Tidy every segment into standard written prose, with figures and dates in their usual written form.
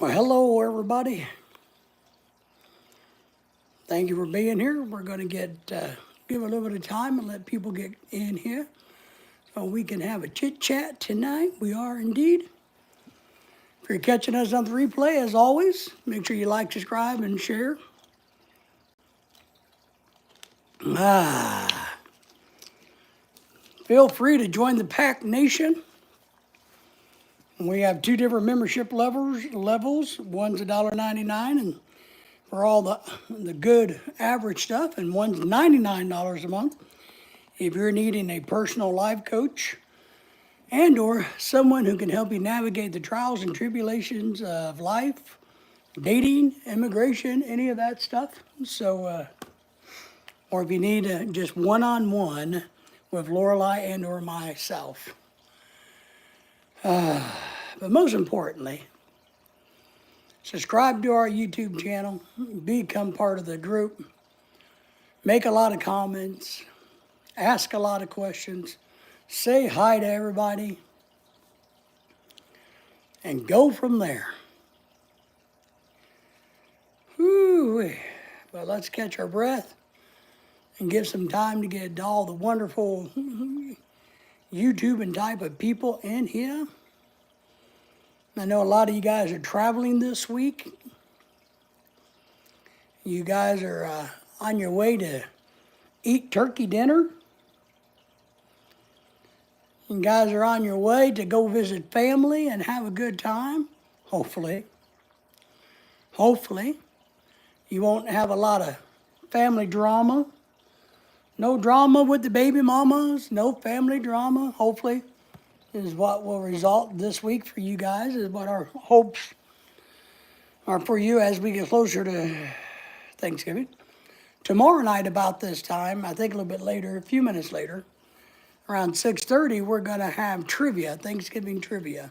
Well, hello, everybody. Thank you for being here. We're going to give a little bit of time and let people get in here so we can have a chit chat tonight. We are indeed. If you're catching us on the replay, as always, make sure you like, subscribe, and share. Feel free to join the Pack Nation. We have two different membership levels. One's $1.99 and for all the good average stuff, and one's $99 a month if you're needing a personal life coach and or someone who can help you navigate the trials and tribulations of life, dating, immigration, any of that stuff. So, or if you need just one-on-one with Lorelei and or myself. But most importantly, subscribe to our YouTube channel, become part of the group, make a lot of comments, ask a lot of questions, say hi to everybody, and go from there. Whew. But let's catch our breath and give some time to get all the wonderful YouTube and type of people in here. I know a lot of you guys are traveling this week. You guys are on your way to eat turkey dinner. You guys are on your way to go visit family and have a good time, hopefully. Hopefully. You won't have a lot of family drama. No drama with the baby mamas, no family drama, hopefully, is what will result this week for you guys, is what our hopes are for you as we get closer to Thanksgiving. Tomorrow night about this time, I think a little bit later, a few minutes later, around 6:30, we're going to have trivia, Thanksgiving trivia.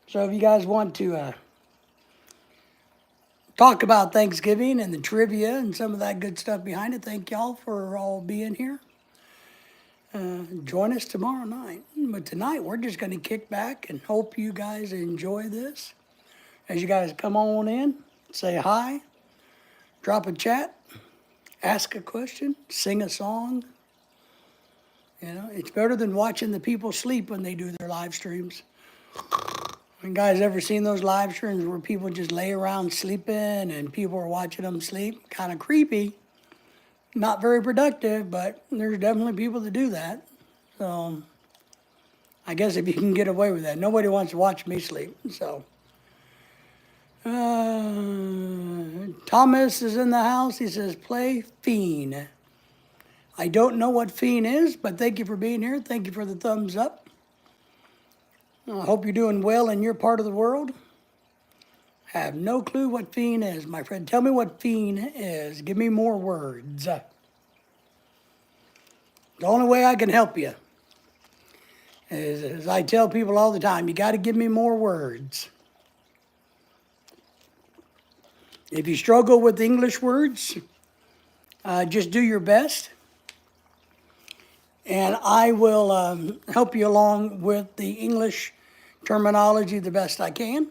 So if you guys want to talk about Thanksgiving and the trivia and some of that good stuff behind it, thank y'all for all being here. Join us tomorrow night. But tonight, we're just going to kick back and hope you guys enjoy this. As you guys come on in, say hi, drop a chat, ask a question, sing a song. You know, it's better than watching the people sleep when they do their live streams. You guys ever seen those live streams where people just lay around sleeping and people are watching them sleep? Kind of creepy. Not very productive, but there's definitely people that do that. So I guess if you can get away with that. Nobody wants to watch me sleep. So Thomas is in the house. He says, play Fiend. I don't know what Fiend is, but thank you for being here. Thank you for the thumbs up. I hope you're doing well in your part of the world. I have no clue what Fiend is, my friend. Tell me what Fiend is. Give me more words. The only way I can help you is, as I tell people all the time, you got to give me more words. If you struggle with English words, just do your best. And I will help you along with the English terminology the best I can.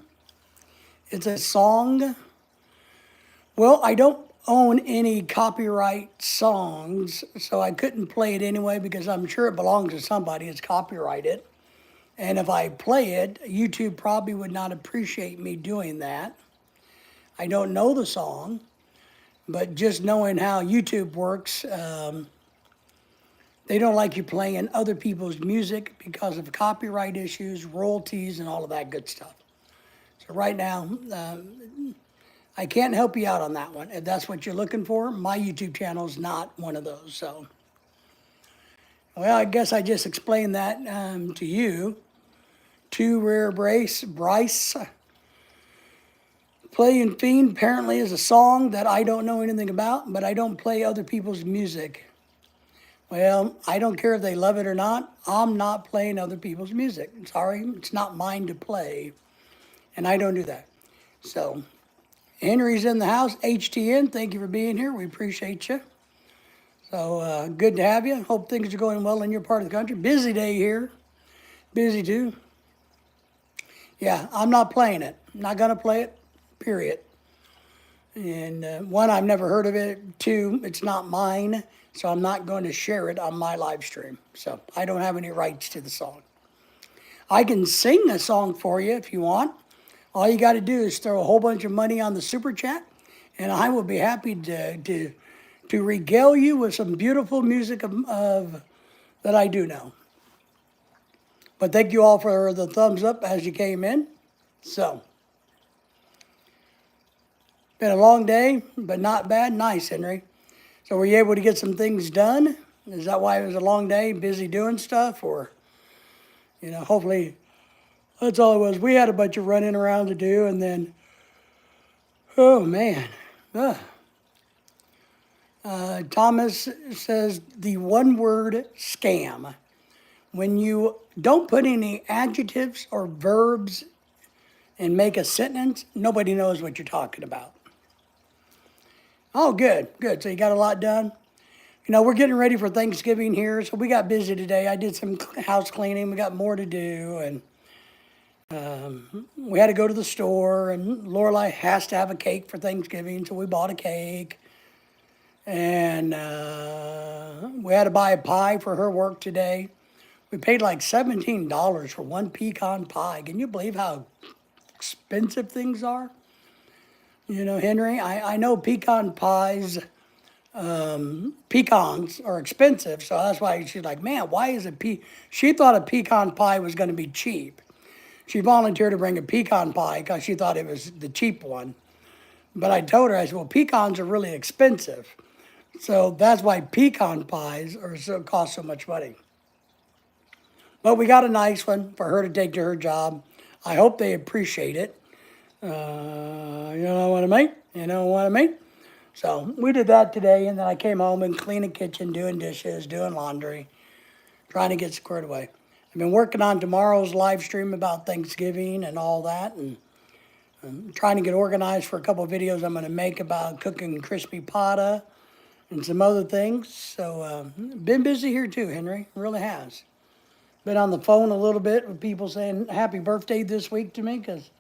It's a song. Well, I don't own any copyright songs, so I couldn't play it anyway because I'm sure it belongs to somebody. It's copyrighted. And if I play it, YouTube probably would not appreciate me doing that. I don't know the song, but just knowing how YouTube works, they don't like you playing other people's music because of copyright issues, royalties, and all of that good stuff. So right now, I can't help you out on that one. If that's what you're looking for, my YouTube channel is not one of those. So, well, I guess I just explained that to you. Too Rare Bryce. Playing Fiend apparently is a song that I don't know anything about, but I don't play other people's music. Well, I don't care if they love it or not. I'm not playing other people's music. Sorry, it's not mine to play. And I don't do that. So, Henry's in the house. HTN, thank you for being here. We appreciate you. So, good to have you. Hope things are going well in your part of the country. Busy day here. Busy too. Yeah, I'm not playing it. I'm not going to play it, period. And one, I've never heard of it. Two, it's not mine, so I'm not going to share it on my live stream. So I don't have any rights to the song. I can sing a song for you if you want. All you got to do is throw a whole bunch of money on the super chat, and I will be happy to regale you with some beautiful music of that I do know. But thank you all for the thumbs up as you came in. So, been a long day, but not bad. Nice, Henry. So were you able to get some things done? Is that why it was a long day, busy doing stuff? Or, hopefully that's all it was. We had a bunch of running around to do, and then, oh man. Thomas says the one word scam. When you don't put any adjectives or verbs and make a sentence, nobody knows what you're talking about. Oh, good, good. So you got a lot done? We're getting ready for Thanksgiving here, so we got busy today. I did some house cleaning. We got more to do, and we had to go to the store, and Lorelai has to have a cake for Thanksgiving, so we bought a cake. And we had to buy a pie for her work today. We paid like $17 for one pecan pie. Can you believe how expensive things are? Henry, I know pecan pies, pecans are expensive, so that's why she's like, man, why is she thought a pecan pie was going to be cheap. She volunteered to bring a pecan pie because she thought it was the cheap one. But I told her, I said, well, pecans are really expensive. So that's why pecan pies cost so much money. But we got a nice one for her to take to her job. I hope they appreciate it. You know what I mean? You know what I mean? So we did that today, and then I came home and cleaned the kitchen, doing dishes, doing laundry, trying to get squared away. I've been working on tomorrow's live stream about Thanksgiving and all that, and I'm trying to get organized for a couple of videos I'm going to make about cooking crispy pata and some other things. So been busy here too, Henry. Really has. Been on the phone a little bit with people saying happy birthday this week to me because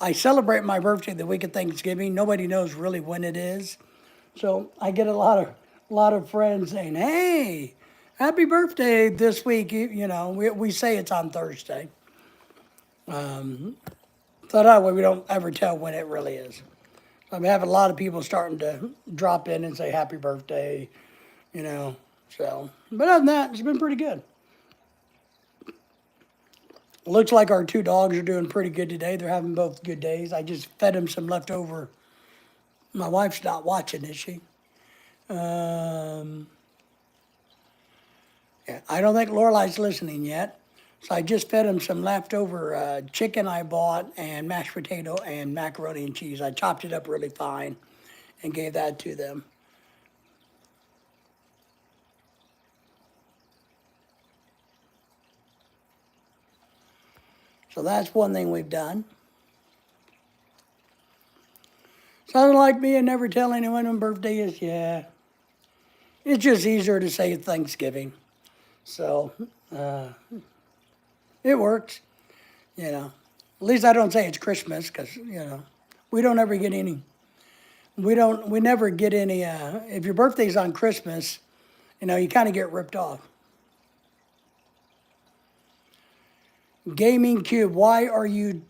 I celebrate my birthday the week of Thanksgiving. Nobody knows really when it is. So I get a lot of friends saying, hey, happy birthday this week. We say it's on Thursday. So that way we don't ever tell when it really is. I'm having a lot of people starting to drop in and say happy birthday, So, but other than that, it's been pretty good. Looks like our two dogs are doing pretty good today. They're having both good days. I just fed them some leftover. My wife's not watching, is she? Yeah, I don't think Lorelai's listening yet. So I just fed them some leftover chicken I bought and mashed potato and macaroni and cheese. I chopped it up really fine and gave that to them. So that's one thing we've done. Sounds like me and never tell anyone when birthday is. Yeah. It's just easier to say Thanksgiving. So it works, At least I don't say it's Christmas because, we don't ever get any. We never get any. If your birthday's on Christmas, you kind of get ripped off. Gaming Cube, why are you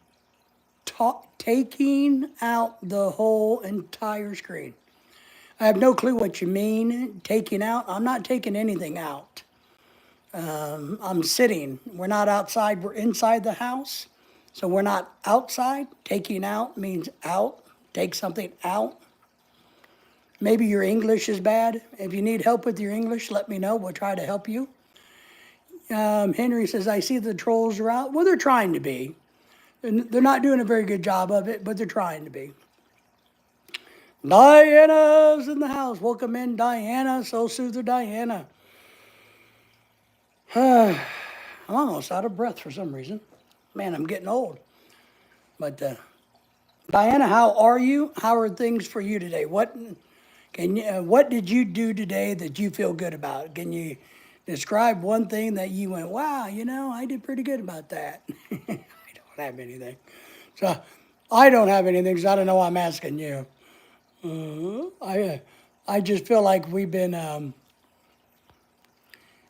taking out the whole entire screen? I have no clue what you mean, taking out. I'm not taking anything out. I'm sitting. We're not outside. We're inside the house. So we're not outside. Taking out means out. Take something out. Maybe your English is bad. If you need help with your English, let me know. We'll try to help you. Henry says, I see the trolls are out. Well, they're trying to be. And they're not doing a very good job of it, but they're trying to be. Diana's in the house. Welcome in, Diana. Soul Soother Diana. I'm almost out of breath for some reason. Man, I'm getting old. But Diana, how are you? How are things for you today? What did you do today that you feel good about? Can you Describe one thing that you went, wow, I did pretty good about that. I don't have anything. So I don't have anything, so I don't know why I'm asking you. I just feel like we've been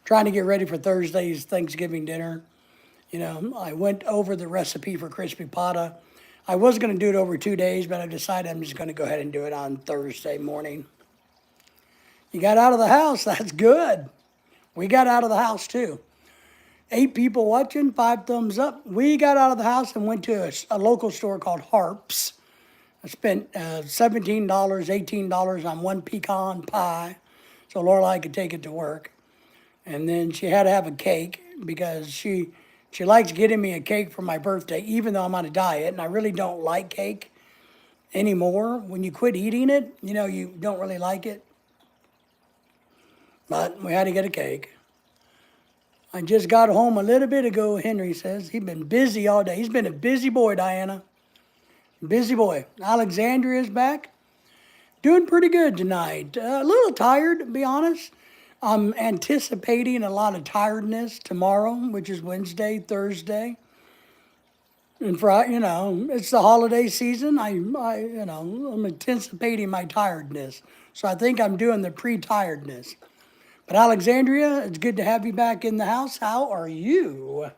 trying to get ready for Thursday's Thanksgiving dinner. I went over the recipe for crispy pata. I was going to do it over 2 days, but I decided I'm just going to go ahead and do it on Thursday morning. You got out of the house, that's good. We got out of the house too. 8 people watching, 5 thumbs up. We got out of the house and went to a local store called Harps. I spent $17, $18 on one pecan pie so Lorelai could take it to work. And then she had to have a cake because she likes getting me a cake for my birthday, even though I'm on a diet, and I really don't like cake anymore. When you quit eating it, you don't really like it. But we had to get a cake. I just got home a little bit ago, Henry says. He's been busy all day. He's been a busy boy, Diana. Busy boy. Alexandria's back. Doing pretty good tonight. A little tired, to be honest. I'm anticipating a lot of tiredness tomorrow, which is Wednesday, Thursday. And Friday, it's the holiday season. I'm anticipating my tiredness. So I think I'm doing the pre-tiredness. But Alexandria, it's good to have you back in the house. How are you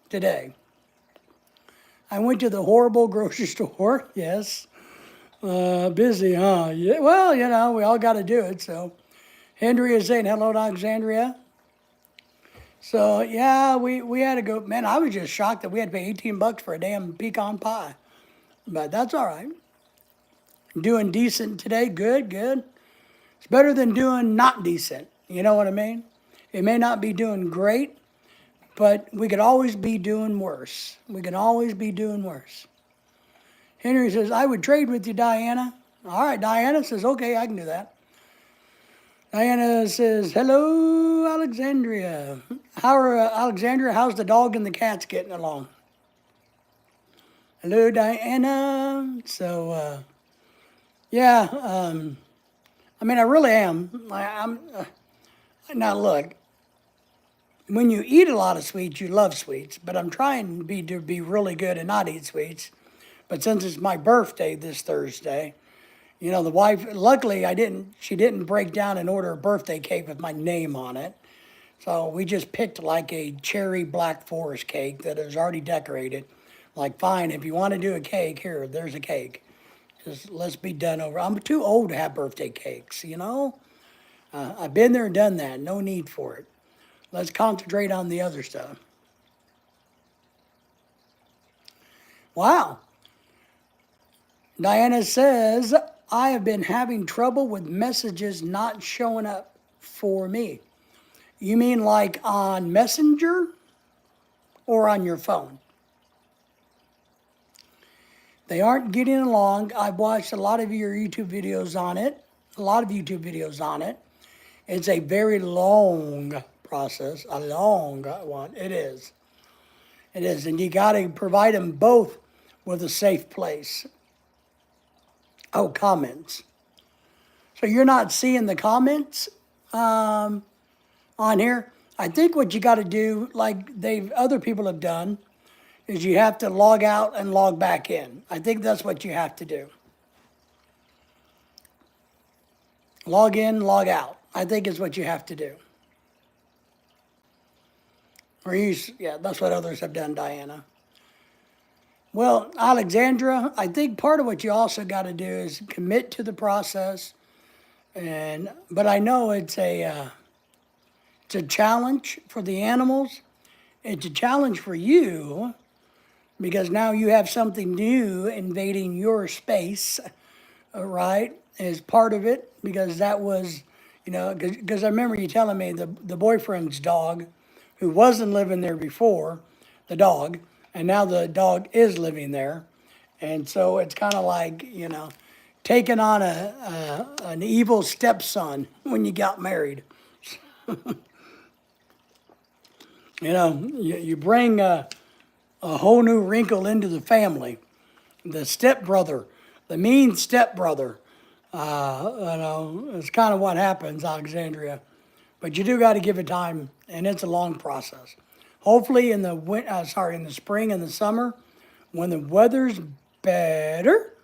today? I went to the horrible grocery store. Yes. Busy, huh? Yeah. Well, we all got to do it. So Henry is saying hello to Alexandria. So, yeah, we had to go. Man, I was just shocked that we had to pay $18 for a damn pecan pie. But that's all right. Doing decent today. Good, good. It's better than doing not decent. You know what I mean? It may not be doing great, but we could always be doing worse. We can always be doing worse. Henry says, I would trade with you, Diana. All right, Diana says, okay, I can do that. Diana says, hello, Alexandria. Alexandria, how's the dog and the cats getting along? Hello, Diana. So, yeah, I really am. Now, look, when you eat a lot of sweets, you love sweets, but I'm trying to be really good and not eat sweets. But since it's my birthday this Thursday, the wife, luckily she didn't break down and order a birthday cake with my name on it. So we just picked like a cherry Black Forest cake that is already decorated. Like, fine, if you want to do a cake, here, there's a cake. Just let's be done over. I'm too old to have birthday cakes, I've been there and done that. No need for it. Let's concentrate on the other stuff. Wow. Diana says, I have been having trouble with messages not showing up for me. You mean like on Messenger or on your phone? They aren't getting along. I've watched a lot of your YouTube videos on it. It's a very long process, a long one. It is. It is. And you got to provide them both with a safe place. Oh, comments. So you're not seeing the comments on here? I think what you got to do, like other people have done, is you have to log out and log back in. I think that's what you have to do. Log in, log out. I think is what you have to do. That's what others have done, Diana. Well, Alexandra, I think part of what you also got to do is commit to the process. But I know it's a challenge for the animals. It's a challenge for you because now you have something new invading your space, right? As part of it, because that was, because I remember you telling me the boyfriend's dog, who wasn't living there before, the dog, and now the dog is living there. And so it's kind of like, taking on an evil stepson when you got married. You bring a whole new wrinkle into the family. The stepbrother, the mean stepbrother. It's kind of what happens, Alexandria. But you do got to give it time, and it's a long process. Hopefully, in the in the spring and the summer, when the weather's better,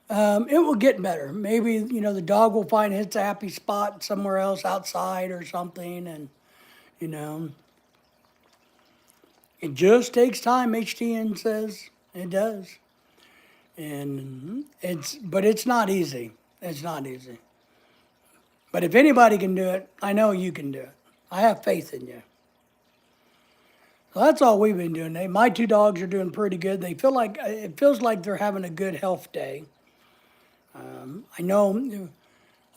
it will get better. Maybe the dog will find its happy spot somewhere else outside or something, and you know, it just takes time. HTN says it does, and but it's not easy. It's not easy. But if anybody can do it, I know you can do it. I have faith in you. So that's all we've been doing. My two dogs are doing pretty good. It feels like they're having a good health day. I know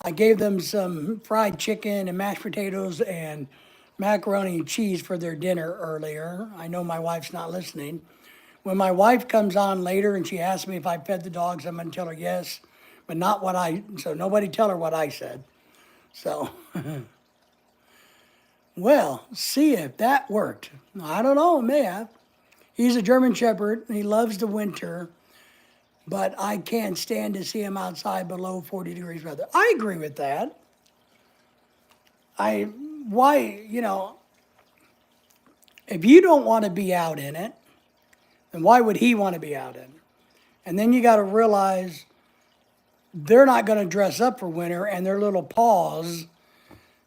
I gave them some fried chicken and mashed potatoes and macaroni and cheese for their dinner earlier. I know my wife's not listening. When my wife comes on later and she asks me if I fed the dogs, I'm going to tell her yes, but not so nobody tell her what I said. So, well, see if that worked. I don't know, it may have. He's a German Shepherd. He loves the winter, but I can't stand to see him outside below 40 degrees weather. I agree with that. If you don't want to be out in it, then why would he want to be out in it? And then you got to realize they're not going to dress up for winter, and their little paws.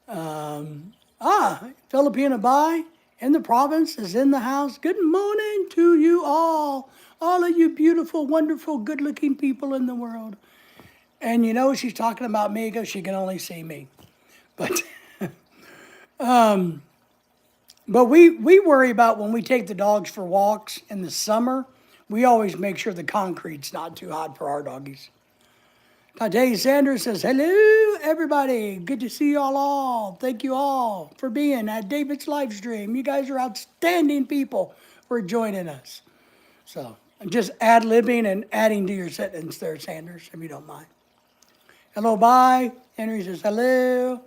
Filipina Bai in the province is in the house. Good morning to you all of you beautiful, wonderful, good-looking people in the world. And she's talking about me because she can only see me. But but we worry about when we take the dogs for walks in the summer. We always make sure the concrete's not too hot for our doggies. Tate Sanders says, hello, everybody. Good to see y'all all. Thank you all for being at David's live stream. You guys are outstanding people for joining us. So I'm just ad-libbing and adding to your sentence there, Sanders, if you don't mind. Hello, bye. Henry says, hello.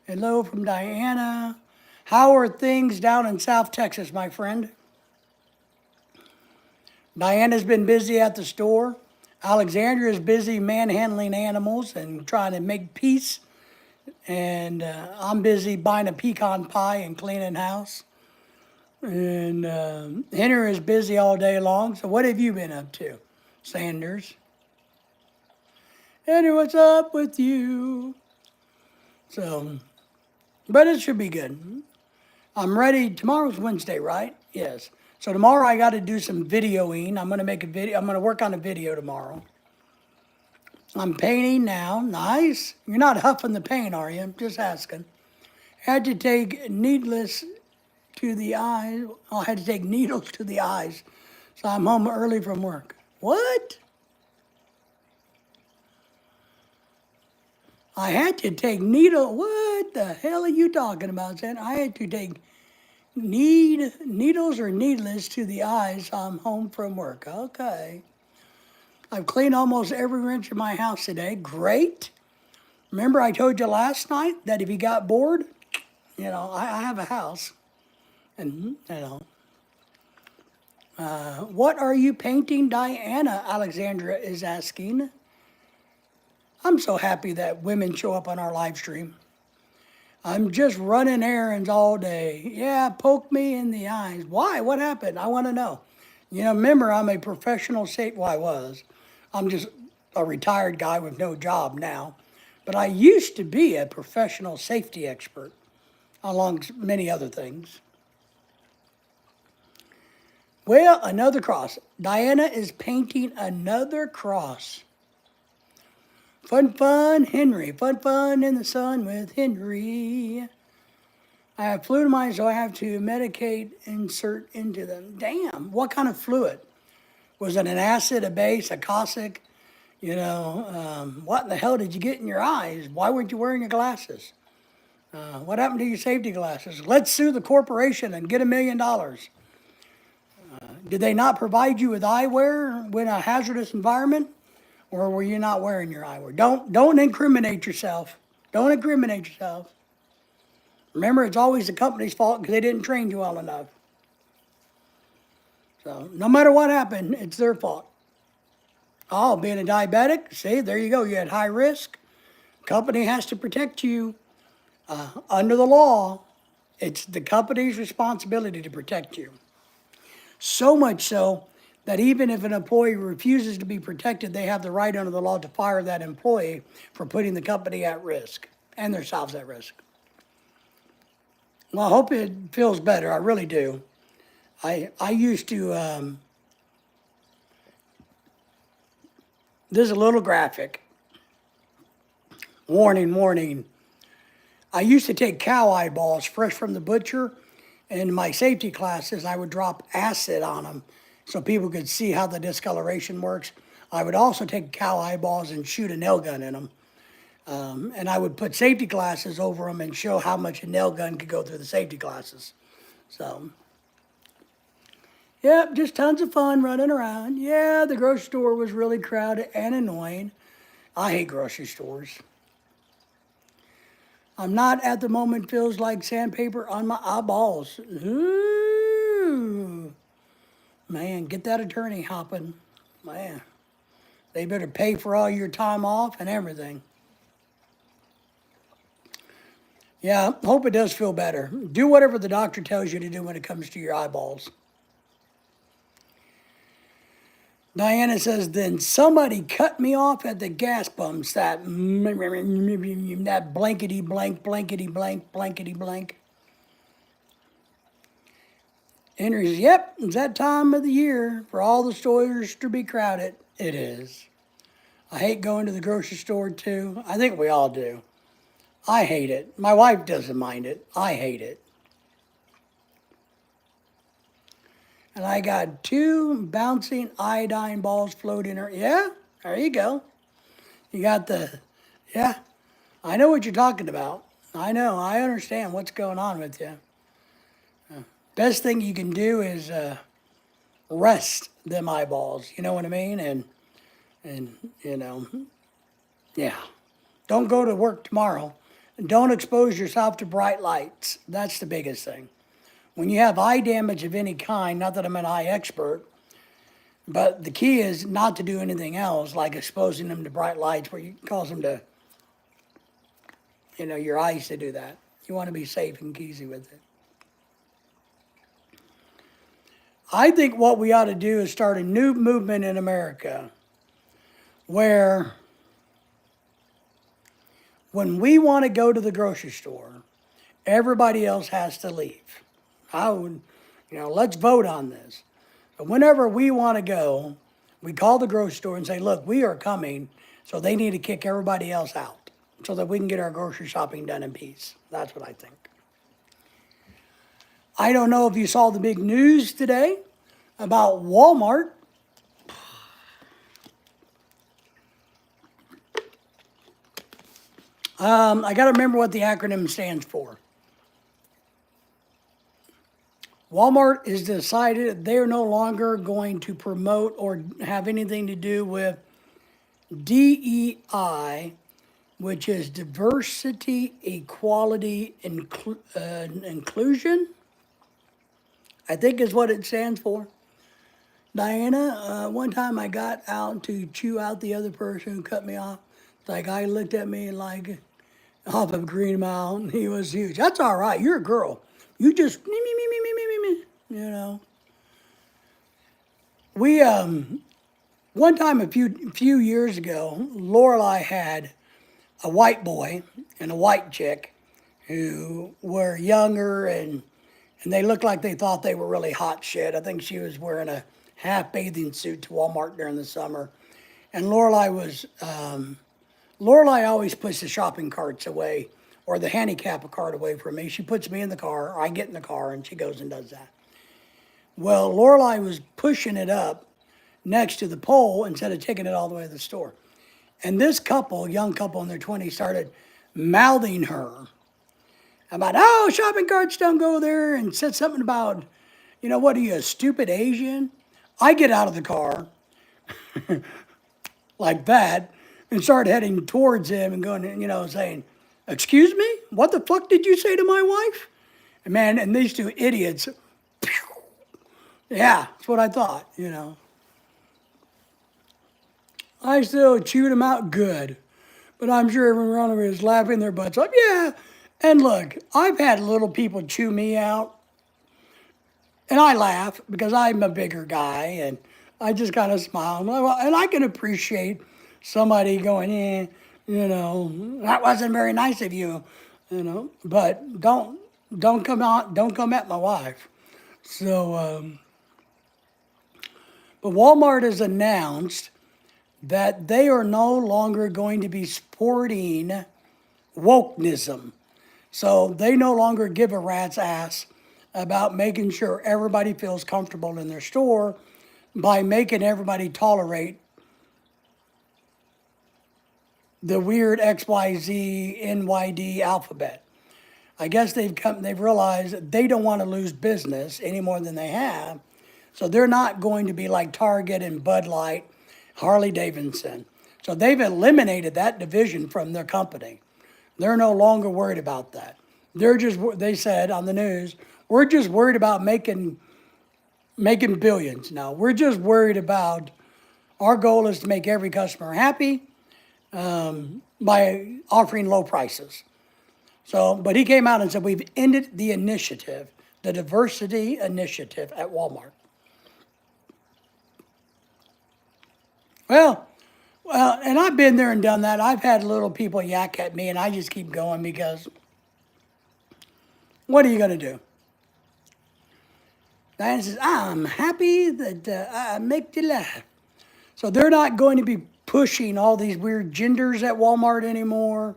Hello from Diana. How are things down in South Texas, my friend? Diana's been busy at the store. Alexandria is busy manhandling animals and trying to make peace. And I'm busy buying a pecan pie and cleaning house. And Henry is busy all day long. So what have you been up to, Sanders? Henry, what's up with you? So, but it should be good. I'm ready. Tomorrow's Wednesday, right? Yes. So tomorrow I got to do some videoing. I'm going to make a video. I'm going to work on a video tomorrow. I'm painting now. Nice. You're not huffing the paint, are you? Just asking. Had to take needles to the eyes. I had to take needles to the eyes. So I'm home early from work. What? I had to take What the hell are you talking about, Sam? I had to take needles or needless to the eyes. I'm home from work. Okay. I've cleaned almost every inch of my house today. Great. Remember I told you last night that if you got bored, I have a house. And, what are you painting, Diana? Alexandra is asking. I'm so happy that women show up on our live stream. I'm just running errands all day. Yeah, poke me in the eyes. Why? What happened? I want to know. Remember, I'm a professional I was. I'm just a retired guy with no job now. But I used to be a professional safety expert, along many other things. Well, another cross. Diana is painting another cross. Fun, Henry. Fun in the sun with Henry. I have fluid in mine, so I have to medicate, insert into them. Damn, what kind of fluid? Was it an acid, a base, a caustic? What in the hell did you get in your eyes? Why weren't you wearing your glasses? What happened to your safety glasses? Let's sue the corporation and get $1 million. Did they not provide you with eyewear in a hazardous environment? Or were you not wearing your eyewear? Don't incriminate yourself. Don't incriminate yourself. Remember, it's always the company's fault because they didn't train you well enough. So no matter what happened, it's their fault. Oh, being a diabetic, see, there you go. You had high risk. Company has to protect you. Under the law, it's the company's responsibility to protect you. So much so that even if an employee refuses to be protected, they have the right under the law to fire that employee for putting the company at risk and themselves at risk. Well, I hope it feels better. I really do. I used to, this is a little graphic. Warning, warning. I used to take cow eyeballs fresh from the butcher. In my safety classes, I would drop acid on them so people could see how the discoloration works. I would also take cow eyeballs and shoot a nail gun in them. And I would put safety glasses over them and show how much a nail gun could go through the safety glasses. So, yep, just tons of fun running around. Yeah, the grocery store was really crowded and annoying. I hate grocery stores. I'm not at the moment feels like sandpaper on my eyeballs. Ooh. Man, get that attorney hopping. Man, they better pay for all your time off and everything. Yeah, hope it does feel better. Do whatever the doctor tells you to do when it comes to your eyeballs. Diana says, then somebody cut me off at the gas pumps, that blankety blank, blankety blank, blankety blank. Henry's, yep, it's that time of the year for all the stores to be crowded. It is. I hate going to the grocery store too. I think we all do. I hate it. My wife doesn't mind it. I hate it. And I got 2 bouncing iodine balls floating her. Yeah, there you go. You got the, yeah, I know what you're talking about. I know, I understand what's going on with you. Best thing you can do is rest them eyeballs, you know what I mean? And you know, yeah. Don't go to work tomorrow. Don't expose yourself to bright lights. That's the biggest thing. When you have eye damage of any kind, not that I'm an eye expert, but the key is not to do anything else, like exposing them to bright lights where you cause them to, you know, your eyes to do that. You want to be safe and easy with it. I think what we ought to do is start a new movement in America where when we want to go to the grocery store, everybody else has to leave. I would, let's vote on this. But whenever we want to go, we call the grocery store and say, look, we are coming, so they need to kick everybody else out so that we can get our grocery shopping done in peace. That's what I think. I don't know if you saw the big news today about Walmart. I got to remember what the acronym stands for. Walmart has decided they're no longer going to promote or have anything to do with DEI, which is diversity, equality, inclusion, I think is what it stands for. Diana, one time I got out to chew out the other person who cut me off. It's like I looked at me like off of Green Mountain. He was huge. That's all right. You're a girl. You just me. You know. We one time a few years ago, Lorelai had a white boy and a white chick who were younger and they looked like they thought they were really hot shit. I think she was wearing a half bathing suit to Walmart during the summer, and Lorelai always puts the shopping carts away or the handicap cart away from me. She puts me in the car, or I get in the car, and she goes and does that. Well, Lorelai was pushing it up next to the pole instead of taking it all the way to the store. And this couple, young couple in their 20s, started mouthing her about, oh, shopping carts don't go there, and said something about, what are you, a stupid Asian? I get out of the car like that and started heading towards him and going, saying, excuse me? What the fuck did you say to my wife? And man, and these two idiots, yeah, that's what I thought, I still chewed them out good. But I'm sure everyone around me was laughing their butts off. Yeah, And look, I've had little people chew me out, and I laugh because I'm a bigger guy, and I just kind of smile. And I can appreciate somebody going, that wasn't very nice of you, but don't come at my wife. So, but Walmart has announced that they are no longer going to be supporting wokenism. So they no longer give a rat's ass about making sure everybody feels comfortable in their store by making everybody tolerate the weird XYZ NYD alphabet. I guess they've realized that they don't want to lose business any more than they have. So they're not going to be like Target and Bud Light, Harley Davidson. So they've eliminated that division from their company. They're no longer worried about that. They said on the news, we're just worried about making billions now. We're just worried about, our goal is to make every customer happy by offering low prices. So, but he came out and said, we've ended the initiative, the diversity initiative at Walmart. Well, and I've been there and done that. I've had little people yak at me, and I just keep going because what are you going to do? Diana says, I'm happy that I make you laugh. So they're not going to be pushing all these weird genders at Walmart anymore.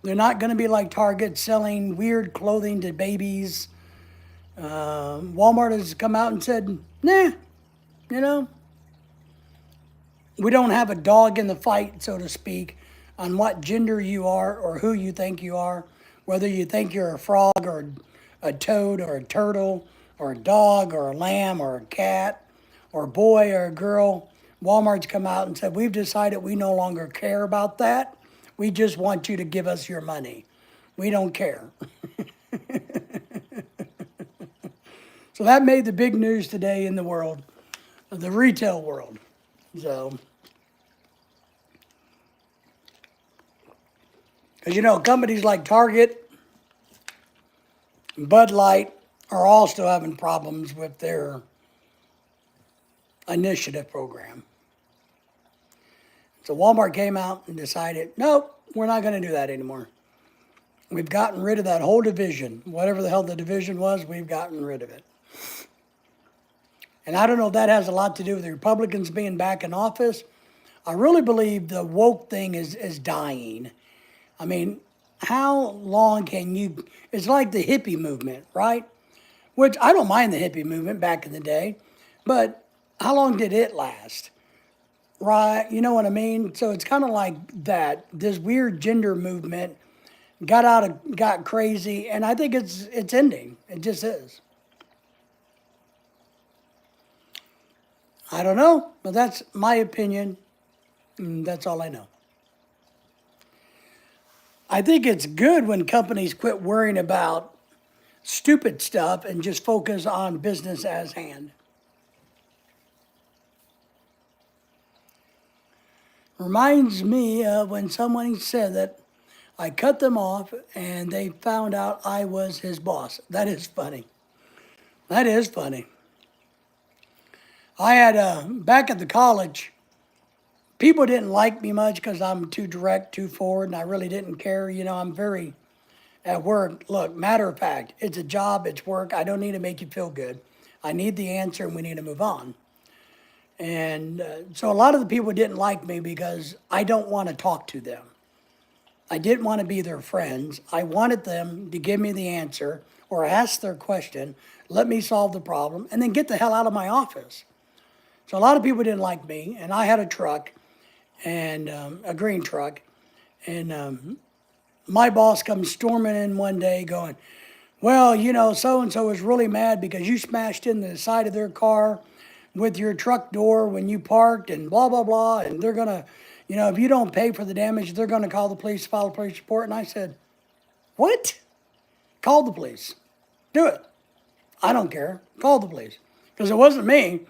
They're not going to be like Target selling weird clothing to babies. Walmart has come out and said, nah, we don't have a dog in the fight, so to speak, on what gender you are or who you think you are, whether you think you're a frog or a toad or a turtle or a dog or a lamb or a cat or a boy or a girl. Walmart's come out and said, we've decided we no longer care about that. We just want you to give us your money. We don't care. So that made the big news today in the world, the retail world. So, because companies like Target, Bud Light are all still having problems with their initiative program. So Walmart came out and decided, nope, we're not going to do that anymore. We've gotten rid of that whole division. Whatever the hell the division was, we've gotten rid of it. And I don't know if that has a lot to do with the Republicans being back in office. I really believe the woke thing is dying. I mean, how long can you... It's like the hippie movement, right? Which I don't mind the hippie movement back in the day, but how long did it last? Right, you know what I mean? So it's kind of like that. This weird gender movement got crazy, and I think it's ending. It just is. I don't know, but that's my opinion. And that's all I know. I think it's good when companies quit worrying about stupid stuff and just focus on business as hand. Reminds me of when someone said that I cut them off and they found out I was his boss. That is funny. That is funny. I had, back at the college, people didn't like me much because I'm too direct, too forward, and I really didn't care. I'm very, at work, look, matter of fact, it's a job, it's work. I don't need to make you feel good. I need the answer and we need to move on. And so a lot of the people didn't like me because I don't want to talk to them. I didn't want to be their friends. I wanted them to give me the answer or ask their question, let me solve the problem, and then get the hell out of my office. So a lot of people didn't like me, and I had a truck, and a green truck, and my boss comes storming in one day going, well, so-and-so is really mad because you smashed in the side of their car with your truck door when you parked and blah, blah, blah, and they're going to, if you don't pay for the damage, they're going to call the police, file a police report. And I said, what? Call the police. Do it. I don't care. Call the police. Because it wasn't me,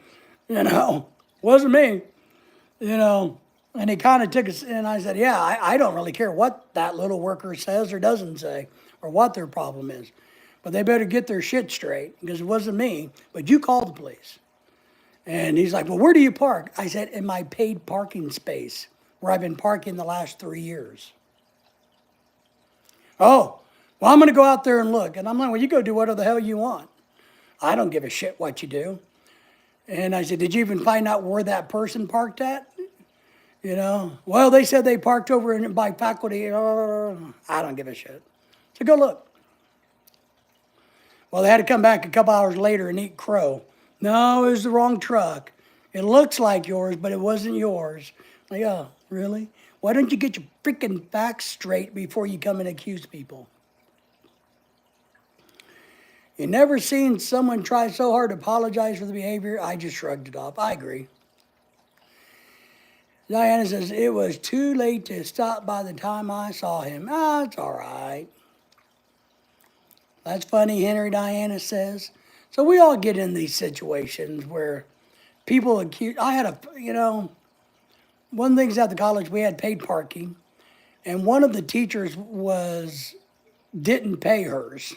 wasn't me, And he kind of took us, and I said, yeah, I don't really care what that little worker says or doesn't say. or what their problem is. But they better get their shit straight, because it wasn't me, but you called the police. And he's like, well, where do you park? I said, in my paid parking space, where I've been parking the last 3 years. Oh, well, I'm going to go out there and look. And I'm like, well, you go do whatever the hell you want. I don't give a shit what you do. And I said, did you even find out where that person parked at? You know, well, they said they parked over by faculty. I don't give a shit. So go look. Well, they had to come back a couple hours later and eat crow. No, it was the wrong truck. It looks like yours, but it wasn't yours. Like, oh, really? Why don't you get your freaking facts straight before you come and accuse people? You never seen someone try so hard to apologize for the behavior? I just shrugged it off. I agree. Diana says, it was too late to stop by the time I saw him. Ah, it's all right. That's funny, Henry, Diana says. So we all get in these situations where people accuse. I had one of the things at the college, we had paid parking, and one of the teachers didn't pay hers.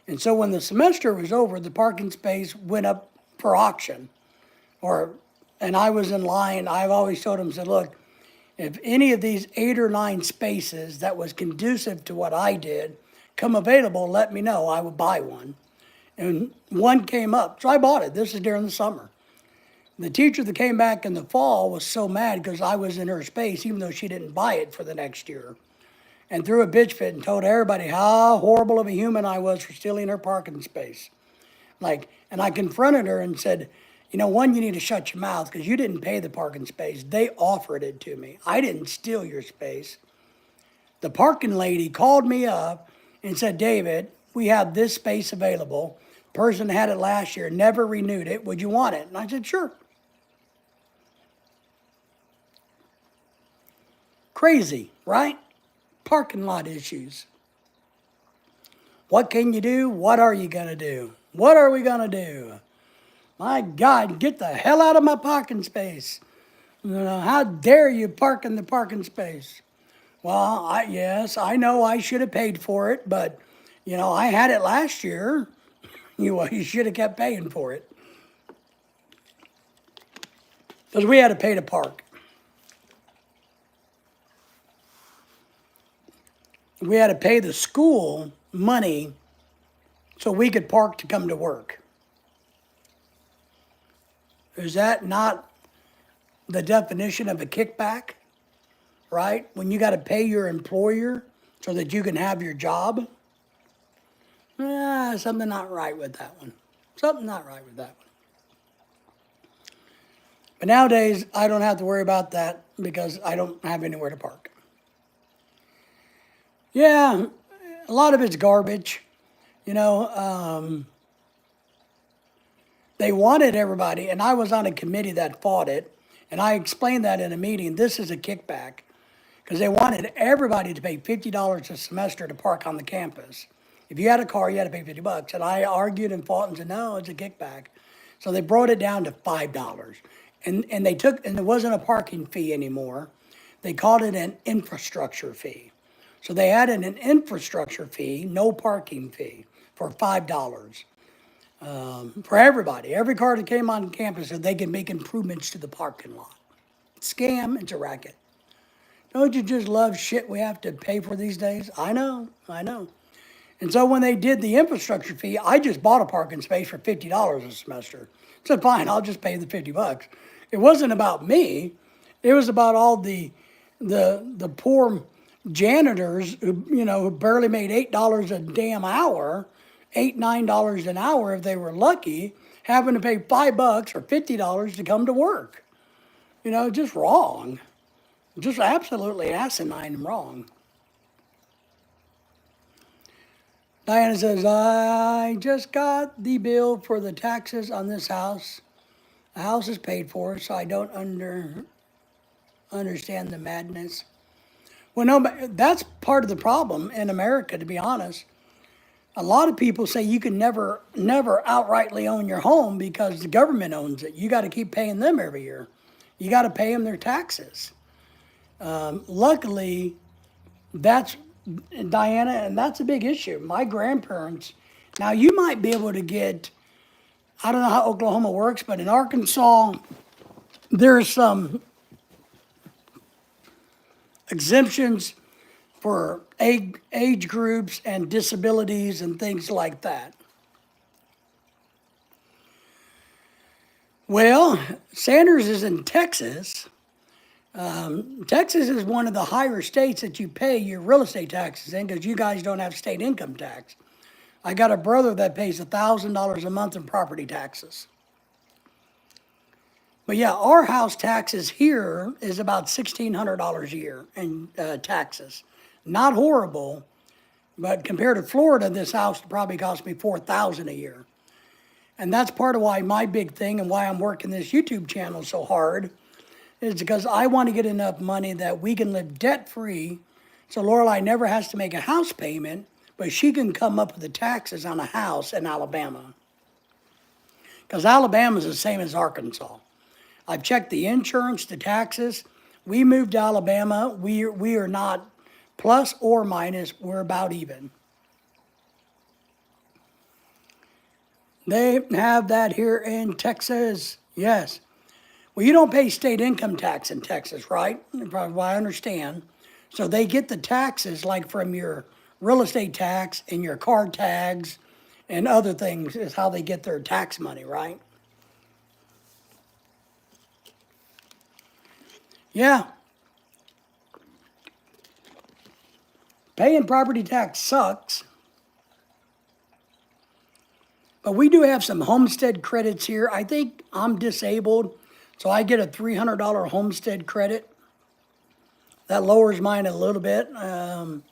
And so when the semester was over, the parking space went up for auction. And I was in line. I've always told them, said, look, if any of these 8 or 9 spaces that was conducive to what I did come available, let me know. I would buy one. And one came up. So I bought it. This is during the summer. The teacher that came back in the fall was so mad because I was in her space, even though she didn't buy it for the next year, and threw a bitch fit and told everybody how horrible of a human I was for stealing her parking space. And I confronted her and said, one, you need to shut your mouth because you didn't pay the parking space. They offered it to me. I didn't steal your space. The parking lady called me up and said, David, we have this space available. Person had it last year, never renewed it. Would you want it? And I said, sure. Crazy, right? Parking lot issues. What can you do? What are you going to do? What are we going to do? My God, get the hell out of my parking space. How dare you park in the parking space? Well, yes, I know I should have paid for it, but, I had it last year. You should have kept paying for it. Because we had to pay to park. We had to pay the school money so we could park to come to work. Is that not the definition of a kickback, right? When you got to pay your employer so that you can have your job? Something not right with that one. Something not right with that one. But nowadays, I don't have to worry about that because I don't have anywhere to park. Yeah, a lot of it's garbage. They wanted everybody, and I was on a committee that fought it, and I explained that in a meeting. This is a kickback because they wanted everybody to pay $50 a semester to park on the campus. If you had a car, you had to pay $50. And I argued and fought and said, no, it's a kickback. So they brought it down to $5. And it wasn't a parking fee anymore. They called it an infrastructure fee. So they added an infrastructure fee, no parking fee, for $5. For everybody. Every car that came on campus, so they can make improvements to the parking lot. Scam, it's a racket. Don't you just love shit we have to pay for these days? I know. And so when they did the infrastructure fee, I just bought a parking space for $50 a semester. I said, fine, I'll just pay the $50. It wasn't about me. It was about all the poor janitors who barely made $8 a damn hour, $9 an hour if they were lucky, having to pay $5 or $50 to come to work. Just wrong. Just absolutely asinine and wrong. Diana says, I just got the bill for the taxes on this house. The house is paid for, so I don't understand the madness. Well, no, but that's part of the problem in America, to be honest. A lot of people say you can never outrightly own your home because the government owns it. You got to keep paying them every year. You got to pay them their taxes. Luckily, that's Diana, and that's a big issue. My grandparents, now you might be able to get, I don't know how Oklahoma works, but in Arkansas, there's some exemptions for age groups and disabilities and things like that. Well, Sanders is in Texas. Texas is one of the higher states that you pay your real estate taxes in because you guys don't have state income tax. I got a brother that pays $1,000 a month in property taxes. But yeah, our house taxes here is about $1,600 a year in taxes. Not horrible, but compared to Florida, this house probably cost me $4,000 a year. And that's part of why my big thing and why I'm working this YouTube channel so hard is because I want to get enough money that we can live debt-free so Lorelai never has to make a house payment, but she can come up with the taxes on a house in Alabama. Because Alabama is the same as Arkansas. I've checked the insurance, the taxes. We moved to Alabama. We are not plus or minus. We're about even. They have that here in Texas. Yes. Well, you don't pay state income tax in Texas, right? From what I understand. So they get the taxes like from your real estate tax and your car tags and other things is how they get their tax money, right? Yeah. Paying property tax sucks. But we do have some homestead credits here. I think I'm disabled, so I get a $300 homestead credit. That lowers mine a little bit. And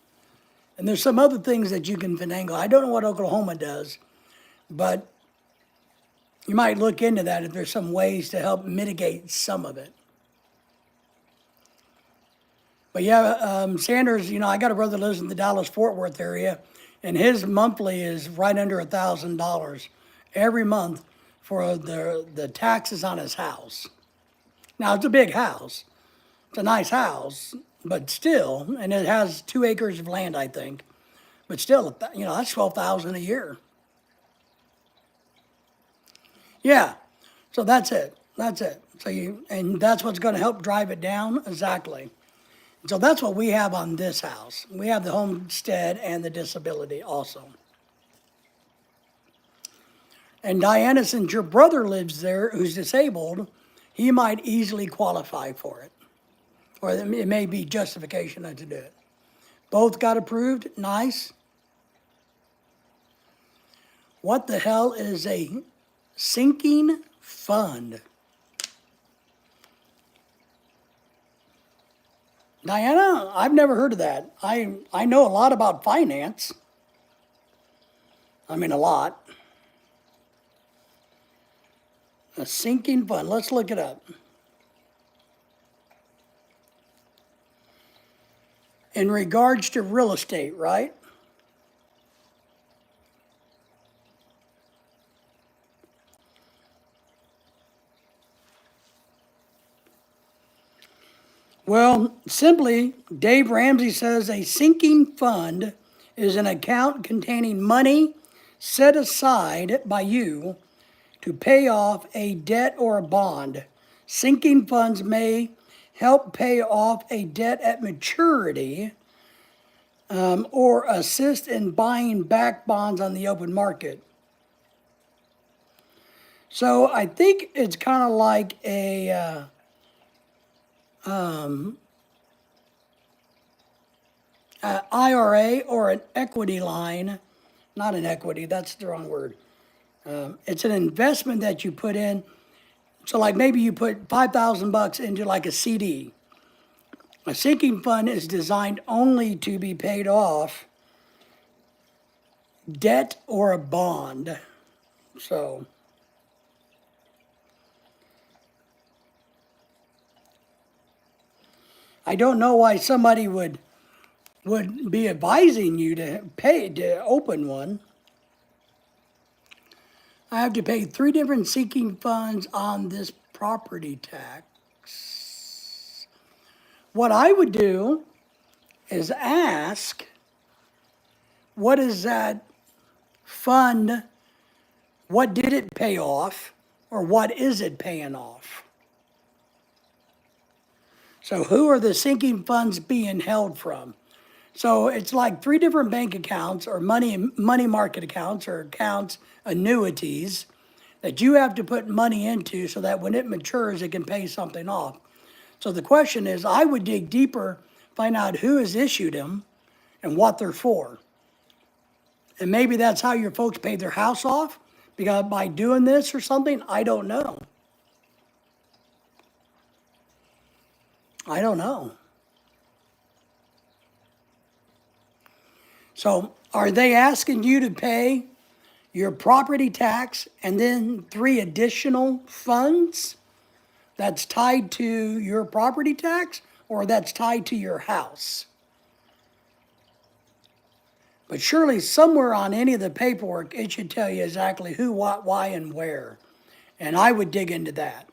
there's some other things that you can finagle. I don't know what Oklahoma does, but you might look into that if there's some ways to help mitigate some of it. But yeah, Sanders, I got a brother that lives in the Dallas-Fort Worth area, and his monthly is right under $1,000 every month for the taxes on his house. Now, it's a big house. It's a nice house, but still, and it has 2 acres of land, I think. But still, that's $12,000 a year. Yeah, so that's it. That's it. And that's what's going to help drive it down, exactly. So that's what we have on this house. We have the homestead and the disability also. And Diana, since your brother lives there who's disabled, he might easily qualify for it. Or it may be justification to do it. Both got approved, nice. What the hell is a sinking fund? Diana, I've never heard of that. I know a lot about finance. I mean, a lot. A sinking fund. Let's look it up. In regards to real estate, right? Well, simply, Dave Ramsey says a sinking fund is an account containing money set aside by you to pay off a debt or a bond. Sinking funds may help pay off a debt at maturity or assist in buying back bonds on the open market. So I think it's kind of like a IRA or an equity line. Not an equity, that's the wrong word. It's an investment that you put in. So like maybe you put $5,000 into like a CD. A sinking fund is designed only to be paid off debt or a bond. So I don't know why somebody would be advising you to pay to open one. I have to pay 3 different sinking funds on this property tax. What I would do is ask what is that fund, what did it pay off, or what is it paying off? So who are the sinking funds being held from? So it's like 3 different bank accounts or money market accounts or accounts, annuities that you have to put money into so that when it matures, it can pay something off. So the question is, I would dig deeper, find out who has issued them and what they're for. And maybe that's how your folks paid their house off, because by doing this or something, I don't know. I don't know. So are they asking you to pay your property tax and then 3 additional funds that's tied to your property tax or that's tied to your house? But surely somewhere on any of the paperwork, it should tell you exactly who, what, why, and where. And I would dig into that.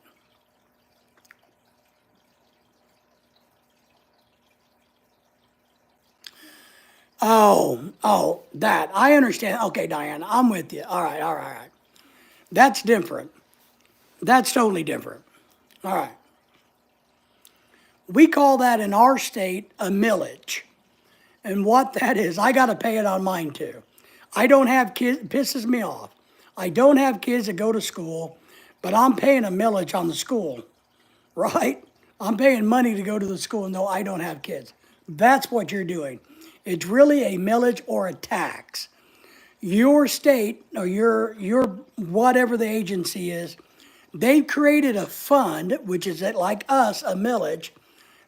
Oh, that. I understand. Okay, Diane, I'm with you. All right. That's different. That's totally different. All right. We call that in our state a millage. And what that is, I got to pay it on mine too. I don't have kids, it pisses me off. I don't have kids that go to school, but I'm paying a millage on the school, right? I'm paying money to go to the school, no, I don't have kids. That's what you're doing. It's really a millage or a tax. Your state or your whatever the agency is, they've created a fund, which is like us, a millage,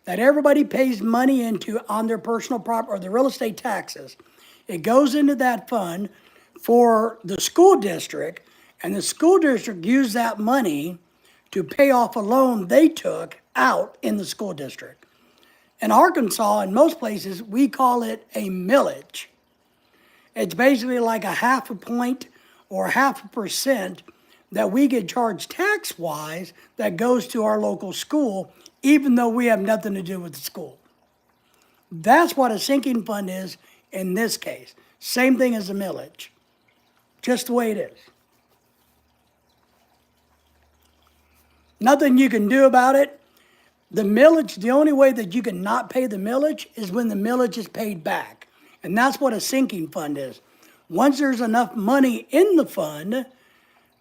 that everybody pays money into on their personal property or the real estate taxes. It goes into that fund for the school district, and the school district used that money to pay off a loan they took out in the school district. In Arkansas, in most places, we call it a millage. It's basically like a 0.5 point or 0.5% that we get charged tax-wise that goes to our local school, even though we have nothing to do with the school. That's what a sinking fund is in this case. Same thing as a millage, just the way it is. Nothing you can do about it. The millage, the only way that you can not pay the millage is when the millage is paid back. And that's what a sinking fund is. Once there's enough money in the fund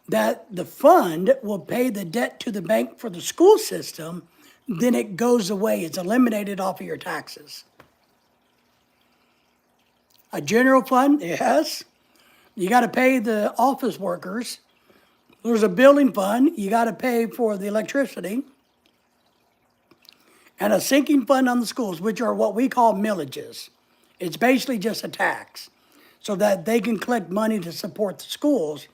that the fund will pay the debt to the bank for the school system, then it goes away. It's eliminated off of your taxes. A general fund, yes. You got to pay the office workers. There's a building fund. You got to pay for the electricity. And a sinking fund on the schools, which are what we call millages. It's basically just a tax so that they can collect money to support the schools.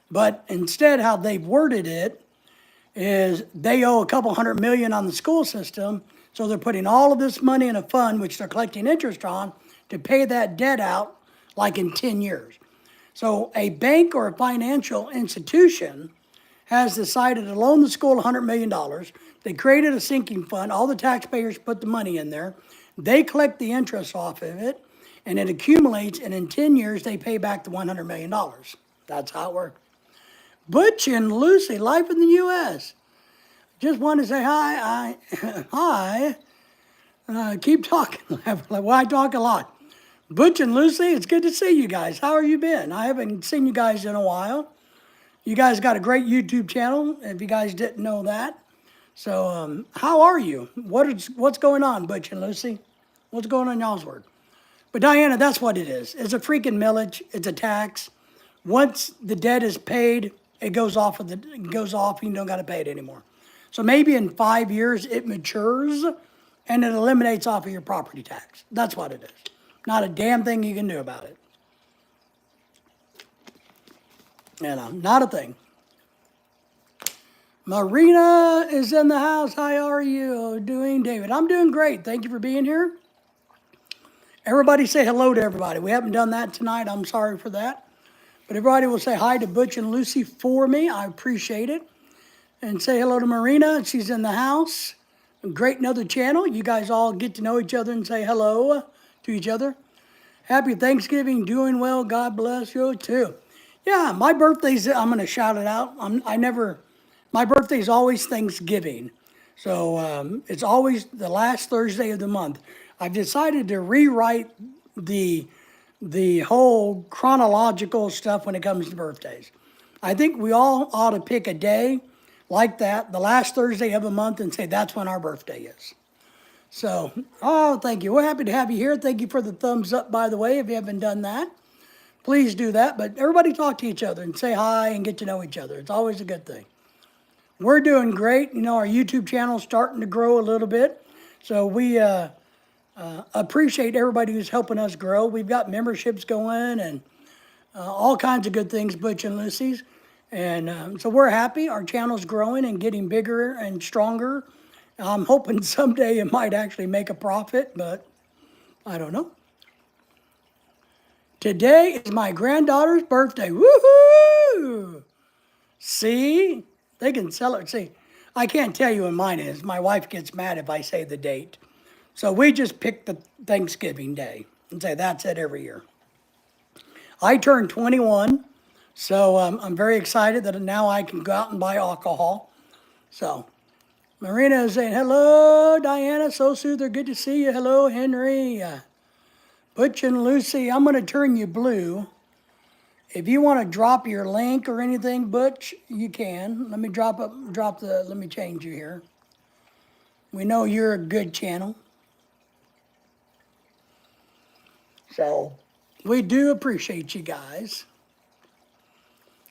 But instead, how they've worded it is they owe a couple $100 million on the school system. So they're putting all of this money in a fund, which they're collecting interest on, to pay that debt out like in 10 years. So a bank or a financial institution has decided to loan the school $100 million. They created a sinking fund. All the taxpayers put the money in there. They collect the interest off of it, and it accumulates, and in 10 years, they pay back the $100 million. That's how it works. Butch and Lucy, life in the U.S. Just want to say hi. Hi. Keep talking. Well, I talk a lot. Butch and Lucy, it's good to see you guys. How have you been? I haven't seen you guys in a while. You guys got a great YouTube channel, if you guys didn't know that. So, how are you? What's going on, Butch and Lucy? What's going on in y'all's world? But Diana, that's what it is. It's a freaking millage. It's a tax. Once the debt is paid, it goes off, and you don't got to pay it anymore. So maybe in 5 years it matures, and it eliminates off of your property tax. That's what it is. Not a damn thing you can do about it. Not a thing. Marina is in the house. How are you doing, David? I'm doing great. Thank you for being here. Everybody say hello to everybody. We haven't done that tonight. I'm sorry for that. But everybody will say hi to Butch and Lucy for me. I appreciate it. And say hello to Marina. She's in the house. Great, another channel. You guys all get to know each other and say hello to each other. Happy Thanksgiving, doing well. God bless you too. Yeah, my birthday's, I'm going to shout it out. My birthday's always Thanksgiving. So it's always the last Thursday of the month. I've decided to rewrite the whole chronological stuff when it comes to birthdays. I think we all ought to pick a day like that, the last Thursday of a month, and say that's when our birthday is. So, oh, thank you. We're happy to have you here. Thank you for the thumbs up, by the way, if you haven't done that. Please do that. But everybody talk to each other and say hi and get to know each other. It's always a good thing. We're doing great. You know, our YouTube channel's starting to grow a little bit. So we appreciate everybody who's helping us grow. We've got memberships going and all kinds of good things, Butch and Lucy's. And so we're happy. Our channel's growing and getting bigger and stronger. I'm hoping someday it might actually make a profit, but I don't know. Today is my granddaughter's birthday. Woohoo! See? They can celebrate. See, I can't tell you when mine is. My wife gets mad if I say the date. So we just pick the Thanksgiving day and say that's it every year. I turned 21, so I'm very excited that now I can go out and buy alcohol. So Marina is saying, hello, Diana, so soother, good to see you. Hello, Henry. Butch and Lucy, I'm going to turn you blue. If you want to drop your link or anything, Butch, you can. Let me let me change you here. We know you're a good channel. So we do appreciate you guys.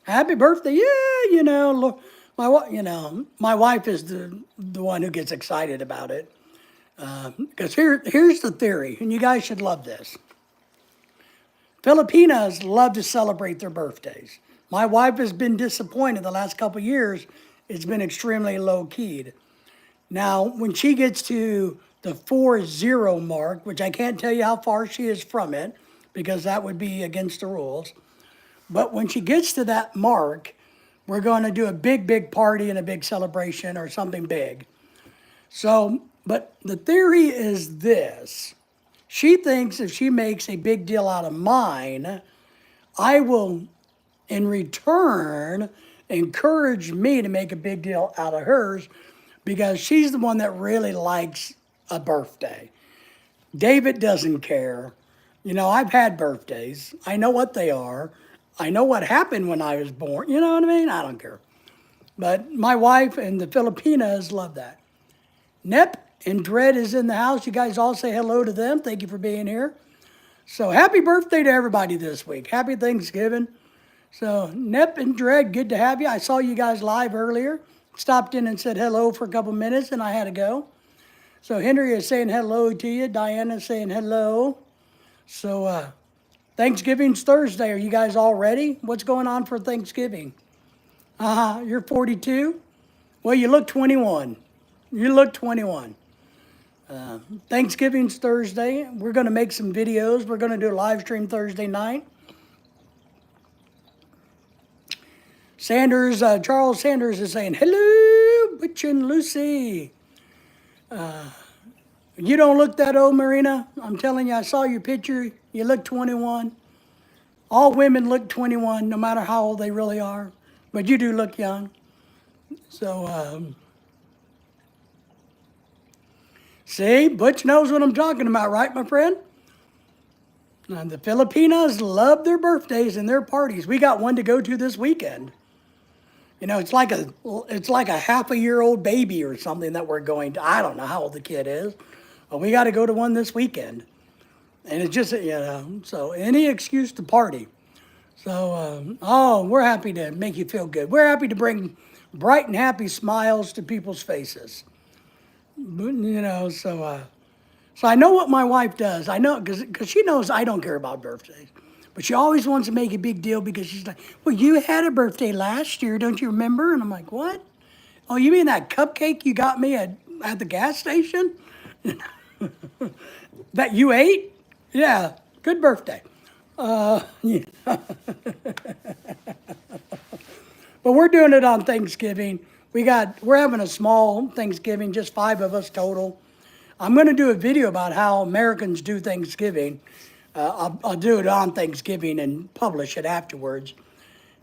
Happy birthday. Yeah, you know, look, my wife is the one who gets excited about it. Because here's the theory, and you guys should love this. Filipinas love to celebrate their birthdays. My wife has been disappointed the last couple of years. It's been extremely low-keyed. Now, when she gets to the 4-0 mark, which I can't tell you how far she is from it, because that would be against the rules. But when she gets to that mark, we're going to do a big, big party and a big celebration or something big. So, but the theory is this. She thinks if she makes a big deal out of mine, I will, in return, encourage me to make a big deal out of hers because she's the one that really likes a birthday. David doesn't care. You know, I've had birthdays. I know what they are. I know what happened when I was born. You know what I mean? I don't care. But my wife and the Filipinas love that. Nep and Dread is in the house. You guys all say hello to them. Thank you for being here. So happy birthday to everybody this week. Happy Thanksgiving. So Nep and Dread, good to have you. I saw you guys live earlier. Stopped in and said hello for a couple minutes and I had to go. So Henry is saying hello to you. Diana is saying hello. So Thanksgiving's Thursday. Are you guys all ready? What's going on for Thanksgiving? You're 42? Well, you look 21. You look 21. Thanksgiving's Thursday. We're going to make some videos. We're going to do a live stream Thursday night. Charles Sanders is saying, hello, Butch and Lucy. You don't look that old, Marina. I'm telling you, I saw your picture. You look 21. All women look 21, no matter how old they really are. But you do look young. So, see, Butch knows what I'm talking about, right, my friend? And the Filipinos love their birthdays and their parties. We got one to go to this weekend. You know, it's like a half-a-year-old baby or something that we're going to. I don't know how old the kid is, but we got to go to one this weekend. And it's just, you know, so any excuse to party. So, we're happy to make you feel good. We're happy to bring bright and happy smiles to people's faces. You know, so I know what my wife does. I know, because she knows I don't care about birthdays. But she always wants to make a big deal because she's like, well, you had a birthday last year, don't you remember? And I'm like, what? Oh, you mean that cupcake you got me at the gas station? That you ate? Yeah, good birthday. Yeah. But we're doing it on Thanksgiving. We're having a small Thanksgiving, just 5 of us total. I'm going to do a video about how Americans do Thanksgiving. I'll do it on Thanksgiving and publish it afterwards.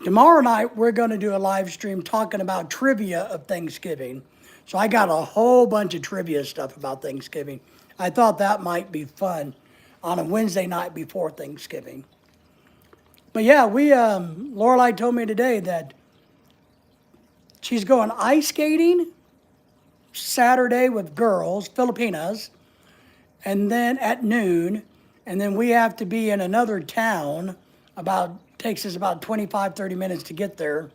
Tomorrow night, we're going to do a live stream talking about trivia of Thanksgiving. So I got a whole bunch of trivia stuff about Thanksgiving. I thought that might be fun on a Wednesday night before Thanksgiving. But yeah, Lorelai told me today that she's going ice skating Saturday with girls, Filipinas, and then at noon, and then we have to be in another town takes us about 25, 30 minutes to get there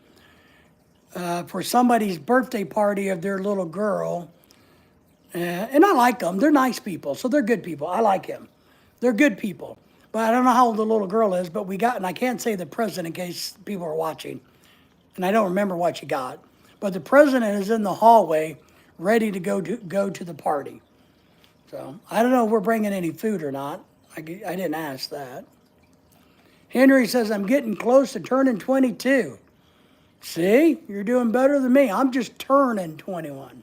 for somebody's birthday party of their little girl. And I like them. They're nice people, so they're good people. I like him. They're good people. But I don't know how old the little girl is, but and I can't say the present in case people are watching. And I don't remember what she got. But the president is in the hallway ready to go to the party. So I don't know if we're bringing any food or not. I didn't ask that. Henry says, I'm getting close to turning 22. See, you're doing better than me. I'm just turning 21.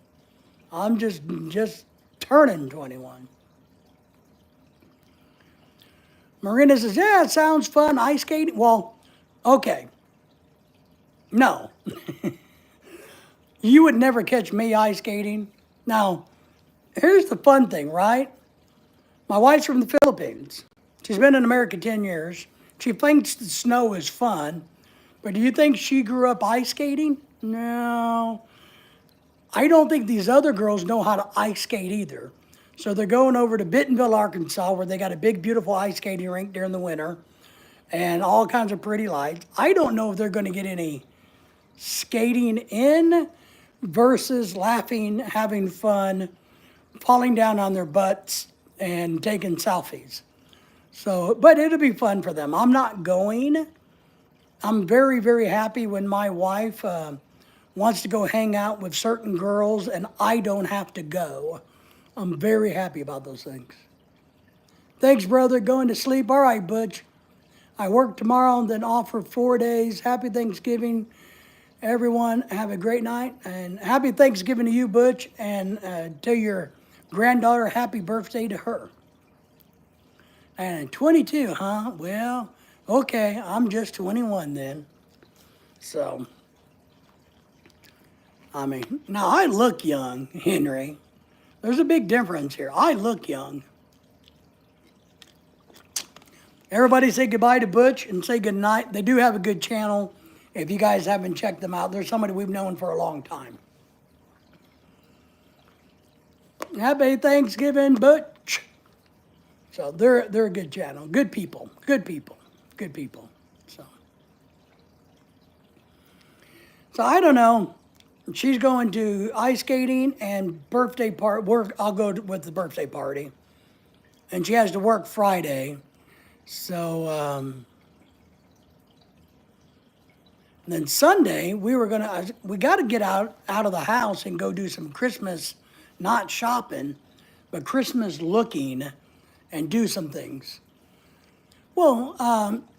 I'm just turning 21. Marina says, yeah, it sounds fun, ice skating. Well, okay. No. You would never catch me ice skating. Now, here's the fun thing, right? My wife's from the Philippines. She's been in America 10 years. She thinks the snow is fun, but do you think she grew up ice skating? No. I don't think these other girls know how to ice skate either. So they're going over to Bentonville, Arkansas, where they got a big, beautiful ice skating rink during the winter and all kinds of pretty lights. I don't know if they're going to get any skating in versus laughing, having fun, falling down on their butts, and taking selfies. So, but it'll be fun for them. I'm not going. I'm very, very happy when my wife wants to go hang out with certain girls and I don't have to go. I'm very happy about those things. Thanks, brother. Going to sleep. All right, Butch. I work tomorrow and then off for 4 days. Happy Thanksgiving, everyone. Have a great night. And happy Thanksgiving to you, Butch. And to your granddaughter, happy birthday to her. And 22, huh? Well, okay, I'm just 21 then. So, I mean, now I look young, Henry. There's a big difference here. I look young. Everybody say goodbye to Butch and say good night. They do have a good channel. If you guys haven't checked them out, they're somebody we've known for a long time. Happy Thanksgiving, Butch. So they're a good channel. Good people. Good people. Good people. So I don't know. She's going to ice skating and birthday party. I'll go with the birthday party. And she has to work Friday. So then Sunday we got to get out of the house and go do some Christmas, not shopping, but Christmas looking and do some things. Well,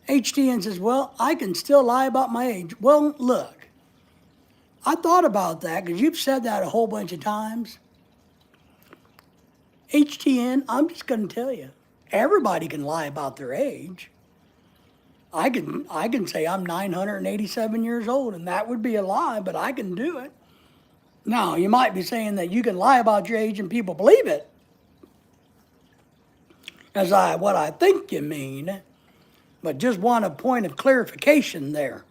HTN says, well, I can still lie about my age. Well, look, I thought about that because you've said that a whole bunch of times. HTN, I'm just going to tell you, everybody can lie about their age. I can say I'm 987 years old, and that would be a lie, but I can do it. Now, you might be saying that you can lie about your age and people believe it. What I think you mean, but just want a point of clarification there,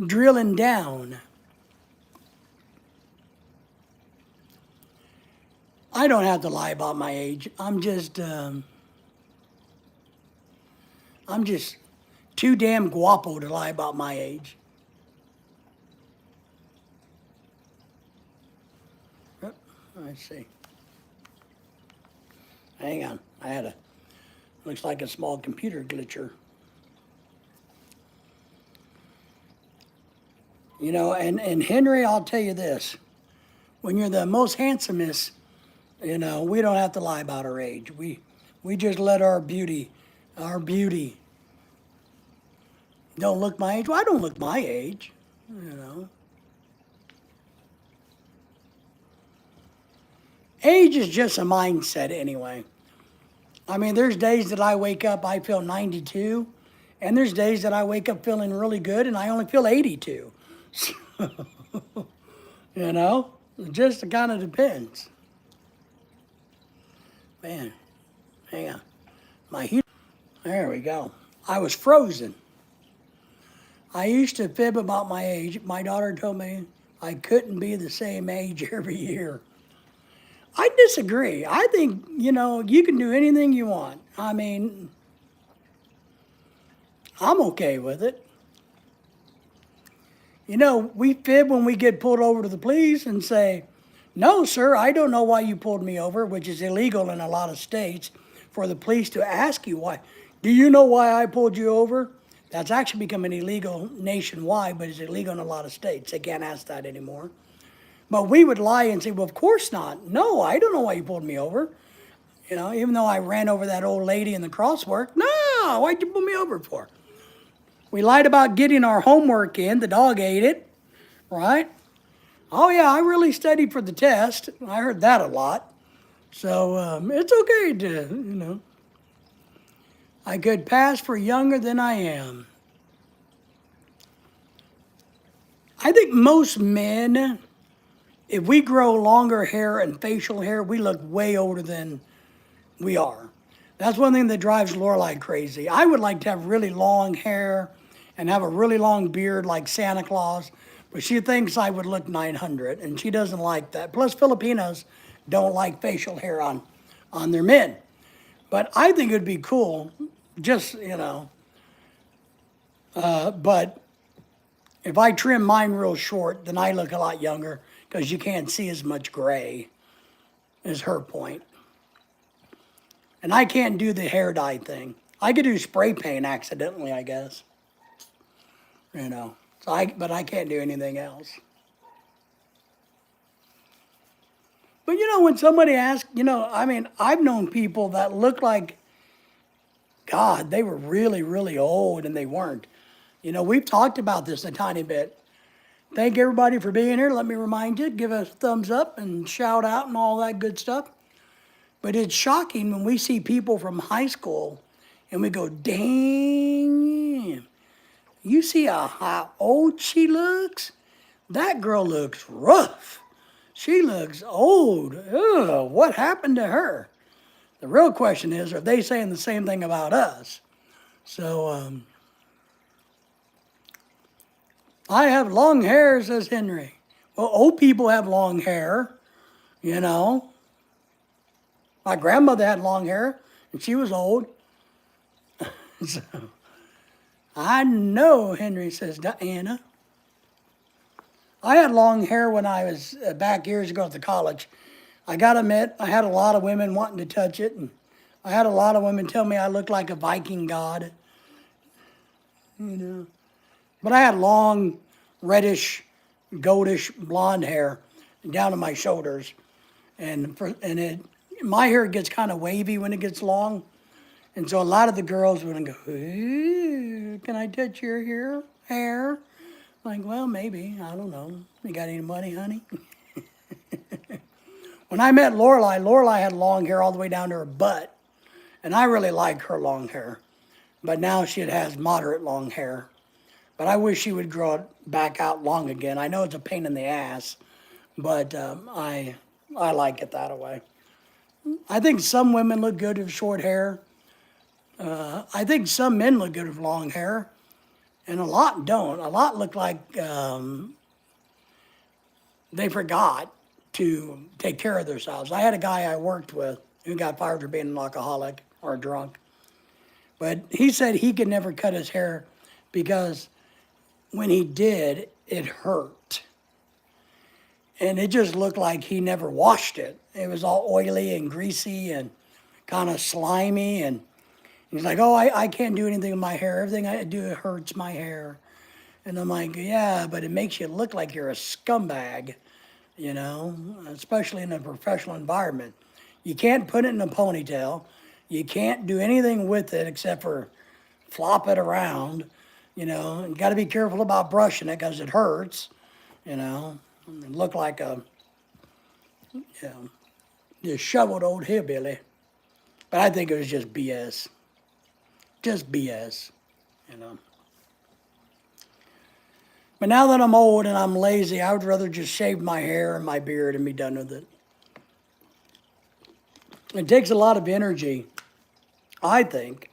drilling down. I don't have to lie about my age. I'm just too damn guapo to lie about my age. Let's see. Hang on. Looks like a small computer glitcher. You know, and Henry, I'll tell you this. When you're the most handsomest, you know, we don't have to lie about our age. We just let our beauty don't look my age. Well, I don't look my age, you know. Age is just a mindset anyway. I mean, there's days that I wake up, I feel 92, and there's days that I wake up feeling really good and I only feel 82. You know, it just kind of depends. Man, hang on. My heat. There we go. I was frozen. I used to fib about my age. My daughter told me I couldn't be the same age every year. I disagree. I think, you can do anything you want. I mean, I'm okay with it. We fib when we get pulled over to the police and say, no, sir, I don't know why you pulled me over, which is illegal in a lot of states for the police to ask you why. Do you know why I pulled you over? That's actually becoming illegal nationwide, but it's illegal in a lot of states. They can't ask that anymore. But we would lie and say, well, of course not. No, I don't know why you pulled me over. Even though I ran over that old lady in the crosswalk. No, why'd you pull me over for? We lied about getting our homework in. The dog ate it, right? Oh, yeah, I really studied for the test. I heard that a lot. So it's okay to. I could pass for younger than I am. I think most men, if we grow longer hair and facial hair, we look way older than we are. That's one thing that drives Lorelai crazy. I would like to have really long hair and have a really long beard like Santa Claus, but she thinks I would look 900, and she doesn't like that. Plus, Filipinos don't like facial hair on their men. But I think it'd be cool, just, but if I trim mine real short, then I look a lot younger because you can't see as much gray, is her point. And I can't do the hair dye thing. I could do spray paint accidentally, I guess. But I can't do anything else. But when somebody asks, I've known people that look like, God, they were really, really old and they weren't. We've talked about this a tiny bit. Thank everybody for being here. Let me remind you, give us a thumbs up and shout out and all that good stuff. But it's shocking when we see people from high school and we go, dang, you see how old she looks? That girl looks rough. She looks old. Ugh, what happened to her? The real question is, are they saying the same thing about us? So, I have long hair, says Henry. Well, old people have long hair, My grandmother had long hair, and she was old. So, I know, Henry, says Diana. I had long hair when I was back years ago at the college. I got to admit, I had a lot of women wanting to touch it, and I had a lot of women tell me I looked like a Viking god, But I had long, reddish, goldish, blonde hair down to my shoulders, my hair gets kind of wavy when it gets long, and so a lot of the girls would go, "Ooh, can I touch your hair?" Like, well, maybe. I don't know. You got any money, honey? When I met Lorelai had long hair all the way down to her butt. And I really like her long hair. But now she has moderate long hair. But I wish she would grow it back out long again. I know it's a pain in the ass, but I like it that way. I think some women look good with short hair. I think some men look good with long hair. And a lot don't. A lot look like they forgot to take care of themselves. I had a guy I worked with who got fired for being an alcoholic or a drunk. But he said he could never cut his hair because when he did, it hurt. And it just looked like he never washed it. It was all oily and greasy and kind of slimy. And he's like, oh, I can't do anything with my hair. Everything I do, it hurts my hair. And I'm like, yeah, but it makes you look like you're a scumbag, especially in a professional environment. You can't put it in a ponytail. You can't do anything with it except for flop it around, and got to be careful about brushing it because it hurts, and look like a disheveled old hillbilly. But I think it was just BS. Just BS, you know. But now that I'm old and I'm lazy, I would rather just shave my hair and my beard and be done with it. It takes a lot of energy, I think,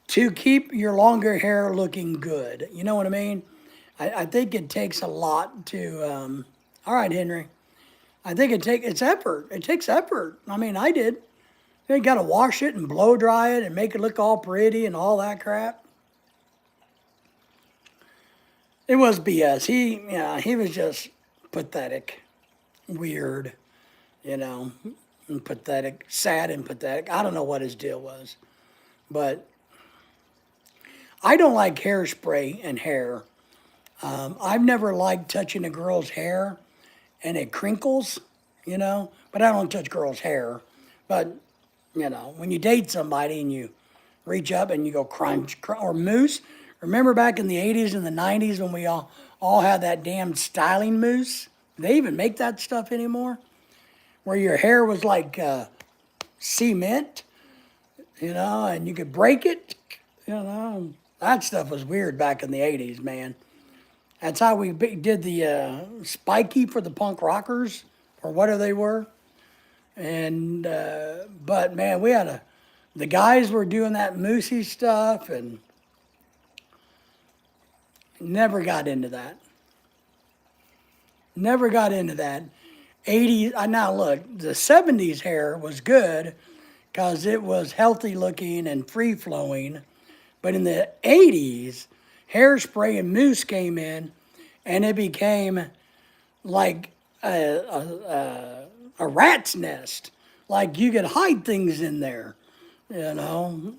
to keep your longer hair looking good. You know what I mean? I think it takes a lot to. All right, Henry. I think it's effort. It takes effort. I mean, I did. You got to wash it and blow dry it and make it look all pretty and all that crap. It was BS. He was just pathetic, weird, you know, and pathetic, sad and pathetic. I don't know what his deal was, but I don't like hairspray and hair. I've never liked touching a girl's hair and it crinkles, you know, but I don't touch girls' hair. But, you know, when you date somebody and you reach up and you go crunch, or mousse. Remember back in the 80s and the 90s when we all had that damn styling mousse? They even make that stuff anymore? Where your hair was like cement, you know, and you could break it, you know. That stuff was weird back in the 80s, man. That's how we did the spiky for the punk rockers, or whatever they were. And, but man, the guys were doing that moussey stuff and never got into that. Never got into that. 80s, now look, the 70s hair was good because it was healthy looking and free flowing. But in the 80s, hairspray and mousse came in and it became like a rat's nest. Like you could hide things in there, you know.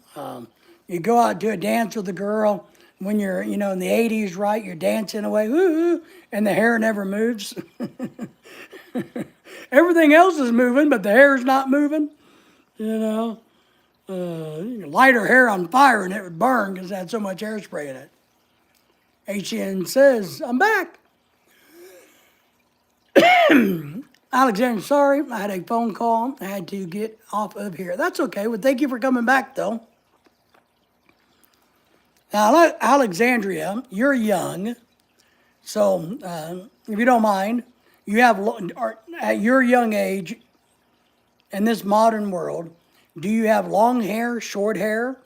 You go out to a dance with a girl when you're, you know, in the 80s, right? You're dancing away, woo, and the hair never moves. Everything else is moving, but the hair is not moving, you know. You can light her hair on fire and it would burn because it had so much hairspray in it. HN says, I'm back. Alexander, sorry, I had a phone call. I had to get off of here. That's okay. Well, thank you for coming back, though. Now, Alexandria, you're young. So, if you don't mind, you have, at your young age, in this modern world, do you have long hair, short hair?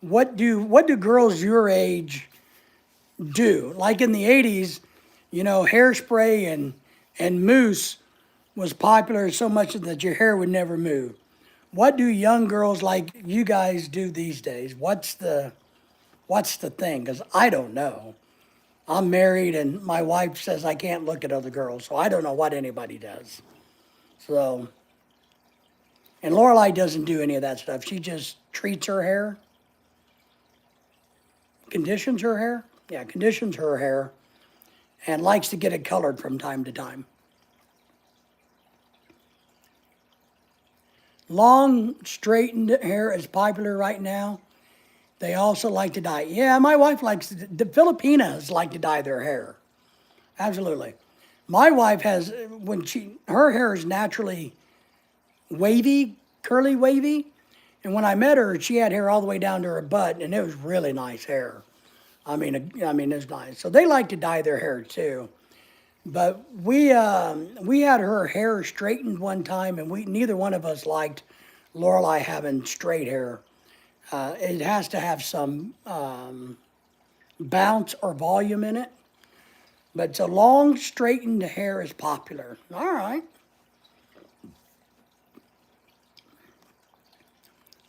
What do girls your age do? Like in the 80s, you know, hairspray and mousse was popular so much that your hair would never move. What do young girls like you guys do these days? What's the thing? Because I don't know. I'm married and my wife says I can't look at other girls, so I don't know what anybody does. So, and Lorelai doesn't do any of that stuff. She just treats her hair, conditions her hair. Yeah, conditions her hair, and likes to get it colored from time to time. Long, straightened hair is popular right now. They also like to dye. Yeah, my wife likes, the Filipinas like to dye their hair. Absolutely. My wife has, her hair is naturally wavy, curly wavy. And when I met her, she had hair all the way down to her butt, and it was really nice hair. I mean, it's nice. So they like to dye their hair too. But we had her hair straightened one time, and neither one of us liked Lorelai having straight hair. It has to have some bounce or volume in it. But so long straightened hair is popular. All right.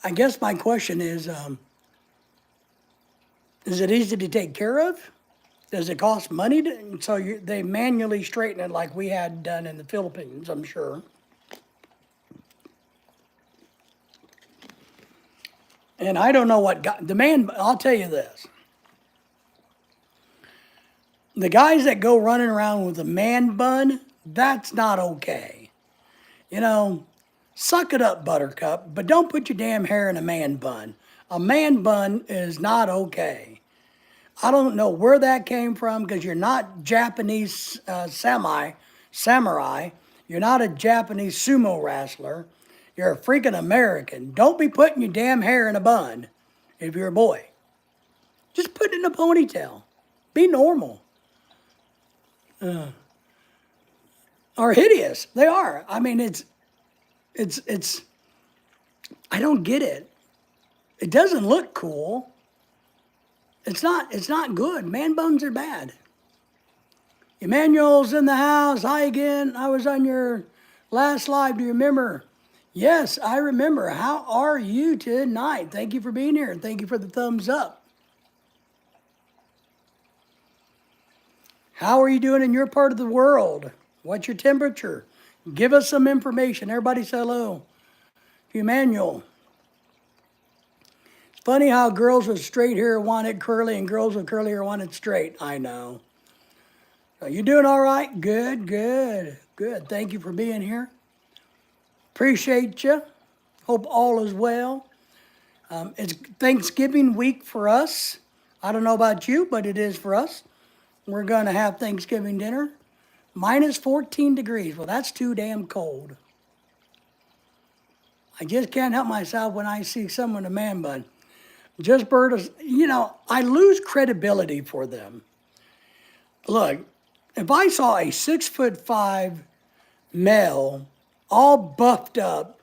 I guess my question is it easy to take care of? Does it cost money? They manually straighten it like we had done in the Philippines, I'm sure. And I don't know what I'll tell you this. The guys that go running around with a man bun, that's not okay. You know, suck it up, Buttercup, but don't put your damn hair in a man bun. A man bun is not okay. I don't know where that came from because you're not Japanese samurai. You're not a Japanese sumo wrestler. You're a freaking American. Don't be putting your damn hair in a bun if you're a boy. Just put it in a ponytail. Be normal. Are hideous. They are. I mean, it's, I don't get it. It doesn't look cool. It's not good. Man buns are bad. Emmanuel's in the house. Hi again. I was on your last live. Do you remember? Yes, I remember. How are you tonight? Thank you for being here. Thank you for the thumbs up. How are you doing in your part of the world? What's your temperature? Give us some information. Everybody say hello to Emmanuel. It's funny how girls with straight hair want it curly and girls with curly hair want it straight. I know. So you doing all right? Good, good, good. Thank you for being here. Appreciate you. Hope all is well. It's Thanksgiving week for us. I don't know about you, but it is for us. We're going to have Thanksgiving dinner. Minus 14 degrees. Well, that's too damn cold. I just can't help myself when I see someone in a man bun. Just bird, I lose credibility for them. Look, if I saw a 6'5" male, all buffed up,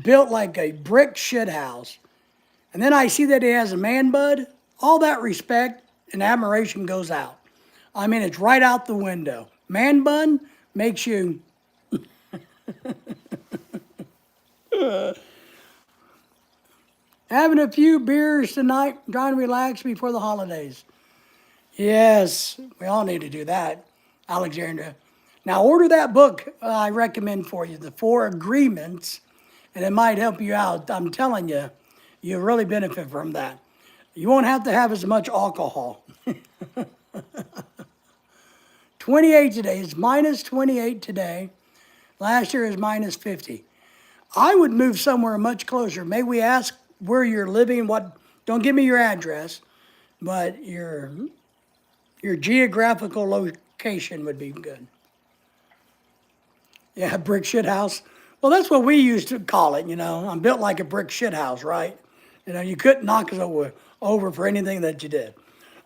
built like a brick shithouse, and then I see that he has a man bud, all that respect and admiration goes out. I mean, it's right out the window. Man bun makes you... Having a few beers tonight, trying to relax before the holidays. Yes, we all need to do that, Alexandra. Now order that book I recommend for you, The 4 Agreements, and it might help you out. I'm telling you, you'll really benefit from that. You won't have to have as much alcohol. 28 today. It's minus 28 today. Last year is minus 50. I would move somewhere much closer. May we ask where you're living? Don't give me your address, but your geographical location would be good. Yeah, brick shit house. Well, that's what we used to call it, I'm built like a brick shit house, right? You couldn't knock us over for anything that you did.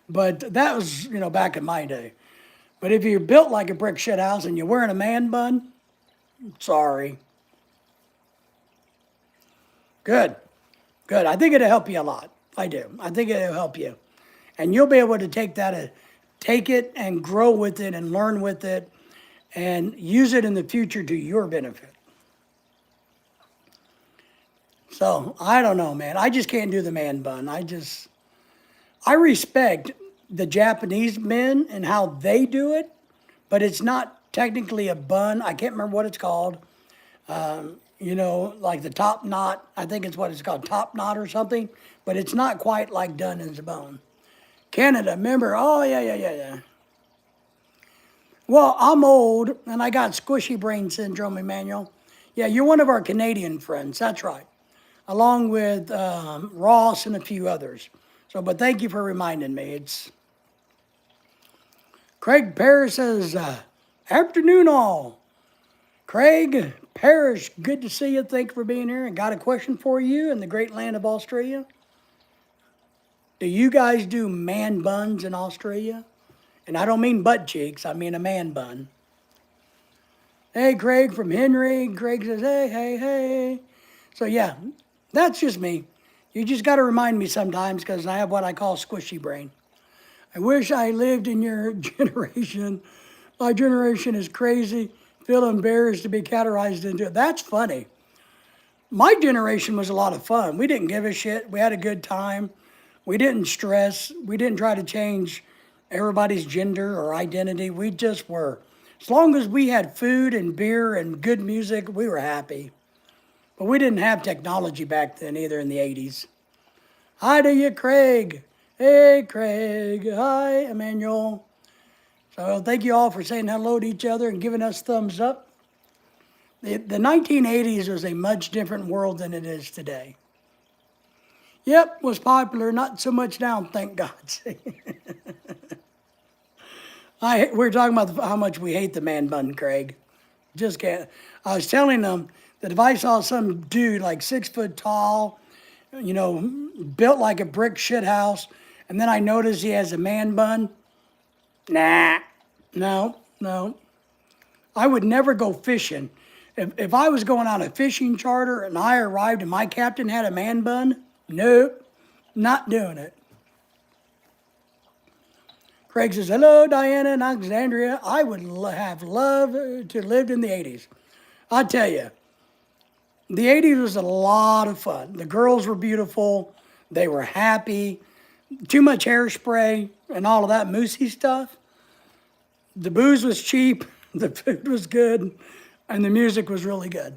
But that was, back in my day. But if you're built like a brick shit house and you're wearing a man bun, sorry. Good. Good. I think it'll help you a lot. I do. I think it'll help you. And you'll be able to take it and grow with it and learn with it and use it in the future to your benefit. So, I don't know, man. I just can't do the man bun. I respect the Japanese men and how they do it, but it's not technically a bun. I can't remember what it's called. Like the top knot. I think it's what it's called, top knot or something. But it's not quite like done as a bone. Canada, remember? Oh, yeah. Well, I'm old, and I got squishy brain syndrome, Emmanuel. Yeah, you're one of our Canadian friends. That's right. Along with Ross and a few others. But thank you for reminding me. Craig Parrish says, afternoon all. Craig Parrish, good to see you. Thank you for being here. And got a question for you in the great land of Australia. Do you guys do man buns in Australia? And I don't mean butt cheeks. I mean a man bun. Hey, Craig from Henry. Craig says, hey. So, yeah, that's just me. You just got to remind me sometimes because I have what I call squishy brain. I wish I lived in your generation. My generation is crazy. Feel embarrassed to be categorized into it. That's funny. My generation was a lot of fun. We didn't give a shit. We had a good time. We didn't stress. We didn't try to change everybody's gender or identity. We just were. As long as we had food and beer and good music, we were happy. But we didn't have technology back then either in the 80s. Hi to you, Craig. Hey, Craig. Hi, Emmanuel. So thank you all for saying hello to each other and giving us thumbs up. The 1980s was a much different world than it is today. Yep, was popular, not so much now, thank God. We're talking about how much we hate the man bun, Craig. Just can't. I was telling them that if I saw some dude like 6 foot tall, built like a brick shit house, and then I noticed he has a man bun, nah, no, no. I would never go fishing. If I was going on a fishing charter and I arrived and my captain had a man bun, nope, not doing it. Craig says, hello, Diana and Alexandria. I would have loved to lived in the 80s. I'll tell you, the 80s was a lot of fun. The girls were beautiful. They were happy. Too much hairspray and all of that moosey stuff. The booze was cheap. The food was good. And the music was really good.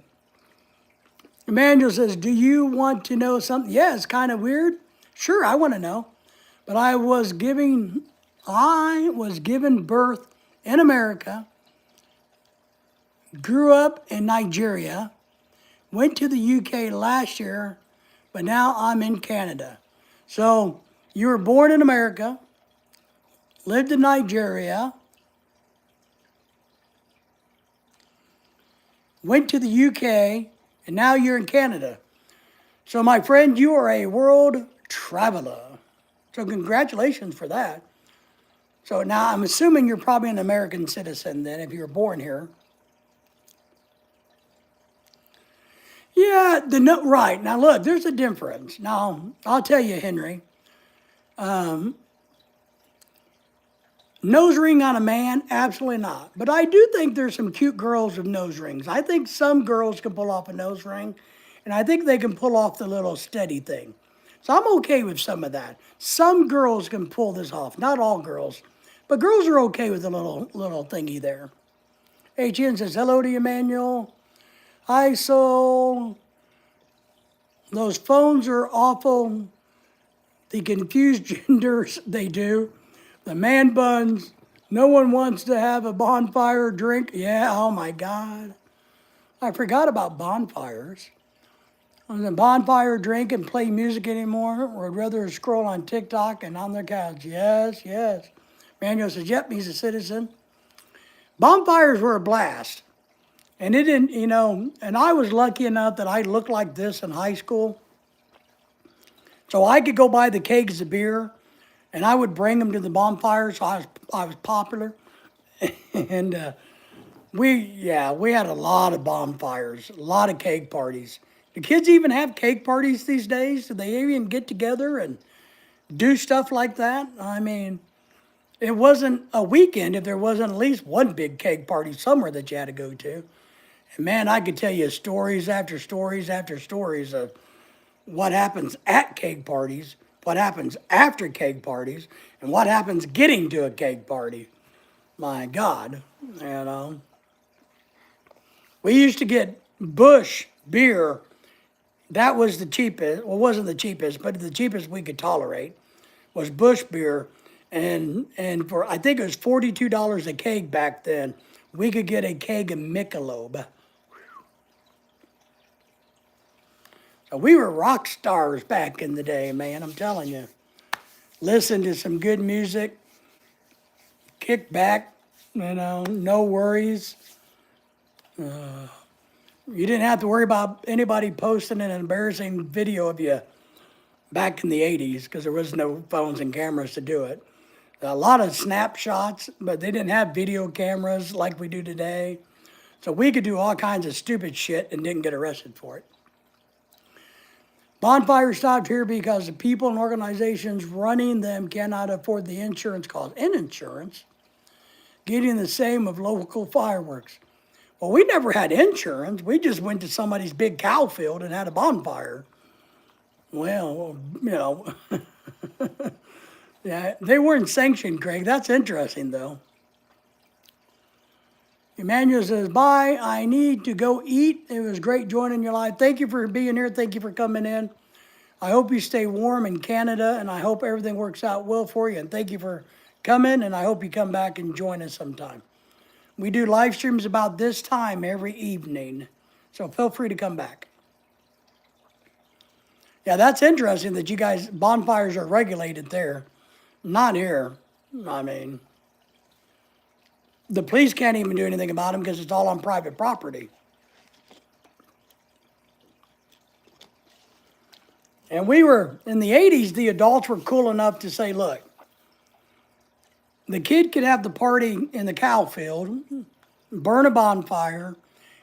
Emmanuel says, do you want to know something? Yeah, it's kind of weird. Sure, I want to know. But I was given birth in America, grew up in Nigeria, went to the UK last year, but now I'm in Canada. So you were born in America, lived in Nigeria, went to the UK, and now you're in Canada. So my friend, you are a world traveler. So congratulations for that. So now I'm assuming you're probably an American citizen then if you were born here. Yeah, right. Now look, there's a difference. Now, I'll tell you, Henry. Nose ring on a man? Absolutely not. But I do think there's some cute girls with nose rings. I think some girls can pull off a nose ring, and I think they can pull off the little steady thing. So I'm okay with some of that. Some girls can pull this off. Not all girls, but girls are okay with the little thingy there. HN says, hello to you, Emmanuel. Hi, Soul. Those phones are awful. The confused genders, they do. The man buns. No one wants to have a bonfire drink. Yeah, oh my God. I forgot about bonfires. On the bonfire drink and play music anymore, or I'd rather scroll on TikTok and on their couch. Yes, yes. Manuel says, yep, he's a citizen. Bonfires were a blast. And it didn't, and I was lucky enough that I looked like this in high school. So I could go buy the kegs of beer and I would bring them to the bonfire, so I was popular. And we had a lot of bonfires, a lot of cake parties. Do kids even have cake parties these days? Do they even get together and do stuff like that? I mean, it wasn't a weekend if there wasn't at least one big cake party somewhere that you had to go to. And man, I could tell you stories after stories after stories of what happens at cake parties, what happens after cake parties, and what happens getting to a cake party. My God, We used to get Busch beer. That was the cheapest. Well, it wasn't the cheapest, but the cheapest we could tolerate was Busch beer. And for, I think it was $42 a keg back then, we could get a keg of Michelob. So we were rock stars back in the day, man, I'm telling you. Listen to some good music, kick back, no worries. You didn't have to worry about anybody posting an embarrassing video of you back in the 80s because there was no phones and cameras to do it. A lot of snapshots, but they didn't have video cameras like we do today. So we could do all kinds of stupid shit and didn't get arrested for it. Bonfire stopped here because the people and organizations running them cannot afford the insurance costs. And insurance, getting the same of local fireworks. Well, we never had insurance. We just went to somebody's big cow field and had a bonfire. Well, yeah, they weren't sanctioned, Craig. That's interesting, though. Emmanuel says, bye, I need to go eat. It was great joining your live. Thank you for being here. Thank you for coming in. I hope you stay warm in Canada, and I hope everything works out well for you. And thank you for coming, and I hope you come back and join us sometime. We do live streams about this time every evening, so feel free to come back. Yeah, that's interesting that you guys, bonfires are regulated there. Not here. I mean, the police can't even do anything about them because it's all on private property. And we were, in the 80s, the adults were cool enough to say, look, the kid could have the party in the cow field, burn a bonfire,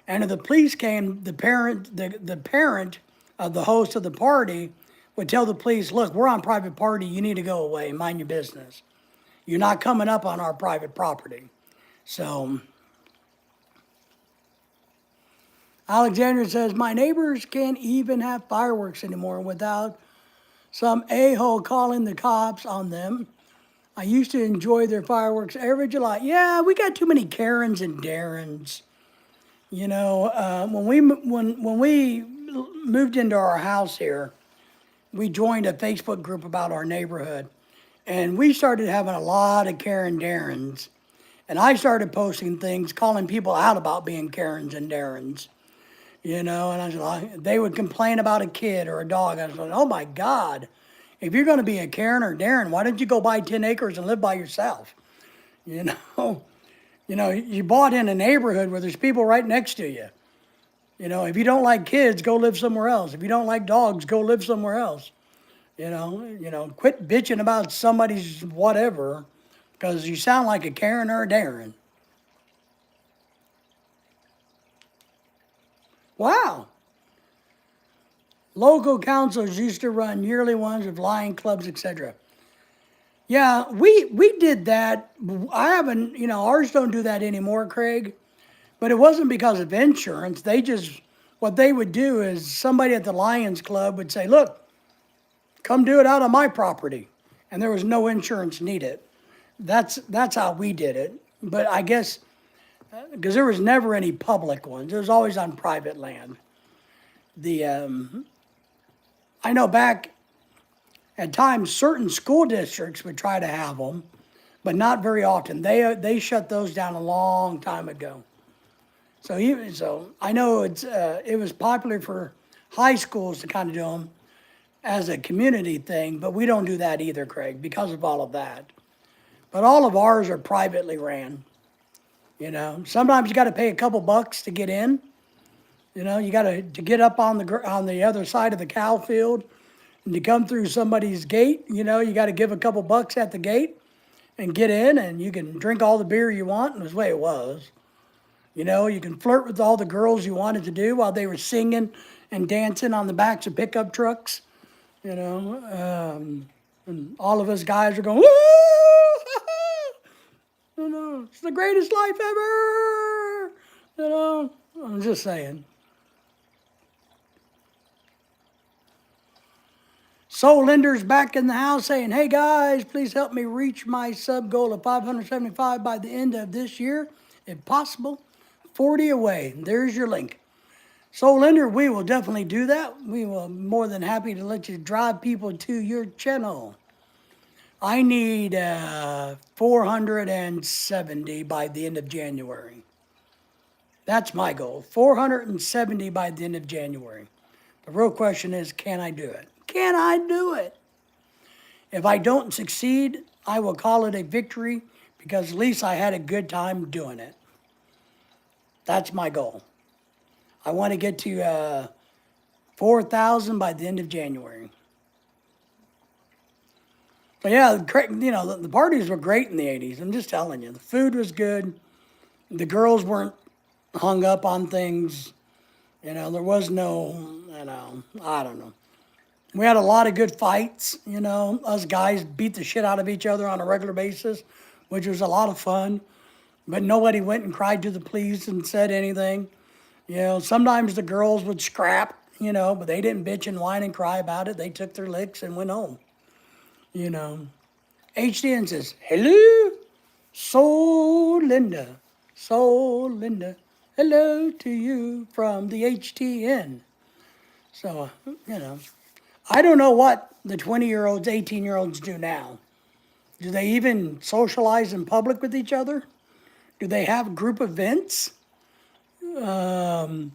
and if the police came, the parent of the host of the party would tell the police, look, we're on private property, you need to go away, mind your business. You're not coming up on our private property. So, Alexander says, my neighbors can't even have fireworks anymore without some a-hole calling the cops on them. I used to enjoy their fireworks every July. Yeah, we got too many Karens and Darrens. You know, when we moved into our house here, we joined a Facebook group about our neighborhood, and we started having a lot of Karen Darrens. And I started posting things, calling people out about being Karens and Darrens. You know, and I was like, they would complain about a kid or a dog. I was like, oh my God, if you're going to be a Karen or Darren, why don't you go buy 10 acres and live by yourself? You know, you bought in a neighborhood where there's people right next to you. You know, if you don't like kids, go live somewhere else. If you don't like dogs, go live somewhere else. You know, quit bitching about somebody's whatever, because you sound like a Karen or a Darren. Wow. Local councils used to run yearly ones with lion clubs, etc. Yeah, we did that. I haven't, ours don't do that anymore, Craig. But it wasn't because of insurance. What they would do is somebody at the Lions Club would say, look, come do it out on my property. And there was no insurance needed. That's how we did it. But I guess, because there was never any public ones. It was always on private land. I know back at times, certain school districts would try to have them, but not very often. They shut those down a long time ago. So I know it was popular for high schools to kind of do them as a community thing, but we don't do that either, Craig, because of all of that. But all of ours are privately ran. Sometimes you got to pay a couple bucks to get in. You got to get up on the other side of the cow field. And to come through somebody's gate, you got to give a couple bucks at the gate and get in, and you can drink all the beer you want, and that's the way it was. You can flirt with all the girls you wanted to do while they were singing and dancing on the backs of pickup trucks, and all of us guys are going, woo! It's the greatest life ever! I'm just saying. Soul Lender's back in the house saying, hey guys, please help me reach my sub goal of 575 by the end of this year, if possible. 40 away. There's your link. Soul Lender, we will definitely do that. We will more than happy to let you drive people to your channel. I need 470 by the end of January. That's my goal. 470 by the end of January. The real question is, can I do it? Can I do it? If I don't succeed, I will call it a victory because at least I had a good time doing it. That's my goal. I want to get to 4,000 by the end of January. But yeah, the parties were great in the 80s. I'm just telling you. The food was good. The girls weren't hung up on things. There was no, I don't know. We had a lot of good fights, Us guys beat the shit out of each other on a regular basis, which was a lot of fun. But nobody went and cried to the police and said anything. Sometimes the girls would scrap, but they didn't bitch and whine and cry about it. They took their licks and went home. HDN says, hello, Soul Linda, hello to you from the HTN. So, I don't know what the 20-year-olds, 18-year-olds do now. Do they even socialize in public with each other? Do they have group events? I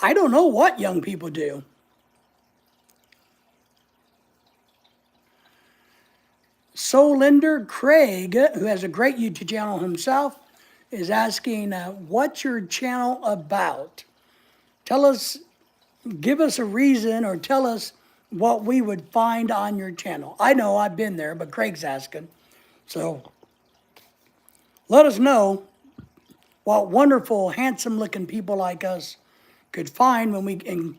don't know what young people do. Solinder Craig, who has a great YouTube channel himself, is asking, what's your channel about? Tell us, give us a reason or tell us what we would find on your channel. I know I've been there, but Craig's asking. So let us know what wonderful, handsome-looking people like us could find when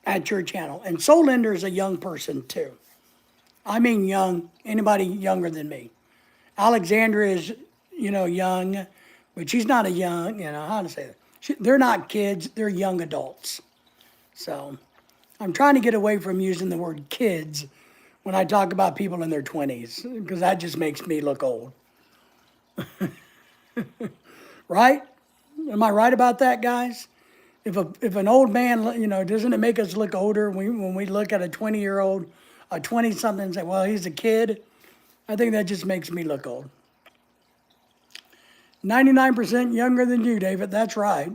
at your channel. And Solinder is a young person too. I mean young, anybody younger than me. Alexandra is, young, but she's not a young, how to say that? They're not kids, they're young adults. So I'm trying to get away from using the word kids when I talk about people in their 20s, because that just makes me look old. Right? Am I right about that, guys? If an old man, doesn't it make us look older when we look at a 20-year-old, a 20-something, and say, well, he's a kid? I think that just makes me look old. 99% younger than you, David. That's right.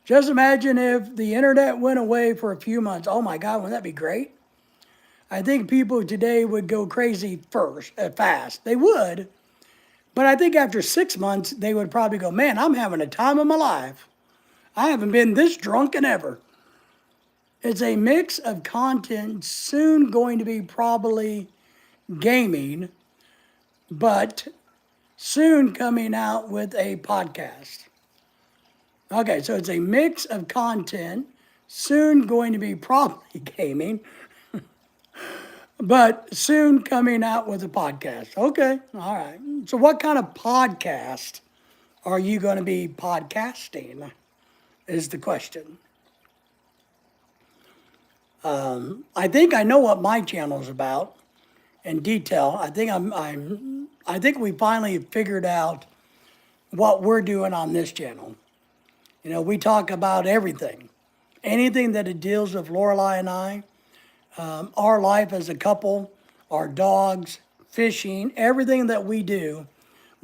Just imagine if the internet went away for a few months. Oh my God, wouldn't that be great? I think people today would go crazy fast. They would. But I think after 6 months, they would probably go, man, I'm having a time of my life. I haven't been this drunk in ever. It's a mix of content, soon going to be probably gaming, but soon coming out with a podcast. Okay, so it's a mix of content, soon going to be probably gaming, but soon coming out with a podcast. Okay, all right. So what kind of podcast are you going to be podcasting is the question. I think I know what my channel is about in detail. I think we finally figured out what we're doing on this channel. We talk about everything. Anything that it deals with Lorelei and I, our life as a couple, our dogs, fishing, everything that we do.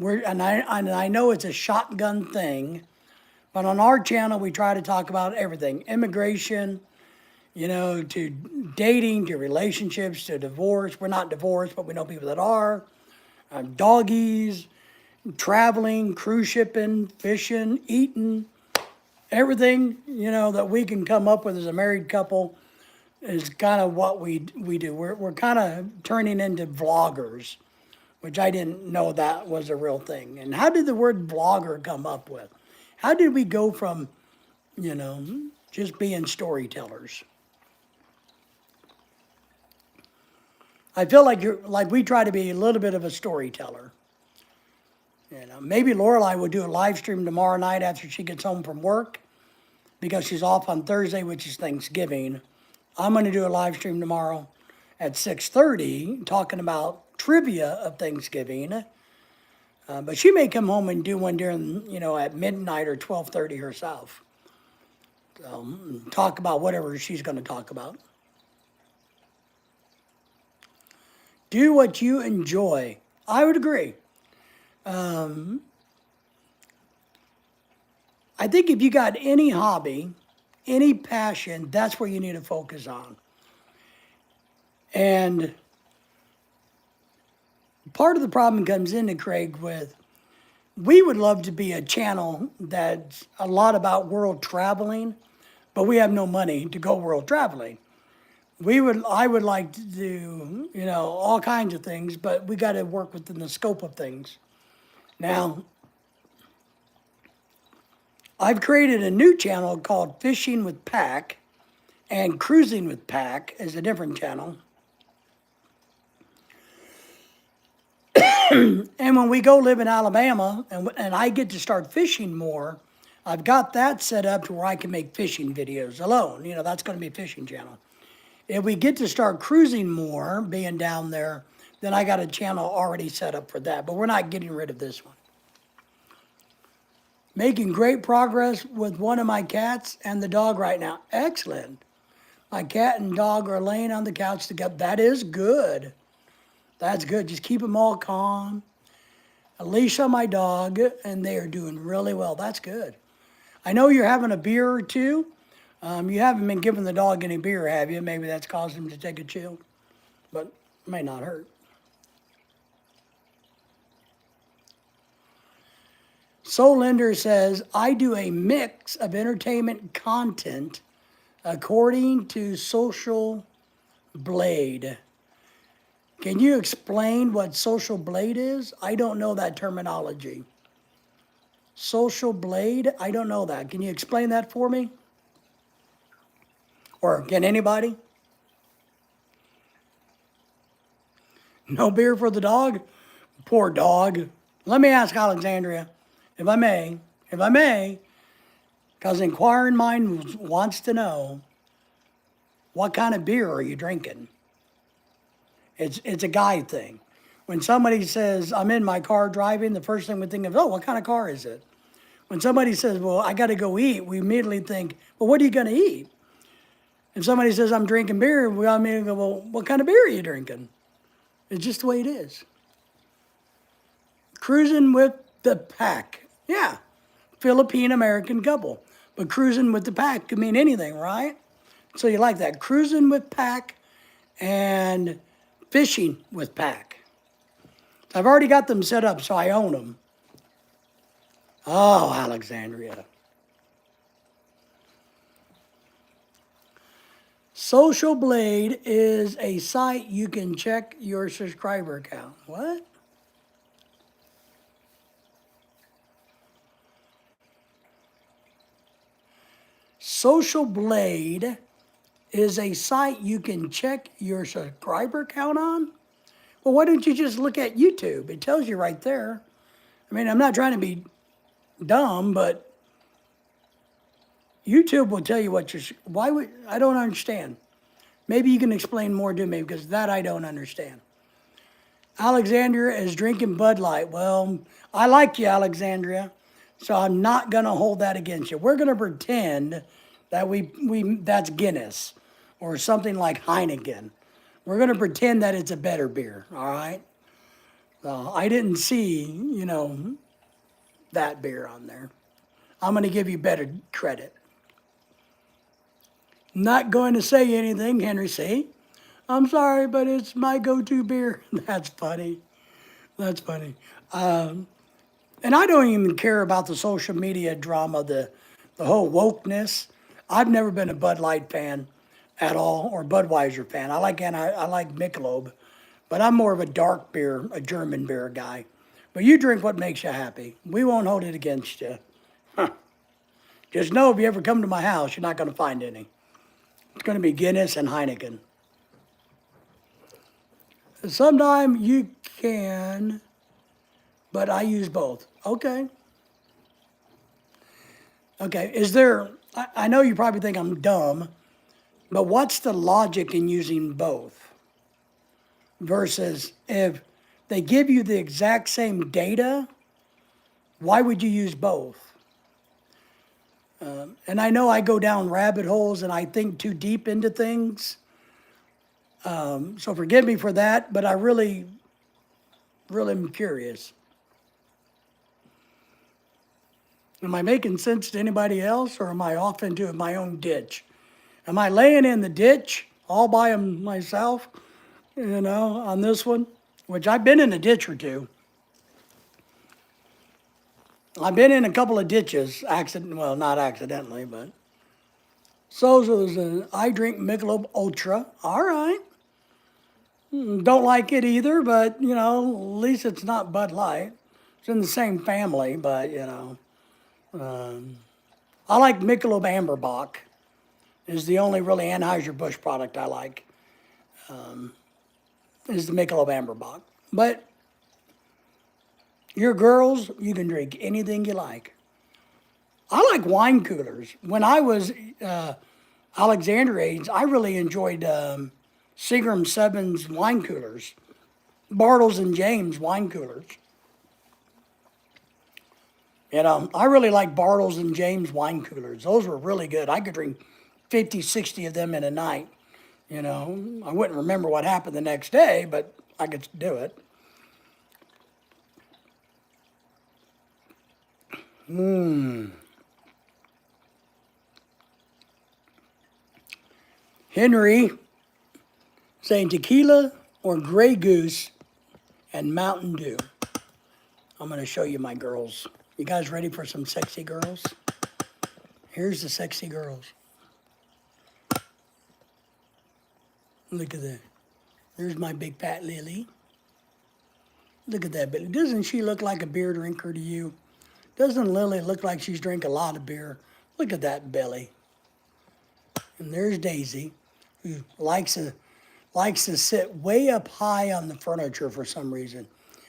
And I know it's a shotgun thing, but on our channel we try to talk about everything. Immigration, to dating, to relationships, to divorce. We're not divorced, but we know people that are. Doggies, traveling, cruise shipping, fishing, eating. Everything, that we can come up with as a married couple is kind of what we do. We're kind of turning into vloggers, which I didn't know that was a real thing. And how did the word vlogger come up with? How did we go from, just being storytellers? I feel like we try to be a little bit of a storyteller. Maybe Lorelei will do a live stream tomorrow night after she gets home from work, because she's off on Thursday, which is Thanksgiving. I'm going to do a live stream tomorrow at 6:30 talking about trivia of Thanksgiving. But she may come home and do one during, at midnight or 12:30 herself. Talk about whatever she's going to talk about. Do what you enjoy. I would agree. I think if you got any hobby, any passion, that's where you need to focus on. And part of the problem comes into, Craig, with we would love to be a channel that's a lot about world traveling, but we have no money to go world traveling. I would like to do, all kinds of things, but we got to work within the scope of things. Now, I've created a new channel called Fishing with Pack, and Cruising with Pack is a different channel. And when we go live in Alabama and I get to start fishing more, I've got that set up to where I can make fishing videos alone. That's going to be a fishing channel. If we get to start cruising more, being down there, then I got a channel already set up for that. But we're not getting rid of this one. Making great progress with one of my cats and the dog right now. Excellent. My cat and dog are laying on the couch together. That is good. That's good. Just keep them all calm. A leash on my dog, and they are doing really well. That's good. I know you're having a beer or two. You haven't been giving the dog any beer, have you? Maybe that's caused him to take a chill, but it may not hurt. Soul Lender says, I do a mix of entertainment content according to Social Blade. Can you explain what Social Blade is? I don't know that terminology. Social Blade? I don't know that. Can you explain that for me? Or can anybody? No beer for the dog? Poor dog. Let me ask Alexandria, if I may, because Inquiring Mind wants to know, what kind of beer are you drinking? It's a guy thing. When somebody says, I'm in my car driving, the first thing we think of, oh, what kind of car is it? When somebody says, well, I got to go eat, we immediately think, well, what are you going to eat? If somebody says, I'm drinking beer, we immediately go, well, what kind of beer are you drinking? It's just the way it is. Cruising with the pack. Yeah, Philippine-American couple. But cruising with the pack could mean anything, right? So you like that. Cruising with pack and fishing with pack. I've already got them set up, so I own them. Oh, Alexandria. Social Blade is a site you can check your subscriber count. What? Social Blade is a site you can check your subscriber count on? Well, why don't you just look at YouTube? It tells you right there. I mean, I'm not trying to be dumb, but YouTube will tell you what you're, why would, I don't understand. Maybe you can explain more to me because that I don't understand. Alexandria is drinking Bud Light. Well, I like you, Alexandria, so I'm not going to hold that against you. We're going to pretend that that's Guinness or something like Heineken. We're going to pretend that it's a better beer, all right? I didn't see, that beer on there. I'm going to give you better credit. Not going to say anything, Henry C. I'm sorry, but it's my go-to beer. That's funny. That's funny. And I don't even care about the social media drama, the whole wokeness. I've never been a Bud Light fan at all, or Budweiser fan. I like Michelob, but I'm more of a dark beer, a German beer guy. But you drink what makes you happy. We won't hold it against you. Just know if you ever come to my house, you're not going to find any. It's going to be Guinness and Heineken. Sometime you can, but I use both. Okay. Okay, is there, I know you probably think I'm dumb, but what's the logic in using both? Versus if they give you the exact same data, why would you use both? And I know I go down rabbit holes and I think too deep into things. So forgive me for that, but I really am curious. Am I making sense to anybody else, or am I off into my own ditch? Am I laying in the ditch all by myself, on this one? Which I've been in a ditch or two. I've been in a couple of ditches, well, not accidentally, but. So I drink Michelob Ultra. All right. Don't like it either, but, at least it's not Bud Light. It's in the same family, but, I like Michelob Amberbach. Is the only really Anheuser-Busch product I like. Is the Michelob Amberbach. But your girls, you can drink anything you like. I like wine coolers. When I was Alexandria age, I really enjoyed Seagram 7's wine coolers. Bartles and James wine coolers. I really like Bartles and James wine coolers. Those were really good. I could drink 50, 60 of them in a night. I wouldn't remember what happened the next day, but I could do it. Henry saying tequila or Grey Goose and Mountain Dew. I'm going to show you my girls. You guys ready for some sexy girls? Here's the sexy girls. Look at that. There's my big fat Lily. Look at that belly. Doesn't she look like a beer drinker to you? Doesn't Lily look like she's drank a lot of beer? Look at that belly. And there's Daisy, who likes to sit way up high on the furniture for some reason.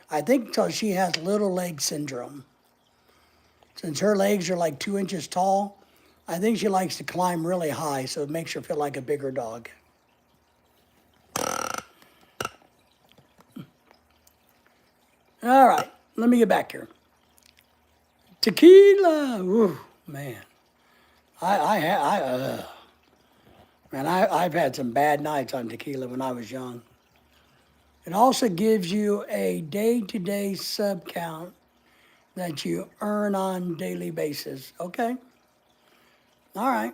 I think because she has little leg syndrome. Since her legs are like 2 inches tall, I think she likes to climb really high, so it makes her feel like a bigger dog. All right, let me get back here. Tequila, woo, man. I've had some bad nights on tequila when I was young. It also gives you a day-to-day sub count that you earn on daily basis. Okay. All right.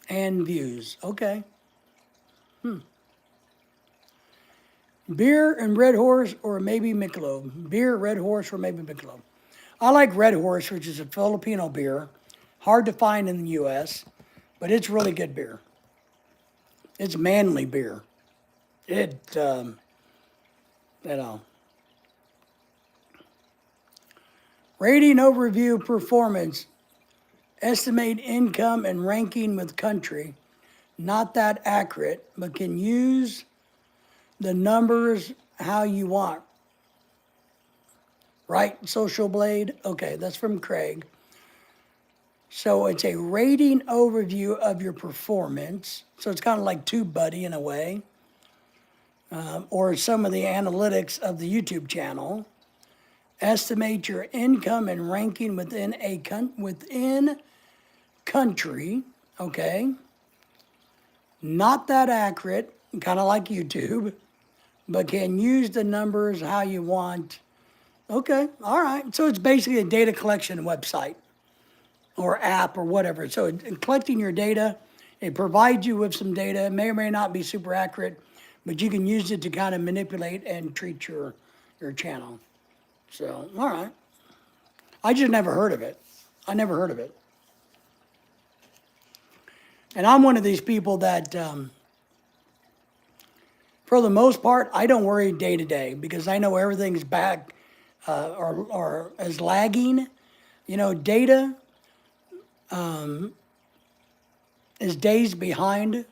And views. Okay. Beer and Red Horse or maybe Michelob. Beer, Red Horse, or maybe Michelob. I like Red Horse, which is a Filipino beer. Hard to find in the U.S., but it's really good beer. It's manly beer. It, you know. Rating overview performance. Estimate income and ranking with country. Not that accurate, but can use the numbers how you want. Right, Social Blade? Okay, that's from Craig. So it's a rating overview of your performance. So it's kind of like TubeBuddy in a way, or some of the analytics of the YouTube channel. Estimate your income and ranking within country. Okay, not that accurate, kind of like YouTube, but can use the numbers how you want. Okay, all right. So it's basically a data collection website or app or whatever. So collecting your data, it provides you with some data. It may or may not be super accurate, but you can use it to kind of manipulate and treat your channel. So, all right. I just never heard of it. I never heard of it. And I'm one of these people that, for the most part, I don't worry day to day because I know everything's back or is lagging. You know, data is days behind,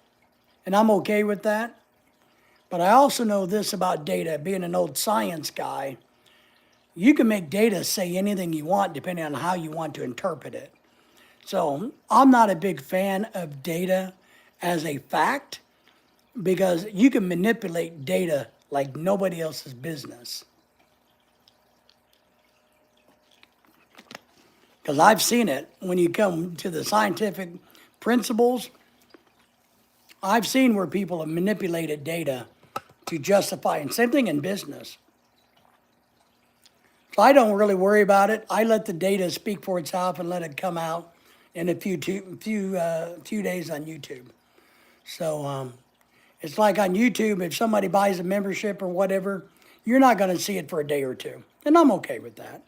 and I'm okay with that. But I also know this about data, being an old science guy, you can make data say anything you want depending on how you want to interpret it. So I'm not a big fan of data as a fact because you can manipulate data like nobody else's business. Because I've seen it when you come to the scientific principles. I've seen where people have manipulated data to justify, and same thing in business. So I don't really worry about it. I let the data speak for itself and let it come out in a few days on YouTube. So it's like on YouTube, if somebody buys a membership or whatever, you're not going to see it for a day or two. And I'm okay with that.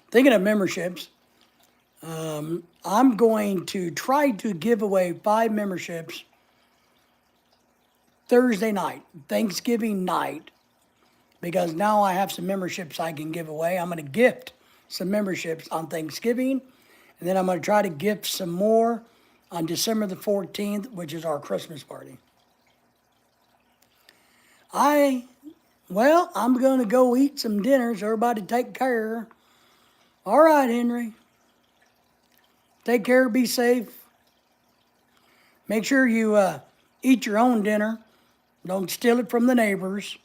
Thinking of memberships, I'm going to try to give away 5 memberships Thursday night, Thanksgiving night, because now I have some memberships I can give away. I'm going to gift some memberships on Thanksgiving, and then I'm going to try to gift some more on December the 14th, which is our Christmas party. I'm going to go eat some dinner so everybody take care. All right, Henry. Take care, be safe. Make sure you eat your own dinner. Don't steal it from the neighbors.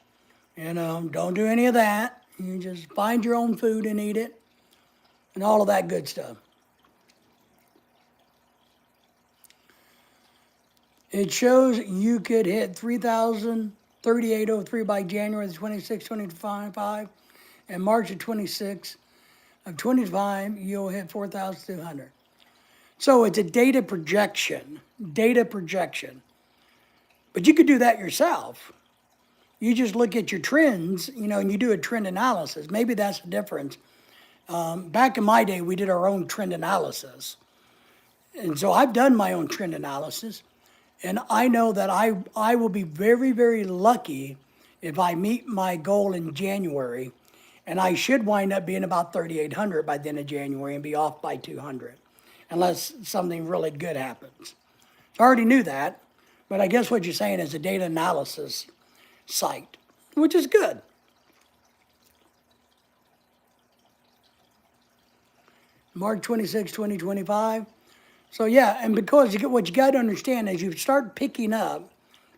Don't do any of that. You just find your own food and eat it. And all of that good stuff. It shows you could hit 3,038.03 by January the 26th, 2025. And March the 26th of 25, you'll hit 4,200. So it's a data projection. But you could do that yourself. you just look at your trends, and you do a trend analysis. Maybe that's the difference. Back in my day, we did our own trend analysis. And so I've done my own trend analysis. And I know that I will be very, very lucky if I meet my goal in January. And I should wind up being about 3,800 by the end of January and be off by 200, unless something really good happens. So I already knew that. But I guess what you're saying is a data analysis site, which is good. March 26, 2025. So yeah, and because what you got to understand is you start picking up,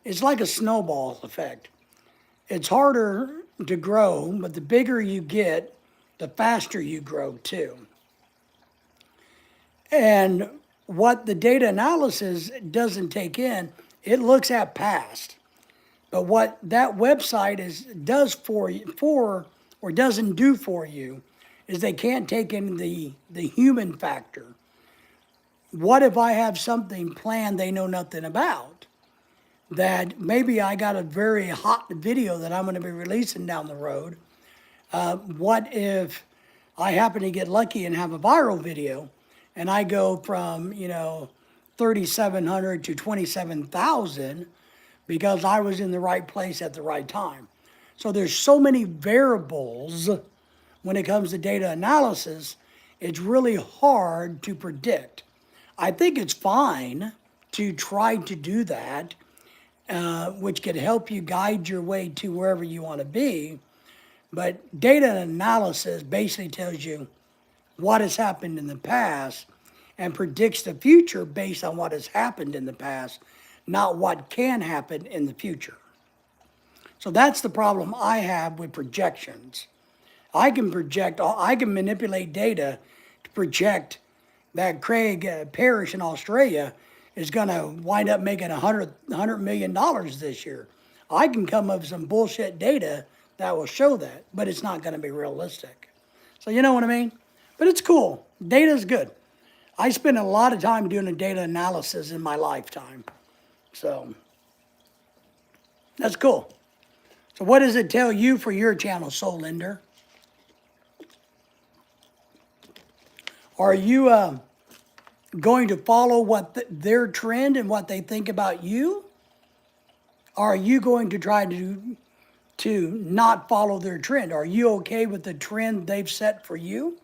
it's like a snowball effect. It's harder to grow, but the bigger you get, the faster you grow too. And what the data analysis doesn't take in, it looks at past. But what that website does for you, or doesn't do for you, is they can't take in the human factor. What if I have something planned they know nothing about? That maybe I got a very hot video that I'm going to be releasing down the road. What if I happen to get lucky and have a viral video and I go from, 3,700 to 27,000 because I was in the right place at the right time? So there's so many variables when it comes to data analysis, it's really hard to predict. I think it's fine to try to do that, which could help you guide your way to wherever you want to be. But data analysis basically tells you what has happened in the past and predicts the future based on what has happened in the past, not what can happen in the future. So that's the problem I have with projections. I can manipulate data to project that Craig Parrish in Australia is going to wind up making $100 million this year. I can come up with some bullshit data that will show that, but it's not going to be realistic. So you know what I mean? But it's cool. Data's good. I spent a lot of time doing a data analysis in my lifetime. So that's cool. So what does it tell you for your channel, Soul Lender? Are you going to follow their trend and what they think about you? Are you going to try to not follow their trend? Are you okay with the trend they've set for you?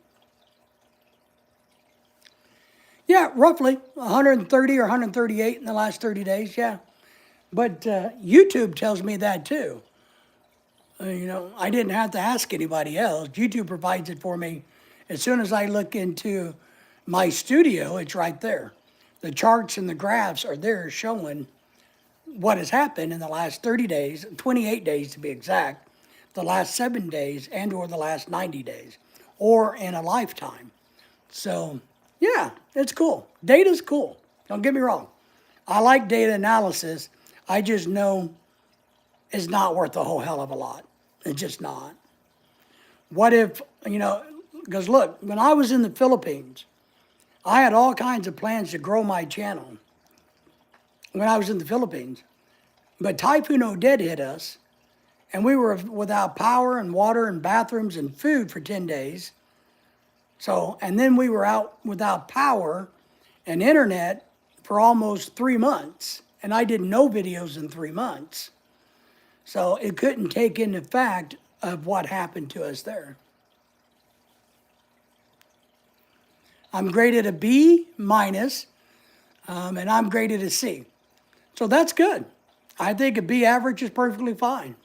Yeah, roughly 130 or 138 in the last 30 days, yeah. But YouTube tells me that too. I didn't have to ask anybody else. YouTube provides it for me. As soon as I look into my studio, it's right there. The charts and the graphs are there showing what has happened in the last 30 days, 28 days to be exact, the last 7 days and or the last 90 days, or in a lifetime. So, yeah, it's cool. Data's cool. Don't get me wrong. I like data analysis. I just know it's not worth a whole hell of a lot. It's just not. What if, because look, when I was in the Philippines, I had all kinds of plans to grow my channel when I was in the Philippines. But Typhoon Odette hit us, and we were without power and water and bathrooms and food for 10 days. So, and then we were out without power and internet for almost 3 months. And I did no videos in 3 months. So it couldn't take in the fact of what happened to us there. I'm graded a B minus, and I'm graded a C. So that's good. I think a B average is perfectly fine.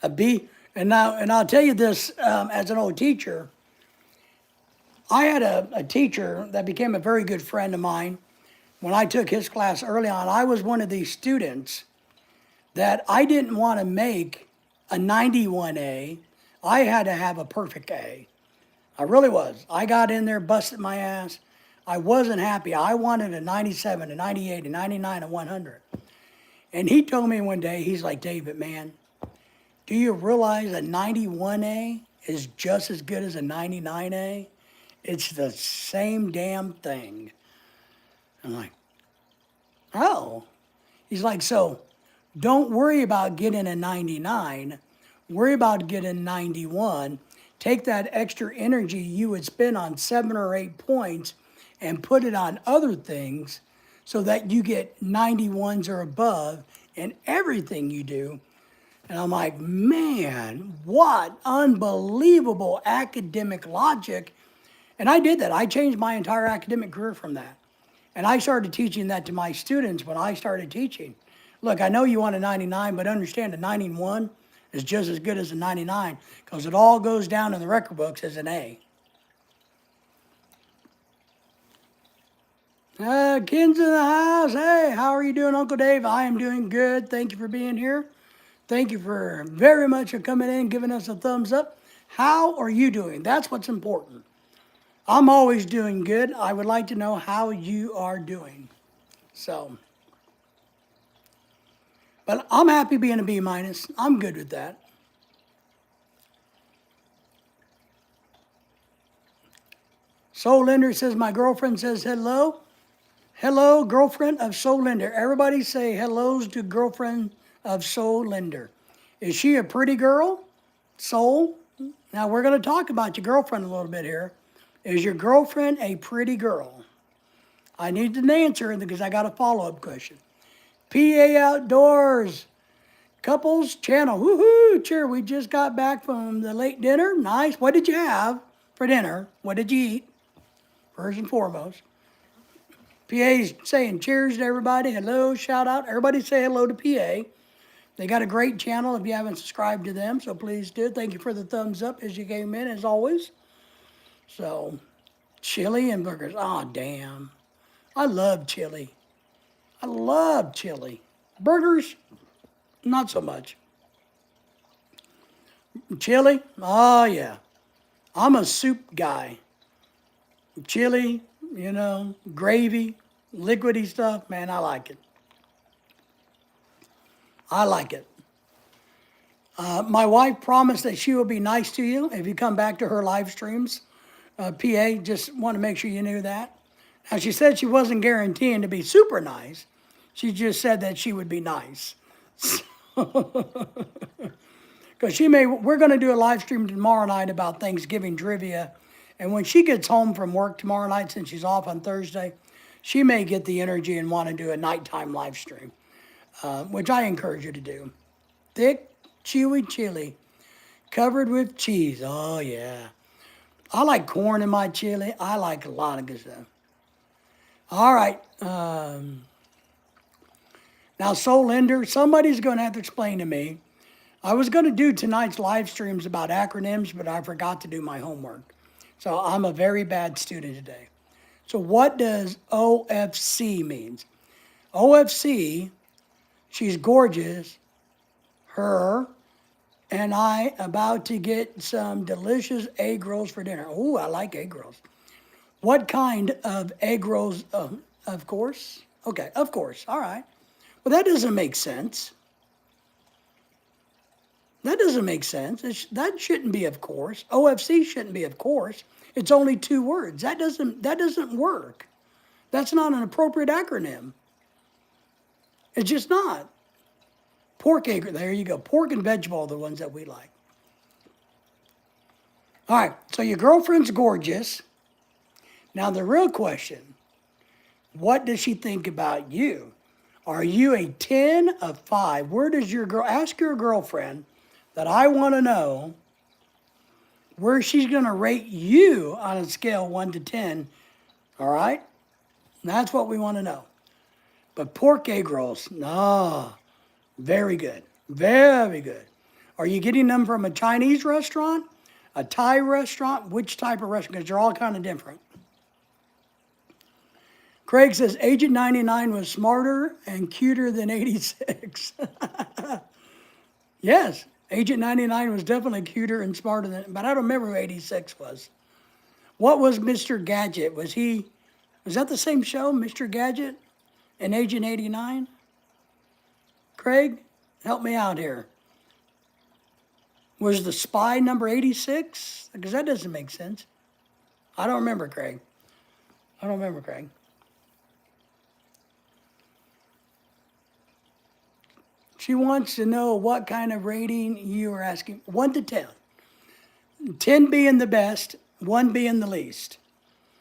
A B, and I'll tell you this, as an old teacher, I had a teacher that became a very good friend of mine. When I took his class early on, I was one of these students that I didn't want to make a 91A. I had to have a perfect A. I really was. I got in there, busted my ass. I wasn't happy. I wanted a 97, a 98, a 99, a 100. And he told me one day, he's like, David, man, do you realize a 91A is just as good as a 99A? It's the same damn thing. I'm like, oh. He's like, so Don't worry about getting a 99. Worry about getting 91. Take that extra energy you would spend on 7 or 8 points and put it on other things so that you get 91s or above in everything you do. And I'm like, man, what unbelievable academic logic. And I did that. I changed my entire academic career from that. And I started teaching that to my students when I started teaching. Look, I know you want a 99, but understand a 91 is just as good as a 99 because it all goes down in the record books as an A. Ken's in the house. Hey, how are you doing, Uncle Dave? I am doing good. Thank you for being here. Thank you for very much for coming in, giving us a thumbs up. How are you doing? That's what's important. I'm always doing good. I would like to know how you are doing. So, but I'm happy being a B minus. I'm good with that. Soul Lender says, my girlfriend says hello. Hello, girlfriend of Soul Lender. Everybody say hellos to girlfriend of Soul Lender. Is she a pretty girl? Soul? Now we're going to talk about your girlfriend a little bit here. Is your girlfriend a pretty girl? I need an answer because I got a follow-up question. PA Outdoors, couples channel. Woohoo! Cheer, we just got back from the late dinner. Nice. What did you have for dinner? What did you eat? First and foremost. PA's saying cheers to everybody. Hello, shout out. Everybody say hello to PA. They got a great channel if you haven't subscribed to them, so please do. Thank you for the thumbs up as you came in, as always. So, chili and burgers. Oh, damn. I love chili. I love chili. Burgers, not so much. Chili, oh, yeah. I'm a soup guy. Chili, gravy, liquidy stuff, man, I like it. I like it. My wife promised that she will be nice to you if you come back to her live streams. PA, just want to make sure you knew that. Now, she said she wasn't guaranteeing to be super nice. She just said that she would be nice. Because we're going to do a live stream tomorrow night about Thanksgiving trivia. And when she gets home from work tomorrow night, since she's off on Thursday, she may get the energy and want to do a nighttime live stream, which I encourage you to do. Thick, chewy chili, covered with cheese. Oh, yeah. I like corn in my chili. I like a lot of good stuff. All right. Now, Soul Lender, somebody's going to have to explain to me. I was going to do tonight's live streams about acronyms, but I forgot to do my homework. So I'm a very bad student today. So what does OFC means? OFC, she's gorgeous, her, and I about to get some delicious egg rolls for dinner. Oh, I like egg rolls. What kind of egg rolls? Of course. Okay, of course. All right. Well, that doesn't make sense. That doesn't make sense. That shouldn't be of course. OFC shouldn't be of course. It's only 2 words. That doesn't work. That's not an appropriate acronym. It's just not. Pork egg, there you go. Pork and vegetable are the ones that we like. All right, so your girlfriend's gorgeous. Now the real question, what does she think about you? Are you a 10 of 5? Where does ask your girlfriend that I want to know where she's going to rate you on a scale 1 to 10, all right? That's what we want to know. But pork egg rolls, no, very good, very good. Are you getting them from a Chinese restaurant, a Thai restaurant? Which type of restaurant? Because they're all kind of different. Craig says, Agent 99 was smarter and cuter than 86. Yes, Agent 99 was definitely cuter and smarter than, but I don't remember who 86 was. What was Mr. Gadget? Was that the same show, Mr. Gadget and Agent 89? Craig, help me out here. Was the spy number 86? Because that doesn't make sense. I don't remember, Craig. I don't remember, Craig. She wants to know what kind of rating you are asking. 1 to 10. 10 being the best, 1 being the least.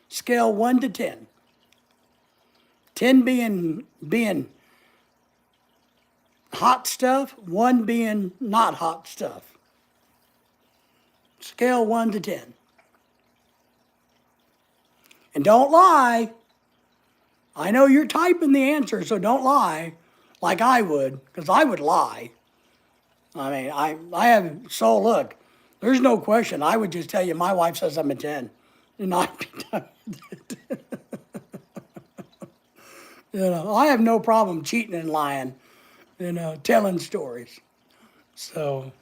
Scale 1 to 10. 10 being hot stuff, 1 being not hot stuff. Scale 1 to 10. And don't lie. I know you're typing the answer, so don't lie like I would, because I would lie. I mean, I have, so look, there's no question. I would just tell you my wife says I'm a 10. And I'd be done with it. I have no problem cheating and lying, telling stories. So,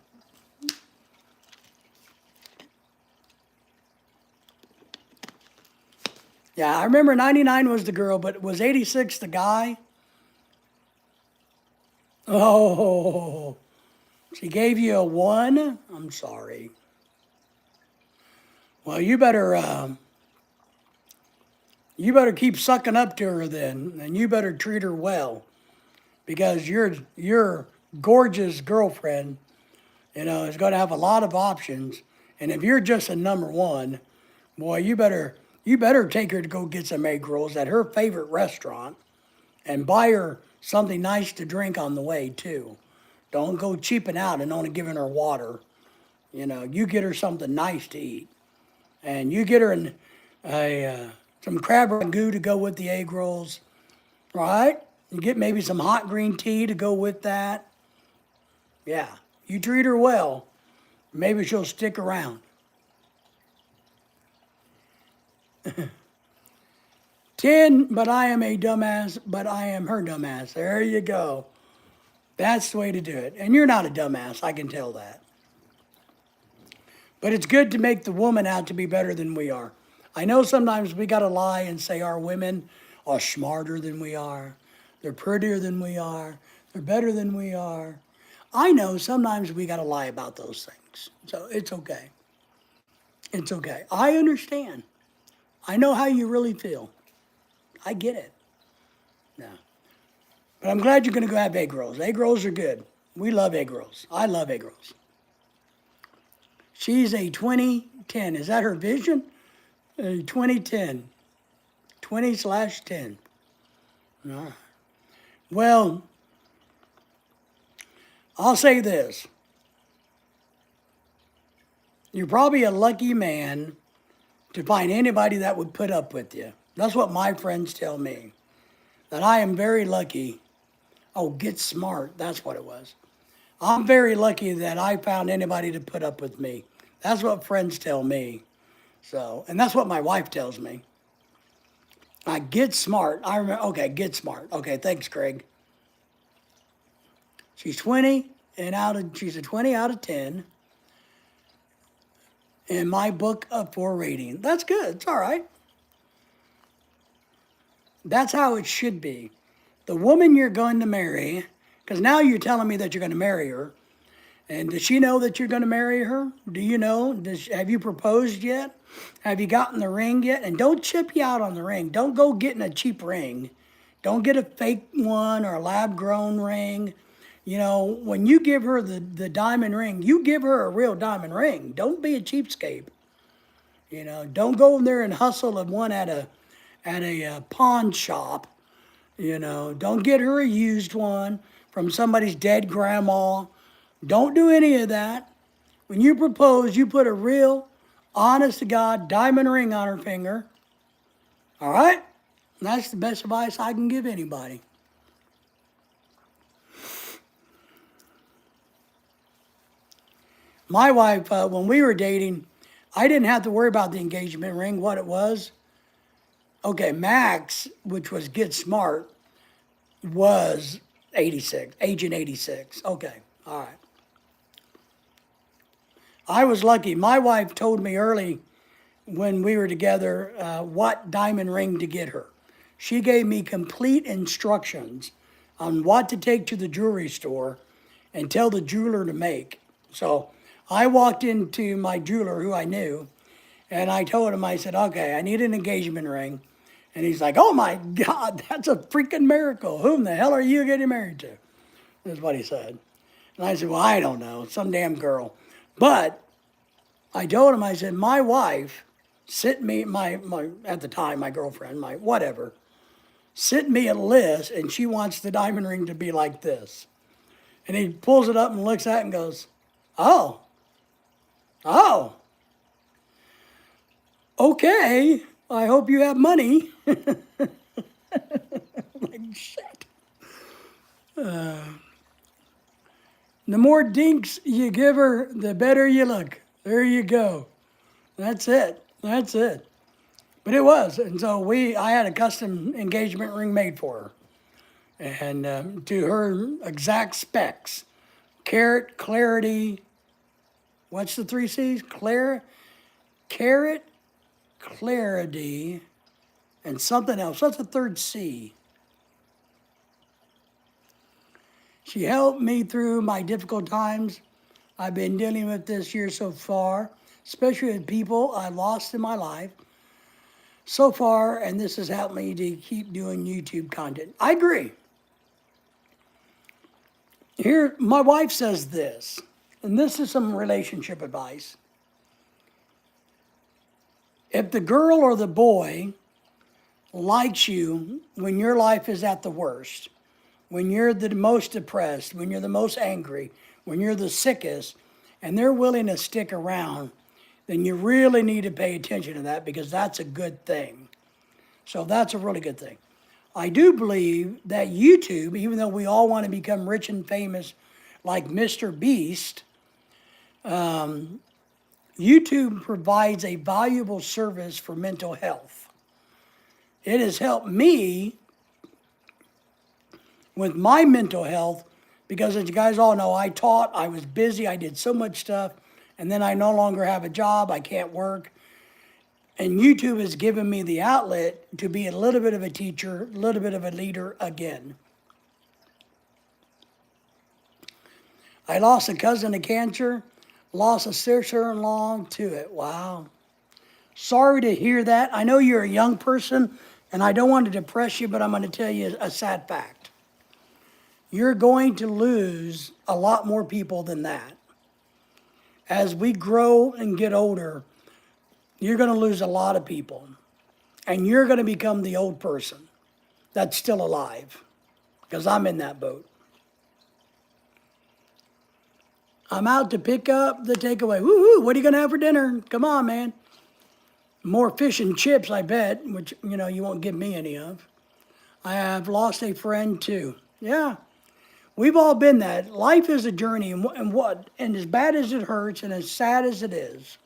yeah, I remember 99 was the girl, but was 86 the guy? Oh, she gave you a 1? I'm sorry. Well, you better keep sucking up to her then, and you better treat her well, because your gorgeous girlfriend, is going to have a lot of options, and if you're just a number 1, boy, you better take her to go get some egg rolls at her favorite restaurant, and buy her something nice to drink on the way too. Don't go cheaping out and only giving her water. You get her something nice to eat. And you get her some crab ragout to go with the egg rolls, right? You get maybe some hot green tea to go with that. Yeah, you treat her well, maybe she'll stick around. 10, but I am a dumbass, but I am her dumbass. There you go. That's the way to do it. And you're not a dumbass, I can tell that. But it's good to make the woman out to be better than we are. I know sometimes we got to lie and say our women are smarter than we are. They're prettier than we are. They're better than we are. I know sometimes we got to lie about those things. So it's okay. It's okay. I understand. I know how you really feel. I get it. No. But I'm glad you're going to go have egg rolls. Egg rolls are good. We love egg rolls. I love egg rolls. She's a 2010. Is that her vision? 2010. 20/10. All right. Well, I'll say this. You're probably a lucky man to find anybody that would put up with you. That's what my friends tell me. That I am very lucky. Oh, get smart. That's what it was. I'm very lucky that I found anybody to put up with me. That's what friends tell me. So, and that's what my wife tells me. I get smart. I remember, okay, get smart. Okay, thanks, Craig. She's 20 she's a 20 out of 10 in my book of 4 rating. That's good. It's all right. That's how it should be. The woman you're going to marry, because now you're telling me that you're going to marry her. And does she know that you're going to marry her? Do you know? Have you proposed yet? Have you gotten the ring yet? And don't chip you out on the ring. Don't go getting a cheap ring. Don't get a fake one or a lab-grown ring. When you give her the diamond ring, you give her a real diamond ring. Don't be a cheapskate. Don't go in there and hustle at one at a pawn shop. Don't get her a used one from somebody's dead grandma. Don't do any of that. When you propose, you put a real, honest-to-God diamond ring on her finger. All right? And that's the best advice I can give anybody. My wife, when we were dating, I didn't have to worry about the engagement ring, what it was. Okay, Max, which was Get Smart, was 86, Agent 86. Okay, all right. I was lucky. My wife told me early when we were together what diamond ring to get her. She gave me complete instructions on what to take to the jewelry store and tell the jeweler to make. So I walked into my jeweler, who I knew, and I told him, I said, okay, I need an engagement ring. And he's like, oh my God, that's a freaking miracle. Whom the hell are you getting married to? is what he said. And I said, well, I don't know, some damn girl. But I told him, I said, my wife sent me, at the time, my girlfriend, my whatever, sent me a list, and she wants the diamond ring to be like this. And he pulls it up and looks at it and goes, oh, oh, okay, I hope you have money. Like, shit. The more dinks you give her, the better you look. There you go. That's it. That's it. But it was. And so I had a custom engagement ring made for her. And to her exact specs. Carat, clarity, what's the 3 C's? Carat, clarity, and something else. What's the 3rd C? She helped me through my difficult times I've been dealing with this year so far, especially with people I lost in my life so far, and this has helped me to keep doing YouTube content. I agree. Here, my wife says this, and this is some relationship advice. If the girl or the boy likes you when your life is at the worst, when you're the most depressed, when you're the most angry, when you're the sickest, and they're willing to stick around, then you really need to pay attention to that, because that's a good thing. So that's a really good thing. I do believe that YouTube, even though we all want to become rich and famous like Mr. Beast, YouTube provides a valuable service for mental health. It has helped me with my mental health, because as you guys all know, I taught, I was busy, I did so much stuff, and then I no longer have a job, I can't work. And YouTube has given me the outlet to be a little bit of a teacher, a little bit of a leader again. I lost a cousin to cancer, lost a sister-in-law to it. Wow. Sorry to hear that. I know you're a young person, and I don't want to depress you, but I'm going to tell you a sad fact. You're going to lose a lot more people than that. As we grow and get older, you're going to lose a lot of people. And you're going to become the old person that's still alive, because I'm in that boat. I'm out to pick up the takeaway. Woo-hoo, what are you going to have for dinner? Come on, man. More fish and chips, I bet, which, you won't give me any of. I have lost a friend, too. Yeah. We've all been that. Life is a journey, and as bad as it hurts and as sad as it is,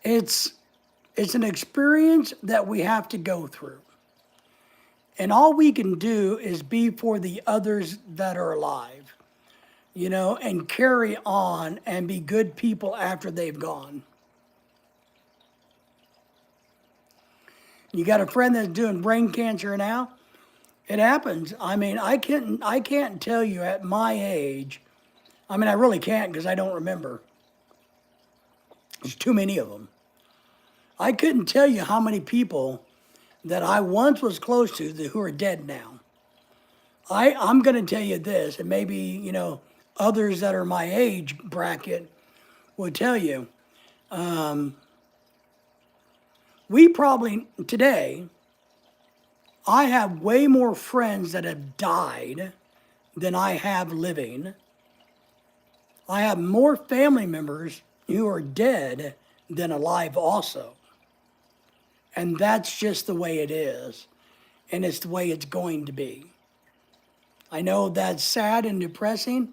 it's an experience that we have to go through. And all we can do is be for the others that are alive, and carry on and be good people after they've gone. You got a friend that's doing brain cancer now? It happens. I mean, I can't tell you at my age. I mean, I really can't, because I don't remember. There's too many of them. I couldn't tell you how many people that I once was close to who are dead now. I'm going to tell you this, and maybe, others that are my age bracket will tell you. We probably, today, I have way more friends that have died than I have living. I have more family members who are dead than alive also. And that's just the way it is. And it's the way it's going to be. I know that's sad and depressing,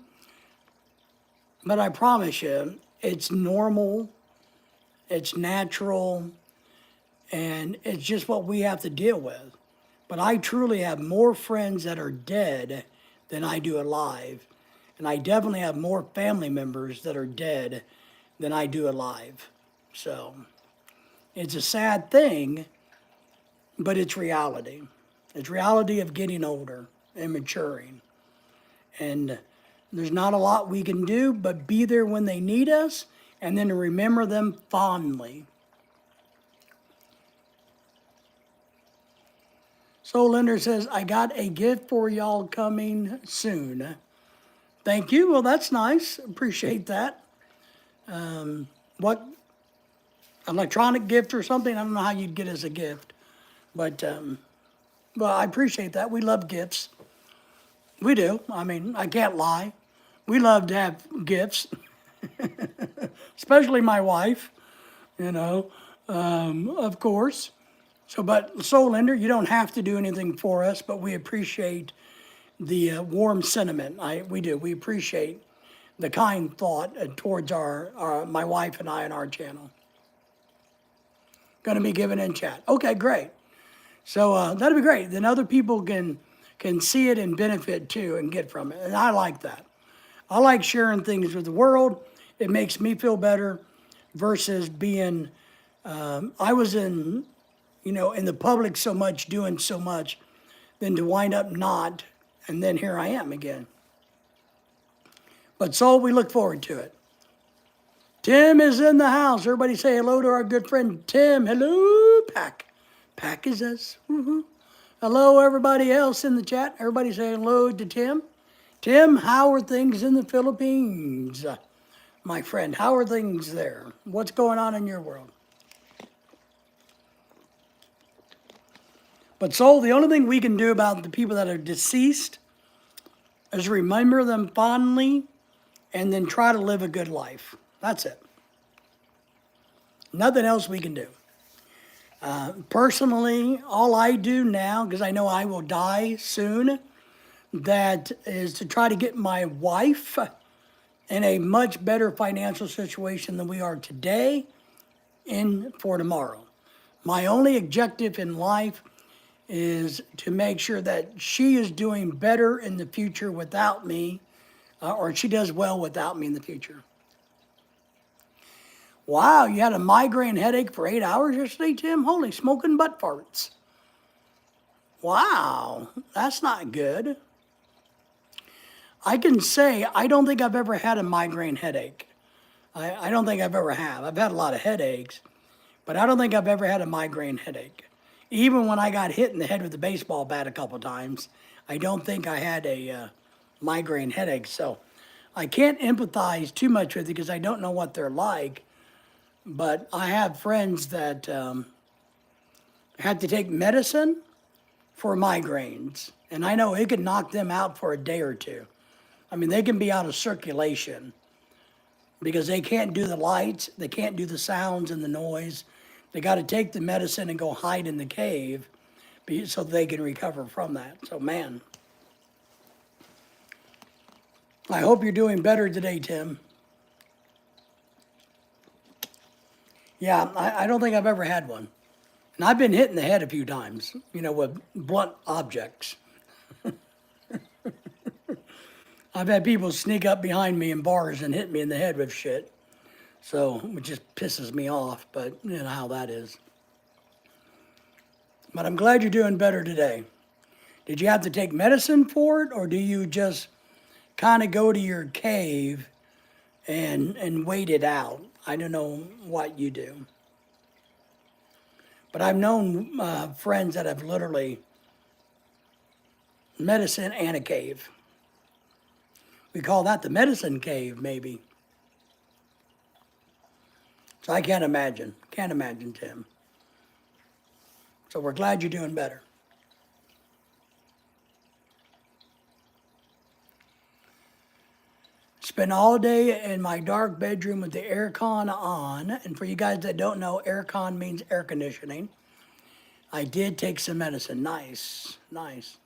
but I promise you, it's normal, it's natural, and it's just what we have to deal with. But I truly have more friends that are dead than I do alive. And I definitely have more family members that are dead than I do alive. So it's a sad thing, but it's reality. It's reality of getting older and maturing. And there's not a lot we can do but be there when they need us, and then to remember them fondly. Soul Lender says, I got a gift for y'all coming soon. Thank you. Well, that's nice. Appreciate that. What, electronic gift or something? I don't know how you'd get as a gift. But, well, I appreciate that. We love gifts. We do. I mean, I can't lie. We love to have gifts, especially my wife, of course. So, but Soul Lender, you don't have to do anything for us, but we appreciate the warm sentiment. We do. We appreciate the kind thought towards my wife and I and our channel. Going to be given in chat. Okay, great. So that'd be great. Then other people can see it and benefit too and get from it. And I like that. I like sharing things with the world. It makes me feel better versus being, I was in the public so much, doing so much, than to wind up not, and then here I am again. But Soul, we look forward to it. Tim is in the house. Everybody say hello to our good friend Tim. Hello, Pack. Pack is us. Woo-hoo. Hello, everybody else in the chat. Everybody say hello to Tim. Tim, how are things in the Philippines? My friend, how are things there? What's going on in your world? But Soul, the only thing we can do about the people that are deceased is remember them fondly and then try to live a good life. That's it. Nothing else we can do. Personally, all I do now, because I know I will die soon, that is to try to get my wife in a much better financial situation than we are today and for tomorrow. My only objective in life is to make sure that she is doing better in the future without me, or she does well without me in the future. Wow, you had a migraine headache for 8 hours yesterday, Tim? Holy smoking butt farts. Wow, that's not good. I can say I don't think I've ever had a migraine headache. I don't think I've ever have. I've had a lot of headaches, but I don't think I've ever had a migraine headache. Even when I got hit in the head with a baseball bat a couple times, I don't think I had a migraine headache. So I can't empathize too much with it because I don't know what they're like. But I have friends that had to take medicine for migraines. And I know it could knock them out for a day or two. I mean, they can be out of circulation because they can't do the lights, they can't do the sounds and the noise. They got to take the medicine and go hide in the cave so they can recover from that. So, man, I hope you're doing better today, Tim. Yeah, I don't think I've ever had one. And I've been hit in the head a few times, with blunt objects. I've had people sneak up behind me in bars and hit me in the head with shit. So, it just pisses me off, but you know how that is. But I'm glad you're doing better today. Did you have to take medicine for it, or do you just kind of go to your cave and wait it out? I don't know what you do. But I've known friends that have literally medicine and a cave. We call that the medicine cave, maybe. So I can't imagine, Tim. So we're glad you're doing better. Spend all day in my dark bedroom with the aircon on. And for you guys that don't know, aircon means air conditioning. I did take some medicine. Nice, nice.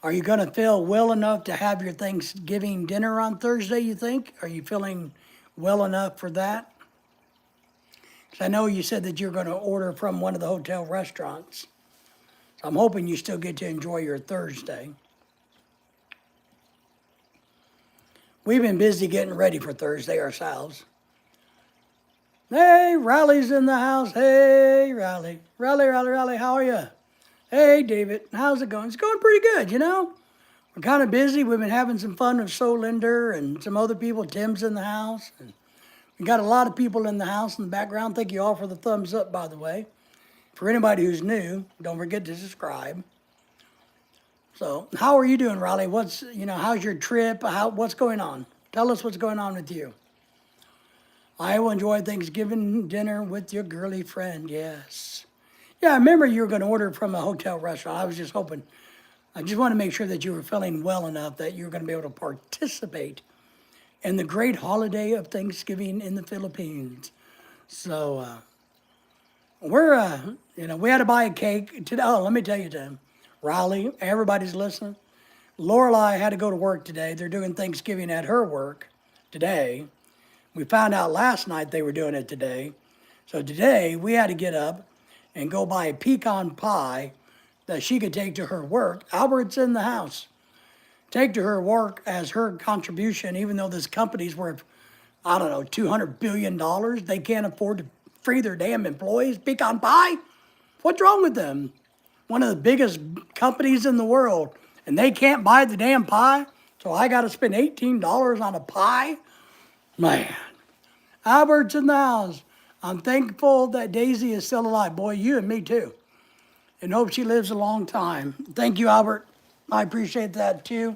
Are you going to feel well enough to have your Thanksgiving dinner on Thursday, you think? Are you feeling well enough for that? Because I know you said that you're going to order from one of the hotel restaurants. So I'm hoping you still get to enjoy your Thursday. We've been busy getting ready for Thursday ourselves. Hey, Riley's in the house. Hey, Riley. Riley, how are you? Hey, David, how's it going? It's going pretty good, We're kind of busy. We've been having some fun with Soul Lender and some other people. Tim's in the house. And we got a lot of people in the house in the background. Thank you all for the thumbs up, by the way. For anybody who's new, don't forget to subscribe. So, how are you doing, Riley? How's your trip? What's going on? Tell us what's going on with you. I will enjoy Thanksgiving dinner with your girly friend. Yes. Yeah, I remember you were going to order from a hotel restaurant. I was just hoping. I just want to make sure that you were feeling well enough that you were going to be able to participate in the great holiday of Thanksgiving in the Philippines. So, we had to buy a cake today. Oh, let me tell you, Tim, Riley, everybody's listening. Lorelai had to go to work today. They're doing Thanksgiving at her work today. We found out last night they were doing it today. So today we had to get up and go buy a pecan pie that she could take to her work. Albert's in the house. Take to her work as her contribution, even though this company's worth, I don't know, $200 billion. They can't afford to free their damn employees. Pecan pie? What's wrong with them? One of the biggest companies in the world, and they can't buy the damn pie? So I got to spend $18 on a pie? Man. Albert's in the house. I'm thankful that Daisy is still alive. Boy, you and me too. And hope she lives a long time. Thank you, Albert. I appreciate that too.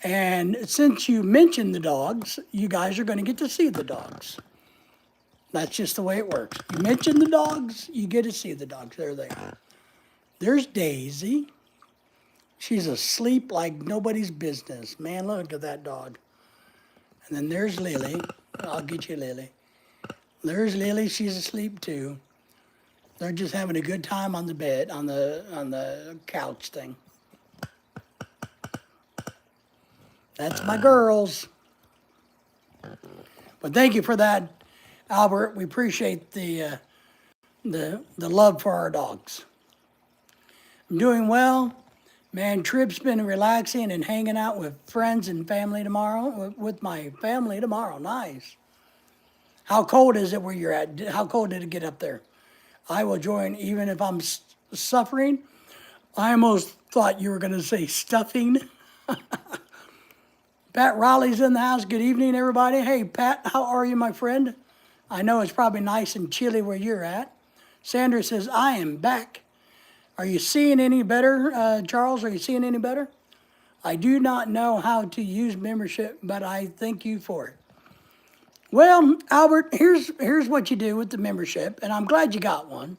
And since you mentioned the dogs, you guys are going to get to see the dogs. That's just the way it works. You mention the dogs, you get to see the dogs. There they are. There's Daisy. She's asleep like nobody's business. Man, look at that dog. And then there's Lily. I'll get you Lily. There's Lily. She's asleep too. They're just having a good time on the bed, on the couch thing. That's my girls. But thank you for that, Albert. We appreciate the love for our dogs. I'm doing well. Man, trip's been relaxing and hanging out with friends and family tomorrow, with my family tomorrow. Nice. How cold is it where you're at? How cold did it get up there? I will join even if I'm suffering. I almost thought you were going to say stuffing. Pat Riley's in the house. Good evening, everybody. Hey, Pat, how are you, my friend? I know it's probably nice and chilly where you're at. Sandra says, I am back. Are you seeing any better, Charles? Are you seeing any better? I do not know how to use membership, but I thank you for it. Well, Albert, here's what you do with the membership, and I'm glad you got one.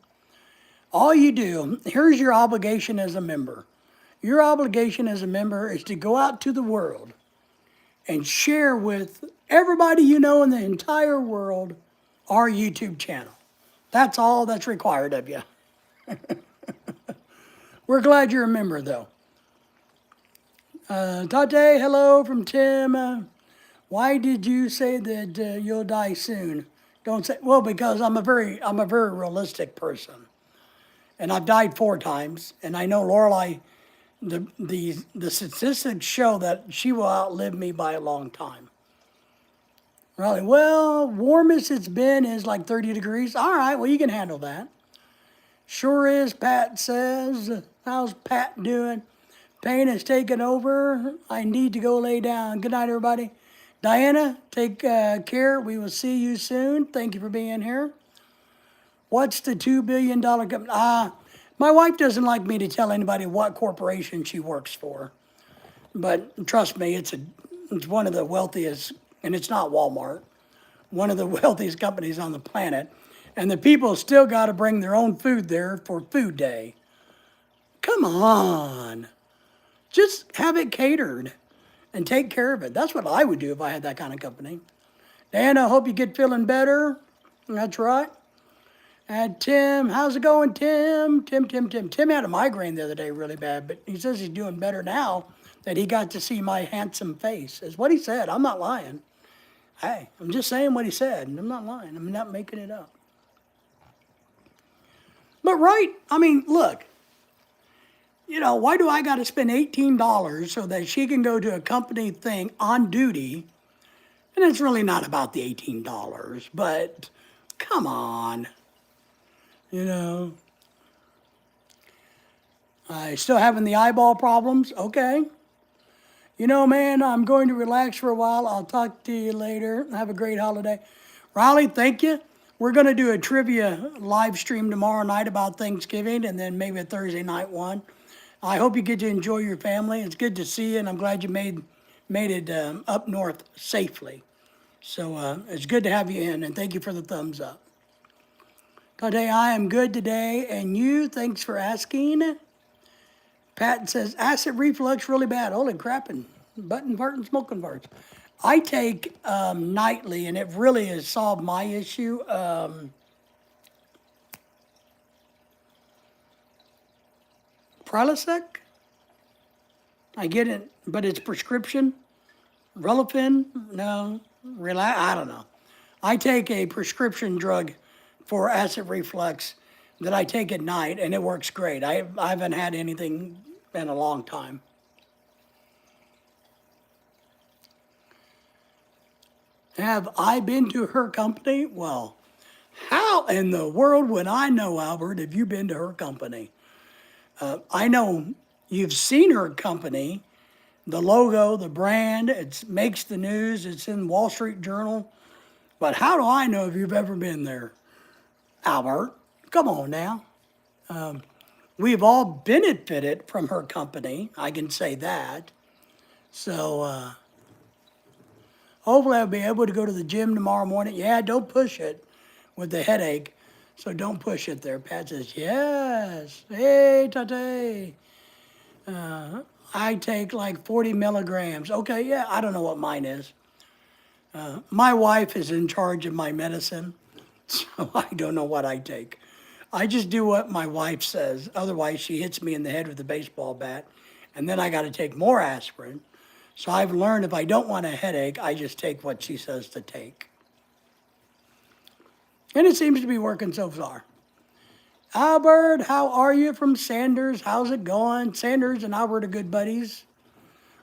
All you do, here's your obligation as a member. Your obligation as a member is to go out to the world and share with everybody you know in the entire world our YouTube channel. That's all that's required of you. We're glad you're a member, though. Tate, hello from Tim. Why did you say that you'll die soon? Don't say, well, because I'm a very realistic person. And I've died 4 times. And I know Lorelai, the statistics show that she will outlive me by a long time. Really? Well, warmest it's been is like 30 degrees. All right, well, you can handle that. Sure is, Pat says. How's Pat doing? Pain has taken over. I need to go lay down. Good night, everybody. Diana, take care. We will see you soon. Thank you for being here. What's the $2 billion company? My wife doesn't like me to tell anybody what corporation she works for. But trust me, it's one of the wealthiest, and it's not Walmart, one of the wealthiest companies on the planet. And the people still got to bring their own food there for Food Day. Come on. Just have it catered and take care of it. That's what I would do if I had that kind of company. Dan, I hope you get feeling better. That's right. And Tim, how's it going, Tim? Tim had a migraine the other day really bad, but he says he's doing better now that he got to see my handsome face. Is what he said. I'm not lying. Hey, I'm just saying what he said, and I'm not lying. I'm not making it up. But right, I mean, look, why do I got to spend $18 so that she can go to a company thing on duty? And it's really not about the $18, but come on, I still having the eyeball problems? Okay. Man, I'm going to relax for a while. I'll talk to you later. Have a great holiday. Riley, thank you. We're going to do a trivia live stream tomorrow night about Thanksgiving and then maybe a Thursday night one. I hope you get to enjoy your family. It's good to see you, and I'm glad you made it up north safely. So it's good to have you in, and thank you for the thumbs up. Today I am good today, and you, thanks for asking. Pat says, acid reflux really bad. Holy crap, and button farting, smoking farts. I take nightly, and it really has solved my issue. Prilosec? I get it, but it's prescription. Relafin? No. I don't know. I take a prescription drug for acid reflux that I take at night, and it works great. I haven't had anything in a long time. Have I been to her company? Well, how in the world would I know, Albert, if you've been to her company? I know you've seen her company, the logo, the brand, it makes the news, it's in Wall Street Journal. But how do I know if you've ever been there? Albert, come on now. We've all benefited from her company, I can say that. So hopefully I'll be able to go to the gym tomorrow morning. Yeah, don't push it with the headache. So don't push it there. Pat says, yes. Hey, Tate. I take like 40 milligrams. Okay, yeah, I don't know what mine is. My wife is in charge of my medicine, so I don't know what I take. I just do what my wife says. Otherwise, she hits me in the head with a baseball bat, and then I got to take more aspirin. So I've learned if I don't want a headache, I just take what she says to take. And it seems to be working so far. Albert, how are you from Sanders? How's it going? Sanders and Albert are good buddies.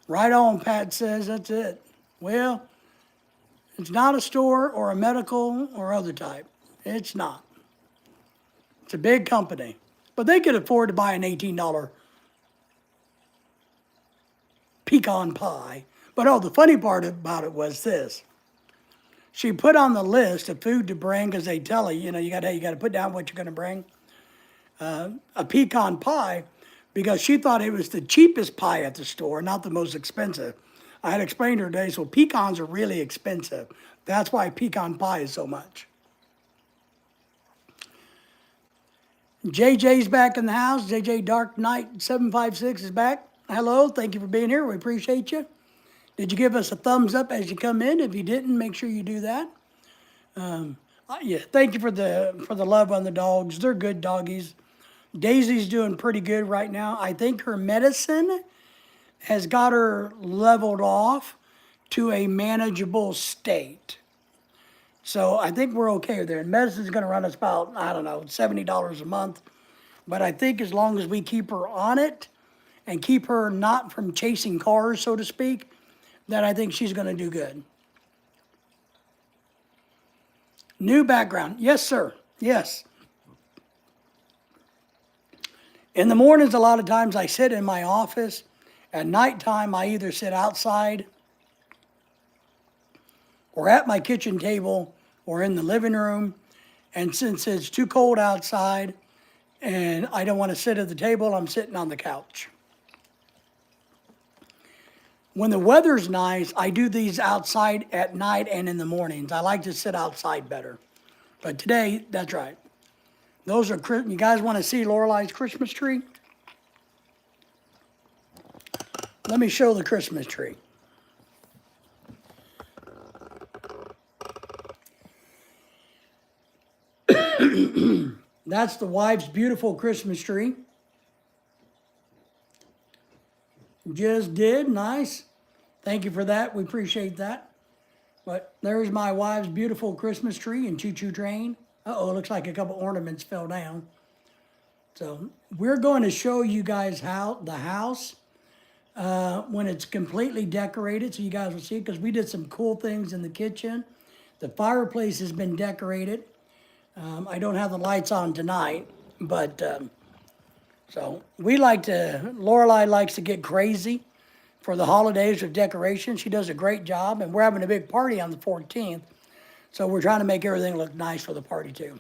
Right on, Pat says, that's it. Well, it's not a store or a medical or other type. It's not. It's a big company. But they could afford to buy an $18 pecan pie. But oh, the funny part about it was this. She put on the list of food to bring because they tell her, you got to put down what you're going to bring. A pecan pie because she thought it was the cheapest pie at the store, not the most expensive. I had explained to her today, so pecans are really expensive. That's why pecan pie is so much. JJ's back in the house. JJ Dark Knight 756 is back. Hello, thank you for being here. We appreciate you. Did you give us a thumbs up as you come in? If you didn't, make sure you do that. Yeah, thank you for the love on the dogs. They're good doggies. Daisy's doing pretty good right now. I think her medicine has got her leveled off to a manageable state. So I think we're okay there. And medicine's going to run us about, I don't know, $70 a month. But I think as long as we keep her on it and keep her not from chasing cars, so to speak, then I think she's going to do good. New background. Yes, sir. Yes. In the mornings, a lot of times I sit in my office. At nighttime, I either sit outside or at my kitchen table or in the living room. And since it's too cold outside and I don't want to sit at the table, I'm sitting on the couch. When the weather's nice, I do these outside at night and in the mornings. I like to sit outside better. But today, that's right. Those are, you guys want to see Lorelei's Christmas tree? Let me show the Christmas tree. That's the wife's beautiful Christmas tree. Just did, nice. Thank you for that, we appreciate that. But there's my wife's beautiful Christmas tree and choo-choo train. Uh-oh, looks like a couple ornaments fell down. So we're going to show you guys how the house, when it's completely decorated, so you guys will see, because we did some cool things in the kitchen. The fireplace has been decorated. I don't have the lights on tonight, but so we like to, Lorelei likes to get crazy for the holidays with decoration. She does a great job, and we're having a big party on the 14th. So we're trying to make everything look nice for the party too.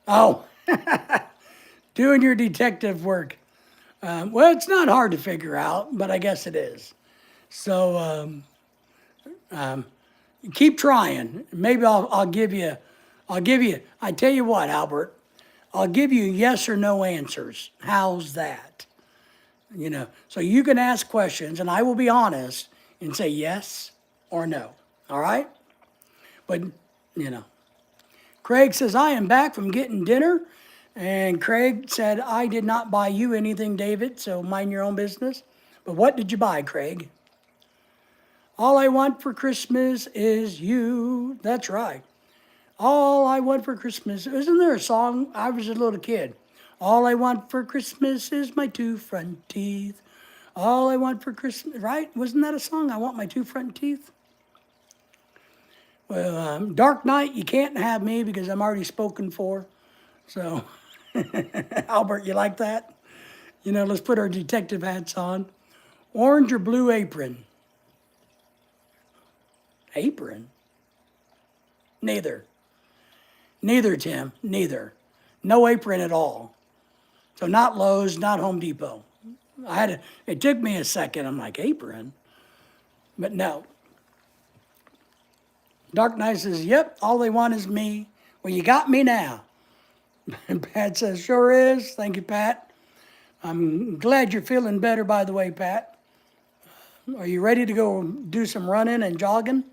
Oh, doing your detective work. Well, it's not hard to figure out, but I guess it is. So keep trying. Maybe I'll give you, I tell you what, Albert, I'll give you yes or no answers. How's that? So you can ask questions and I will be honest and say yes or no. All right? But, you know, Craig says, I am back from getting dinner. And Craig said, I did not buy you anything, David, so mind your own business. But what did you buy, Craig? All I want for Christmas is you. That's right. All I want for Christmas. Isn't there a song? I was a little kid. All I want for Christmas is my two front teeth. All I want for Christmas, right? Wasn't that a song? I want my two front teeth. Well, Dark Knight, you can't have me because I'm already spoken for. So, Albert, you like that? Let's put our detective hats on. Orange or blue apron? Apron? Neither. Neither, Tim. Neither. No apron at all. So not Lowe's, not Home Depot. It took me a second. I'm like, apron? But no. Dark Knight says, yep, all they want is me. Well, you got me now. And Pat says, sure is. Thank you, Pat. I'm glad you're feeling better, by the way, Pat. Are you ready to go do some running and jogging?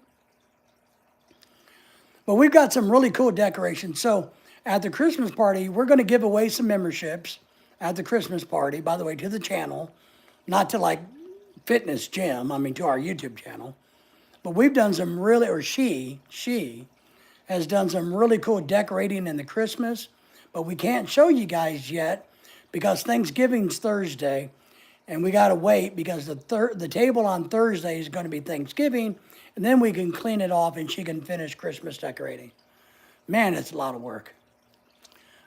But we've got some really cool decorations. So at the Christmas party, we're going to give away some memberships at the Christmas party, by the way, to the channel. Not to like Fitness Gym, to our YouTube channel. But we've done some really, or she has done some really cool decorating in the Christmas. But we can't show you guys yet because Thanksgiving's Thursday. And we got to wait because the table on Thursday is going to be Thanksgiving. And then we can clean it off and she can finish Christmas decorating. Man, it's a lot of work.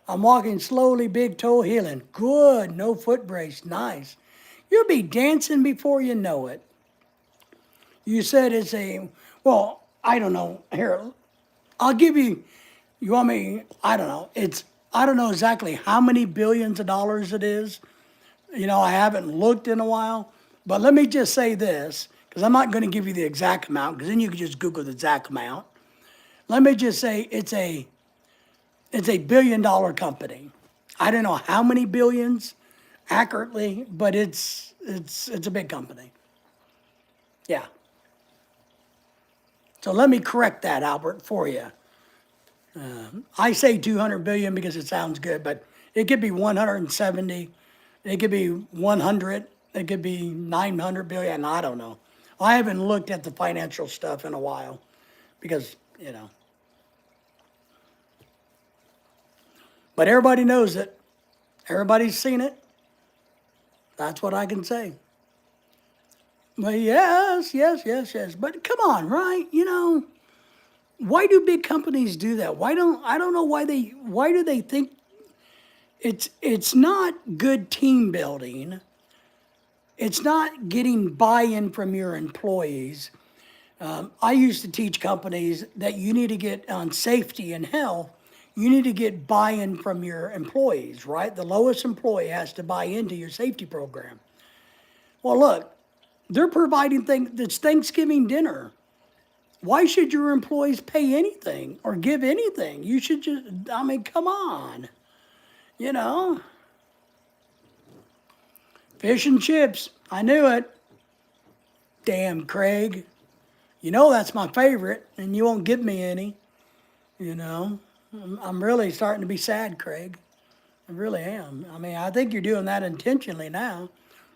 I'm walking slowly, big toe healing. Good, no foot brace, nice. You'll be dancing before you know it. You said it's well, I don't know. Here, I'll give you want me, I don't know. I don't know exactly how many billions of dollars it is. I haven't looked in a while. But let me just say this, because I'm not going to give you the exact amount, because then you can just Google the exact amount. Let me just say it's a billion-dollar company. I don't know how many billions accurately, but it's a big company. Yeah. So let me correct that, Albert, for you. I say 200 billion because it sounds good, but it could be 170. It could be 100. It could be 900 billion. I don't know. I haven't looked at the financial stuff in a while because, But everybody knows it. Everybody's seen it. That's what I can say. But yes. But come on, right? Why do big companies do that? I don't know why do they think it's not good team building. It's not getting buy-in from your employees. I used to teach companies that you need to get on safety and health. You need to get buy-in from your employees, right? The lowest employee has to buy into your safety program. Well, look, they're providing it's Thanksgiving dinner. Why should your employees pay anything or give anything? You should just, come on. Fish and chips. I knew it. Damn, Craig. That's my favorite, and you won't give me any. I'm really starting to be sad, Craig. I really am. I think you're doing that intentionally now.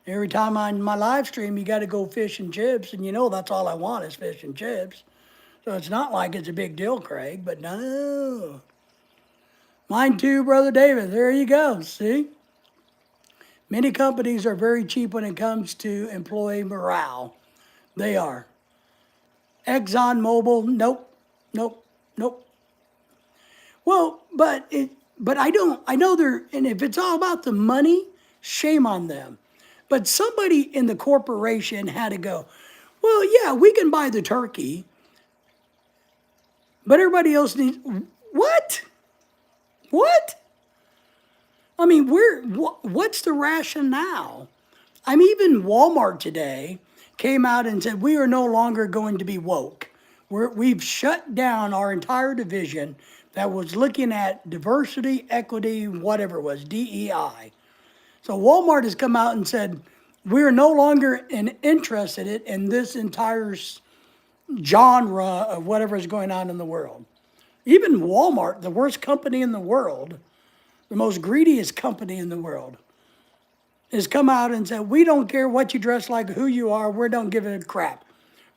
Every time on my live stream, you got to go fish and chips, and that's all I want is fish and chips. So it's not like it's a big deal, Craig, but no. Mine too, Brother David. There you go. See? Many companies are very cheap when it comes to employee morale. They are. ExxonMobil, nope. Well, but I know and if it's all about the money, shame on them. But somebody in the corporation had to go, Well, yeah, we can buy the turkey, but everybody else needs. What? What? I mean, what's the rationale? I mean, even Walmart today came out and said, we are no longer going to be woke. We've shut down our entire division that was looking at diversity, equity, whatever it was, DEI. So Walmart has come out and said, we're no longer interested in this entire genre of whatever is going on in the world. Even Walmart, the worst company in the world, the most greediest company in the world, has come out and said, we don't care what you dress like, who you are, we don't give a crap.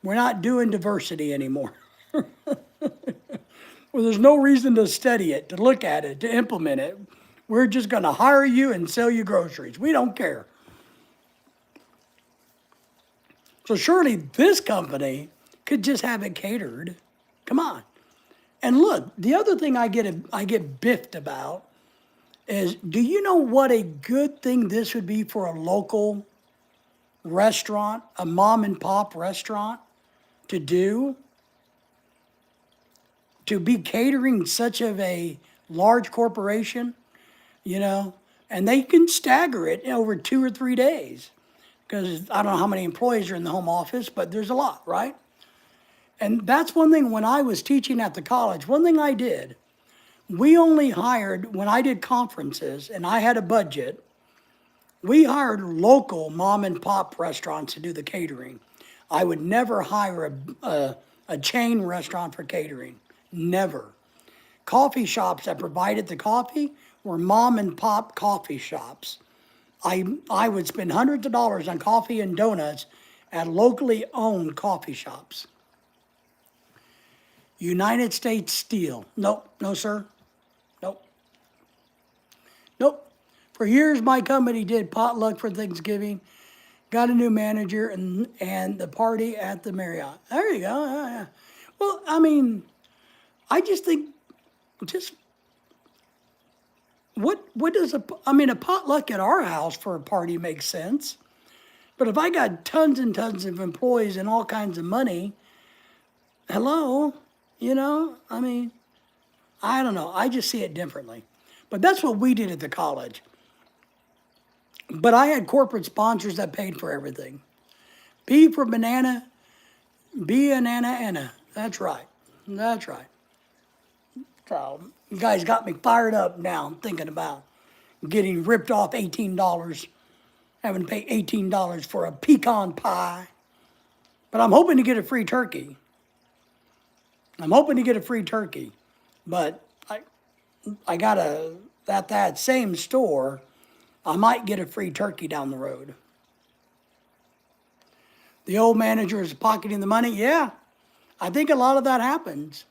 We're not doing diversity anymore. Well, there's no reason to study it, to look at it, to implement it. We're just going to hire you and sell you groceries. We don't care. So surely this company could just have it catered. Come on. And look, the other thing I get biffed about is, do you know what a good thing this would be for a local restaurant, a mom and pop restaurant to do? To be catering such of a large corporation, you know, and they can stagger it over 2 or 3 days because I don't know how many employees are in the home office, but there's a lot, right? And that's one thing when I was teaching at the college, one thing I did, we only hired, when I did conferences and I had a budget, we hired local mom and pop restaurants to do the catering. I would never hire a chain restaurant for catering. Never. Coffee shops that provided the coffee were mom and pop coffee shops. I would spend hundreds of dollars on coffee and donuts at locally owned coffee shops. United States Steel. Nope, no sir. Nope. Nope. For years my company did potluck for Thanksgiving, got a new manager and the party at the Marriott. There you go. Yeah. Well, I mean, I just think, just what does a potluck at our house for a party makes sense. But if I got tons and tons of employees and all kinds of money, hello, you know, I mean, I don't know. I just see it differently. But that's what we did at the college. But I had corporate sponsors that paid for everything. B for banana, B and Anna. That's right. That's right. So you guys got me fired up now. I'm thinking about getting ripped off $18, having to pay $18 for a pecan pie. But I'm hoping to get a free turkey. But I gotta, at that same store, I might get a free turkey down the road. The old manager is pocketing the money. Yeah, I think a lot of that happens.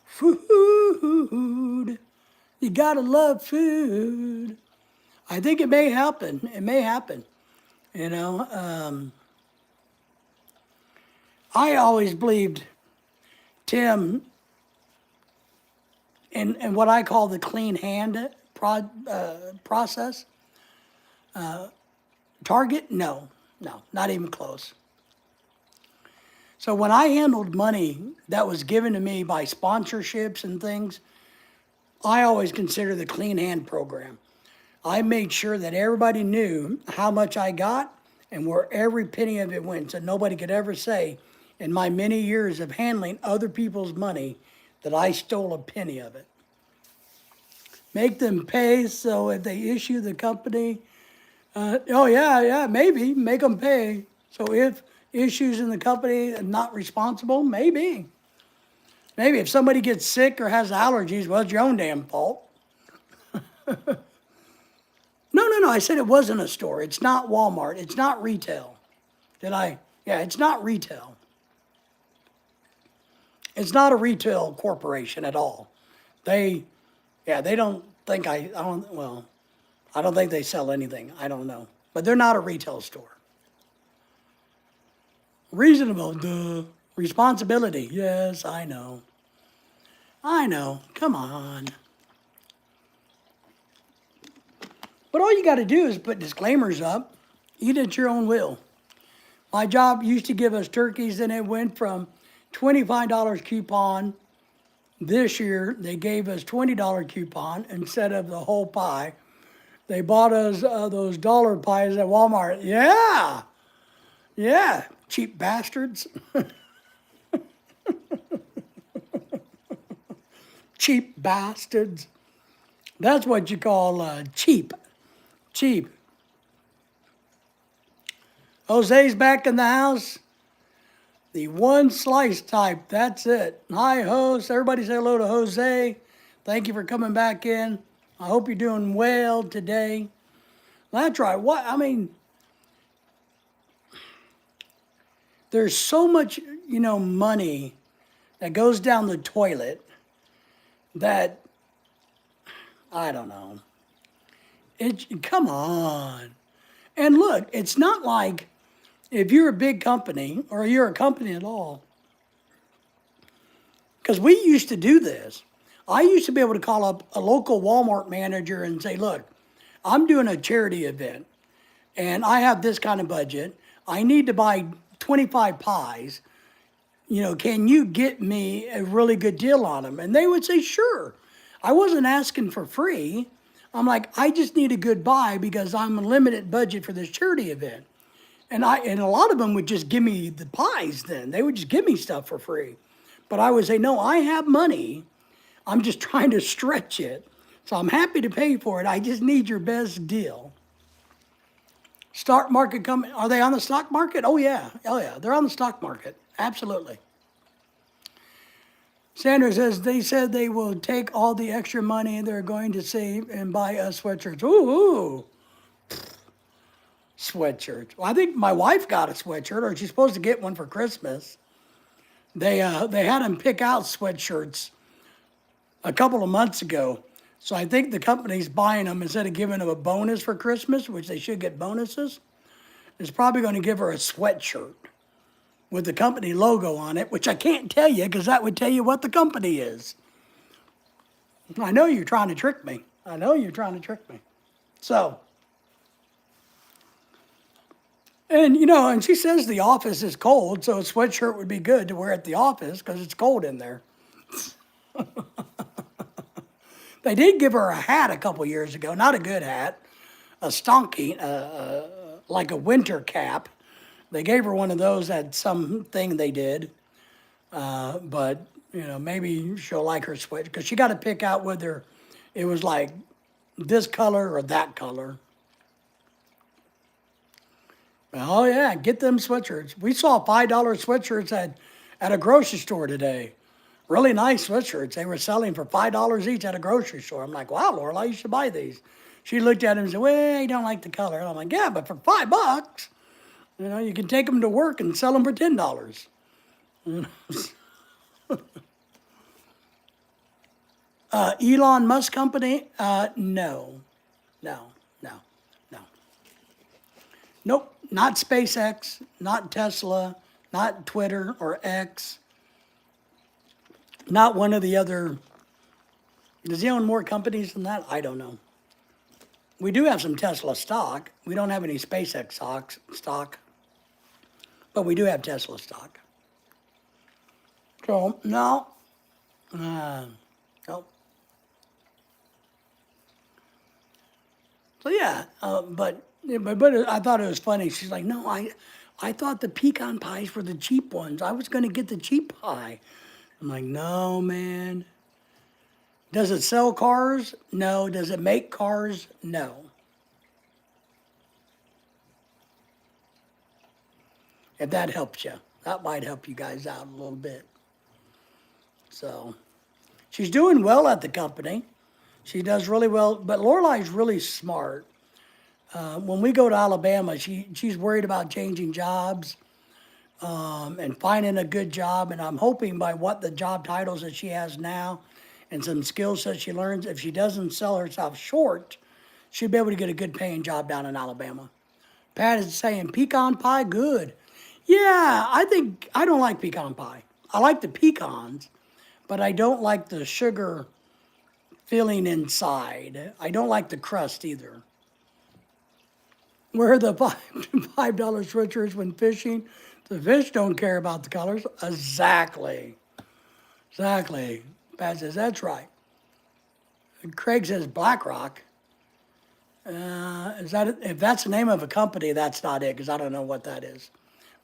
Food. You gotta love food. I think it may happen. It may happen. You know, I always believed Tim in what I call the clean hand process. Target? No, not even close. So when I handled money that was given to me by sponsorships and things, I always considered the clean hand program. I made sure that everybody knew how much I got and where every penny of it went, so nobody could ever say in my many years of handling other people's money that I stole a penny of it. Make them pay, so if they issue the company, maybe make them pay. So if issues in the company are not responsible, maybe if somebody gets sick or has allergies, well, it's your own damn fault. No, I said it wasn't a store. It's not Walmart. It's not retail. Yeah, it's not retail. It's not a retail corporation at all. They don't think I don't think they sell anything. I don't know. But they're not a retail store. Reasonable, duh. Responsibility, yes, I know. Come on. But all you got to do is put disclaimers up. Eat at your own will. My job used to give us turkeys, and it went from $25 coupon. This year, they gave us $20 coupon instead of the whole pie. They bought us those dollar pies at Walmart. Yeah, yeah, cheap bastards. Cheap bastards. That's what you call cheap. Cheap. Jose's back in the house. The one slice type. That's it. Hi, host. Everybody say hello to Jose. Thank you for coming back in. I hope you're doing well today. That's right. What I mean, there's so much, money that goes down the toilet that I don't know. Come on. And look, it's not like if you're a big company or you're a company at all, because we used to do this. I used to be able to call up a local Walmart manager and say, look, I'm doing a charity event and I have this kind of budget. I need to buy 25 pies. Can you get me a really good deal on them? And they would say, sure. I wasn't asking for free. I'm like, I just need a good buy because I'm a limited budget for this charity event. And a lot of them would just give me the pies then. They would just give me stuff for free. But I would say, no, I have money. I'm just trying to stretch it. So I'm happy to pay for it. I just need your best deal. Stock market company, are they on the stock market? Oh yeah, they're on the stock market, absolutely. Sanders says they said they will take all the extra money they're going to save and buy us sweatshirts. Ooh, sweatshirts. Well, I think my wife got a sweatshirt, or she's supposed to get one for Christmas. They had them pick out sweatshirts a couple of months ago. So I think the company's buying them instead of giving them a bonus for Christmas, which they should get bonuses. It's probably going to give her a sweatshirt with the company logo on it, which I can't tell you because that would tell you what the company is. I know you're trying to trick me. So, and she says the office is cold, so a sweatshirt would be good to wear at the office because it's cold in there. They did give her a hat a couple years ago, not a good hat, a stocking, like a winter cap. They gave her one of those at something they did, but maybe she'll like her sweatshirt because she got to pick out whether it was like this color or that color. Oh yeah, get them sweatshirts. We saw $5 sweatshirts at a grocery store today. Really nice sweatshirts. They were selling for $5 each at a grocery store. I'm like, wow, Lorelai, you should buy these. She looked at them and said, well, you don't like the color. And I'm like, yeah, but for $5, you can take them to work and sell them for $10. Elon Musk company? No. Nope, not SpaceX, not Tesla, not Twitter or X. Not one of the other. Does he own more companies than that? I don't know. We do have some Tesla stock. We don't have any SpaceX stock, but we do have Tesla stock. So, no. Nope. So, yeah, but I thought it was funny. She's like, no, I thought the pecan pies were the cheap ones. I was going to get the cheap pie. I'm like, no, man. Does it sell cars? No. Does it make cars? No. If that helps you, that might help you guys out a little bit. So, she's doing well at the company. She does really well, but Lorelai's really smart. When we go to Alabama, she's worried about changing jobs. And finding a good job. And I'm hoping by what the job titles that she has now and some skills that she learns, if she doesn't sell herself short, she'll be able to get a good paying job down in Alabama. Pat is saying pecan pie, good. Yeah, I don't like pecan pie. I like the pecans, but I don't like the sugar filling inside. I don't like the crust either. Where the $5 switcher is when fishing, the fish don't care about the colors. Exactly. Exactly. Pat says, that's right. Craig says BlackRock. Is that if that's the name of a company? That's not it because I don't know what that is.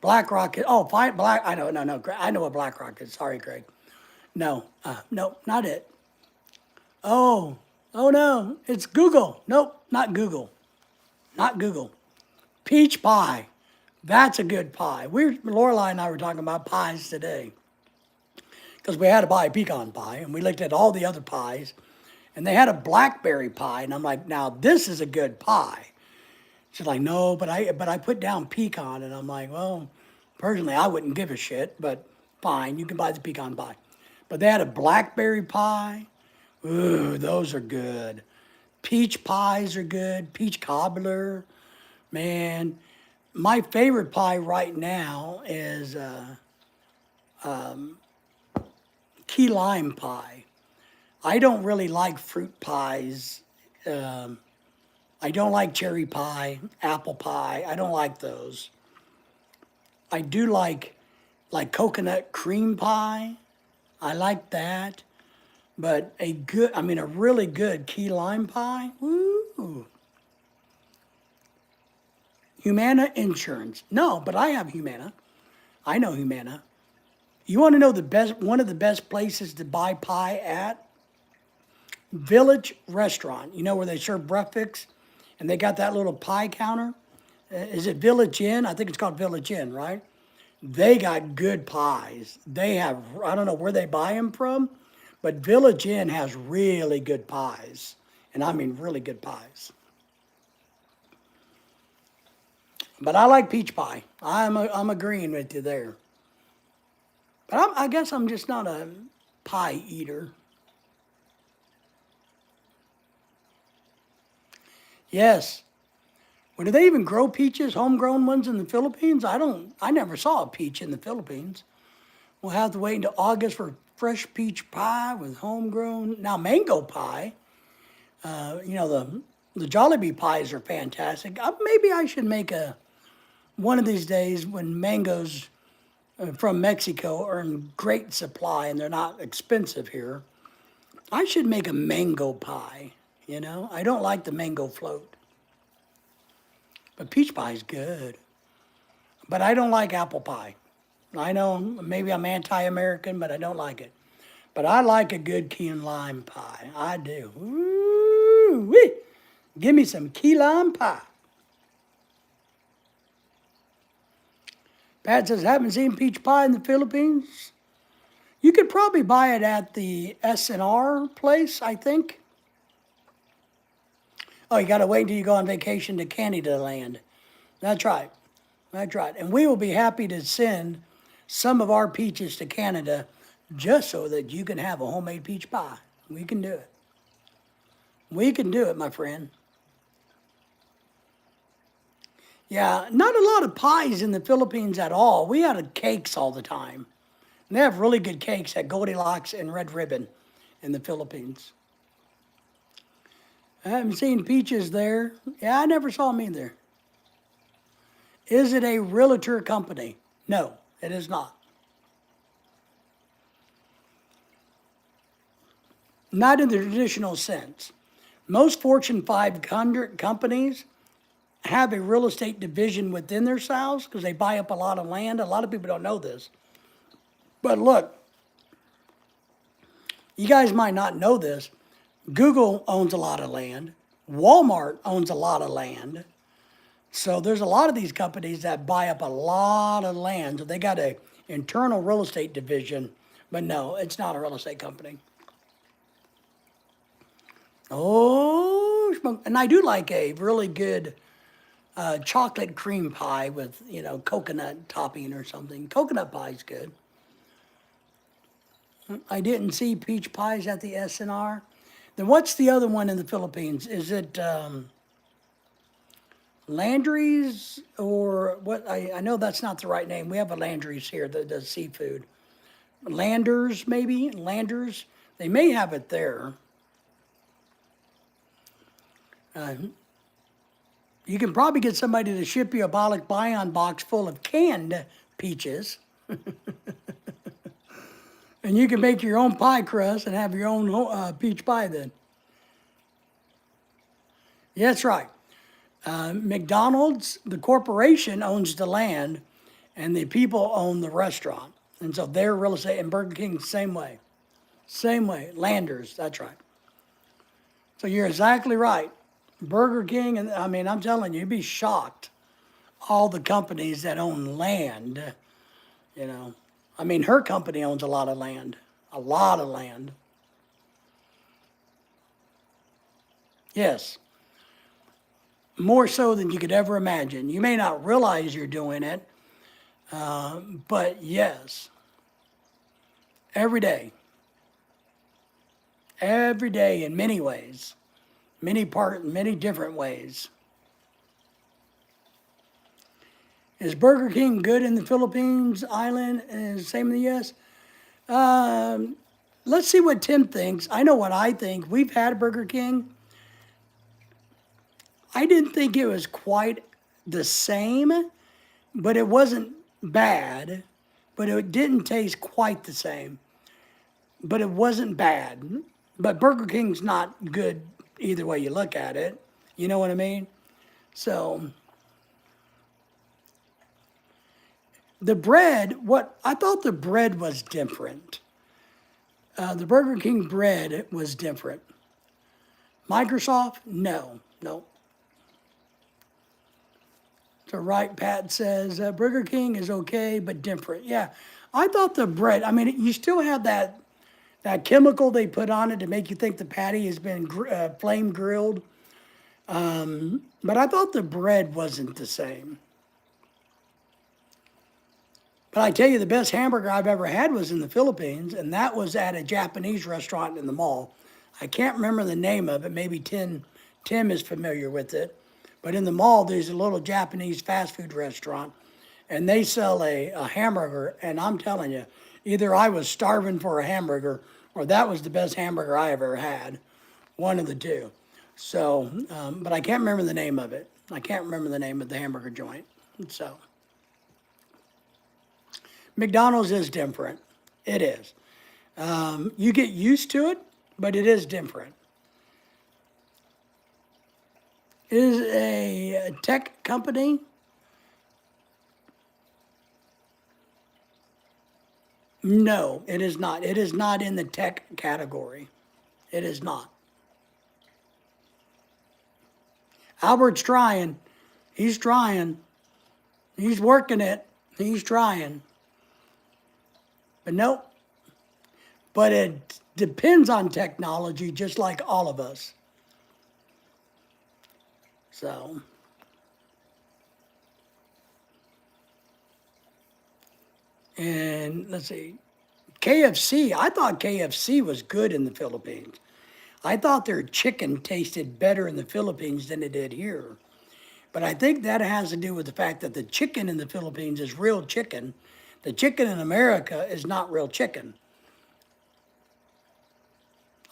BlackRock. Oh, fight black. I know. No. I know what BlackRock is. Sorry, Craig. No. No. Not it. Oh. Oh no. It's Google. Nope. Not Google. Not Google. Peach pie. That's a good pie. Lorelai and I were talking about pies today because we had to buy a pecan pie and we looked at all the other pies and they had a blackberry pie and I'm like, now this is a good pie. She's like, no, but I put down pecan and I'm like, well, personally I wouldn't give a shit, but fine, you can buy the pecan pie. But they had a blackberry pie. Ooh, those are good. Peach pies are good. Peach cobbler, man. My favorite pie right now is key lime pie. I don't really like fruit pies. I don't like cherry pie, apple pie. I don't like those. I do like coconut cream pie. I like that. But a really good key lime pie. Woo. Humana Insurance. No, but I have Humana. I know Humana. You want to know one of the best places to buy pie at? Village Restaurant. You know where they serve breakfast and they got that little pie counter? Is it Village Inn? I think it's called Village Inn, right? They got good pies. They have, I don't know where they buy them from, but Village Inn has really good pies. And I mean really good pies. But I like peach pie. I'm agreeing with you there. But I guess I'm just not a pie eater. Yes. Well, do they even grow peaches, homegrown ones in the Philippines? I never saw a peach in the Philippines. We'll have to wait until August for fresh peach pie with homegrown. Now, mango pie, the Jollibee pies are fantastic. Maybe I should make one of these days when mangoes from Mexico are in great supply and they're not expensive here. I should make a mango pie, I don't like the mango float. But peach pie is good. But I don't like apple pie. I know maybe I'm anti-American, but I don't like it. But I like a good key and lime pie. I do. Ooh-wee. Give me some key lime pie. Pat says, haven't seen peach pie in the Philippines. You could probably buy it at the S&R place, I think. Oh, you got to wait until you go on vacation to Canada land. That's right. That's right. And we will be happy to send some of our peaches to Canada just so that you can have a homemade peach pie. We can do it. We can do it, my friend. Yeah, not a lot of pies in the Philippines at all. We had cakes all the time. And they have really good cakes at Goldilocks and Red Ribbon in the Philippines. I haven't seen peaches there. Yeah, I never saw them either. Is it a realtor company? No, it is not. Not in the traditional sense. Most Fortune 500 companies have a real estate division within themselves because they buy up a lot of land. A lot of people don't know this. But look, you guys might not know this. Google owns a lot of land. Walmart owns a lot of land. So there's a lot of these companies that buy up a lot of land. So they got an internal real estate division. But no, it's not a real estate company. Oh, and I do like a really good chocolate cream pie with, coconut topping or something. Coconut pie's good. I didn't see peach pies at the S&R. Then what's the other one in the Philippines? Is it Landry's or what? I know that's not the right name. We have a Landry's here that does seafood. Landers, maybe? Landers? They may have it there. You can probably get somebody to ship you a Pollock Bion box full of canned peaches. And you can make your own pie crust and have your own peach pie then. Yeah, that's right. McDonald's, the corporation owns the land, and the people own the restaurant. And so they're real estate, and Burger King, same way. Same way. Landers, that's right. So you're exactly right. Burger King, and I mean, I'm telling you, you'd be shocked. All the companies that own land, you know. I mean, her company owns a lot of land. A lot of land. Yes. More so than you could ever imagine. You may not realize you're doing it, but yes, every day in many ways, many different ways. Is Burger King good in the Philippines island and same in the U.S.? Let's see what Tim thinks. I know what I think. We've had Burger King. I didn't think it was quite the same, but it wasn't bad, but it didn't taste quite the same. But it wasn't bad. But Burger King's not good either way you look at it. You know what I mean? So the bread, I thought the bread was different. The Burger King bread was different. Microsoft, no. So right, Pat says, Burger King is okay, but different. Yeah, I thought the bread, I mean, you still have that chemical they put on it to make you think the patty has been flame grilled. But I thought the bread wasn't the same. But I tell you, the best hamburger I've ever had was in the Philippines, and that was at a Japanese restaurant in the mall. I can't remember the name of it. Maybe Tim is familiar with it. But in the mall, there's a little Japanese fast food restaurant, and they sell a hamburger, and I'm telling you, either I was starving for a hamburger, or that was the best hamburger I ever had. One of the two. So, but I can't remember the name of it. I can't remember the name of the hamburger joint. So, McDonald's is different. It is. You get used to it, but it is different. Is a tech company. No, it is not. It is not in the tech category. It is not. Albert's trying. He's trying. He's working it. He's trying. But nope. But it depends on technology, just like all of us. So, and let's see, KFC, I thought KFC was good in the Philippines. I thought their chicken tasted better in the Philippines than it did here. But I think that has to do with the fact that the chicken in the Philippines is real chicken. The chicken in America is not real chicken.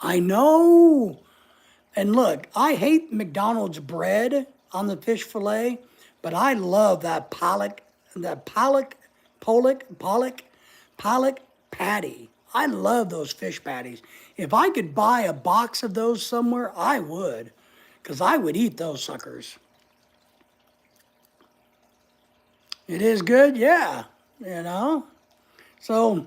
I know. And look, I hate McDonald's bread on the fish fillet, but I love that Pollock patty. I love those fish patties. If I could buy a box of those somewhere, I would, because I would eat those suckers. It is good, yeah, you know. So,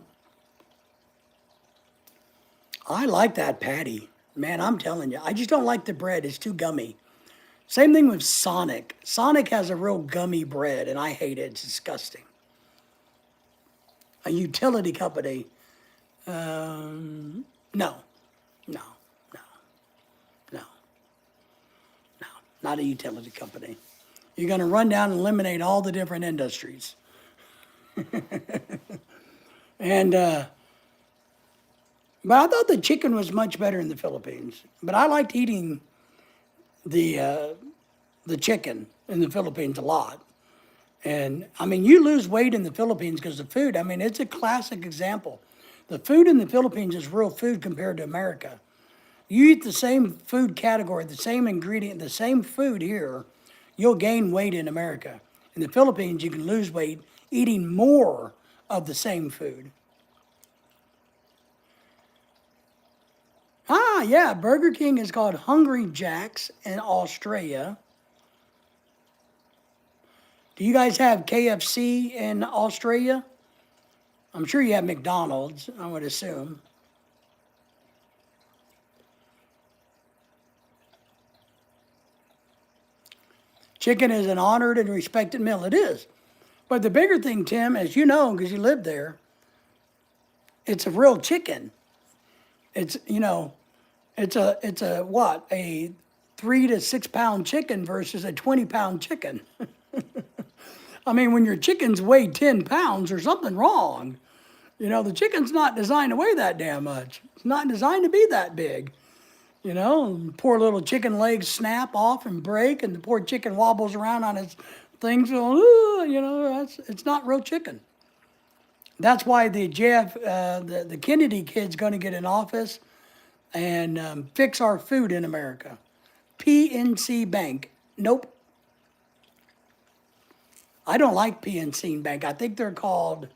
I like that patty. Man, I'm telling you, I just don't like the bread. It's too gummy. Same thing with Sonic. Sonic has a real gummy bread, and I hate it. It's disgusting. A utility company. No, not a utility company. You're going to run down and eliminate all the different industries. And, but I thought the chicken was much better in the Philippines. But I liked eating the chicken in the Philippines a lot. And I mean, you lose weight in the Philippines because the food, I mean, it's a classic example. The food in the Philippines is real food compared to America. You eat the same food category, the same ingredient, the same food here you'll gain weight in America. In the Philippines, you can lose weight eating more of the same food. Ah, yeah, Burger King is called Hungry Jack's in Australia. Do you guys have KFC in Australia? I'm sure you have McDonald's, I would assume. Chicken is an honored and respected meal. It is. But the bigger thing, Tim, as you know, because you live there, it's a real chicken. It's, it's a what? A 3 to 6 pound chicken versus a 20-pound chicken. I mean, when your chickens weigh 10 pounds, there's something wrong. The chicken's not designed to weigh that damn much. It's not designed to be that big. Poor little chicken legs snap off and break, and the poor chicken wobbles around on its things. It's not real chicken. That's why the Kennedy kid's going to get in office and fix our food in America. PNC Bank. Nope. I don't like PNC Bank. I think they're called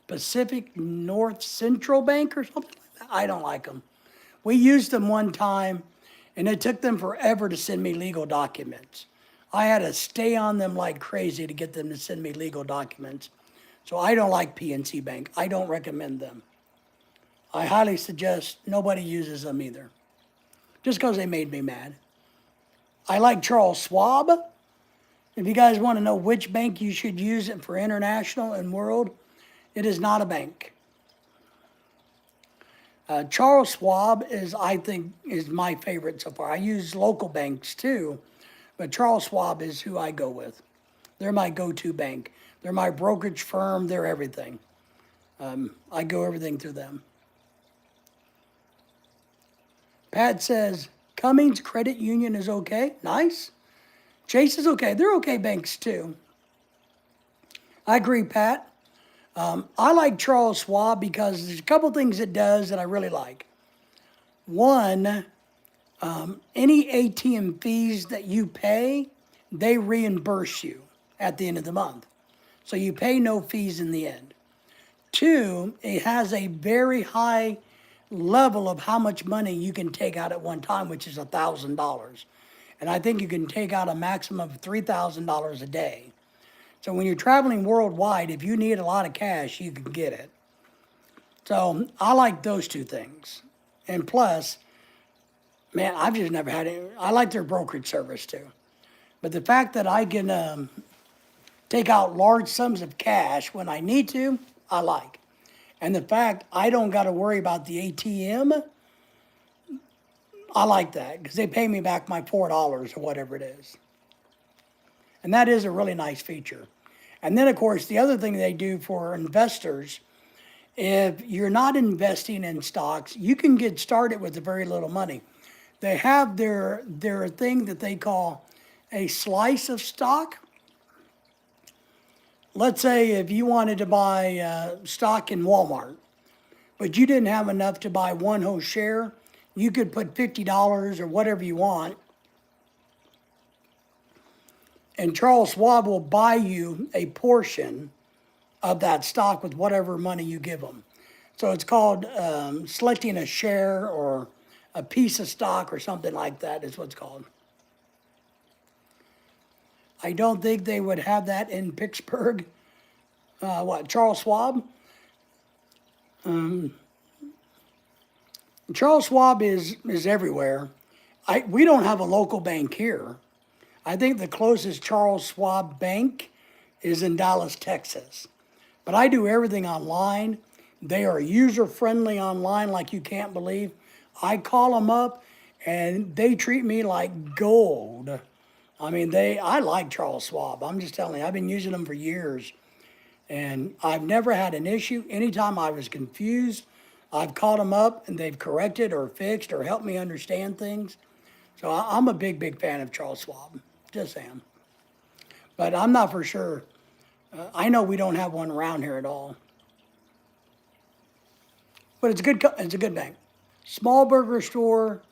Pacific North Central Bank or something like that. I don't like them. We used them one time, and it took them forever to send me legal documents. I had to stay on them like crazy to get them to send me legal documents. So I don't like PNC Bank. I don't recommend them. I highly suggest nobody uses them either, just because they made me mad. I like Charles Schwab. If you guys want to know which bank you should use it for international and world, it is not a bank. Charles Schwab I think, is my favorite so far. I use local banks too, but Charles Schwab is who I go with. They're my go-to bank. They're my brokerage firm. They're everything. I go everything through them. Pat says, Cummings Credit Union is okay. Nice. Chase is okay. They're okay banks too. I agree, Pat. I like Charles Schwab because there's a couple things it does that I really like. One, any ATM fees that you pay, they reimburse you at the end of the month. So you pay no fees in the end. Two, it has a very high level of how much money you can take out at one time, which is $1,000. And I think you can take out a maximum of $3,000 a day. So when you're traveling worldwide, if you need a lot of cash, you can get it. So I like those two things. And plus, man, I've just never had it. I like their brokerage service too. But the fact that I can take out large sums of cash when I need to, I like. And the fact I don't got to worry about the ATM, I like that because they pay me back my $4 or whatever it is. And that is a really nice feature. And then, of course, the other thing they do for investors, if you're not investing in stocks, you can get started with very little money. They have their thing that they call a slice of stock. Let's say if you wanted to buy stock in Walmart, but you didn't have enough to buy one whole share, you could put $50 or whatever you want, and Charles Schwab will buy you a portion of that stock with whatever money you give them. So it's called selecting a share or a piece of stock or something like that is what it's called. I don't think they would have that in Pittsburgh. Charles Schwab? Charles Schwab is everywhere. We don't have a local bank here. I think the closest Charles Schwab bank is in Dallas, Texas. But I do everything online. They are user-friendly online like you can't believe. I call them up, and they treat me like gold. I mean, I like Charles Schwab. I'm just telling you, I've been using them for years. And I've never had an issue. Anytime I was confused, I've called them up, and they've corrected or fixed or helped me understand things. So I'm a big, big fan of Charles Schwab. Just saying. But I'm not for sure. I know we don't have one around here at all. But it's a good bank. Small burger store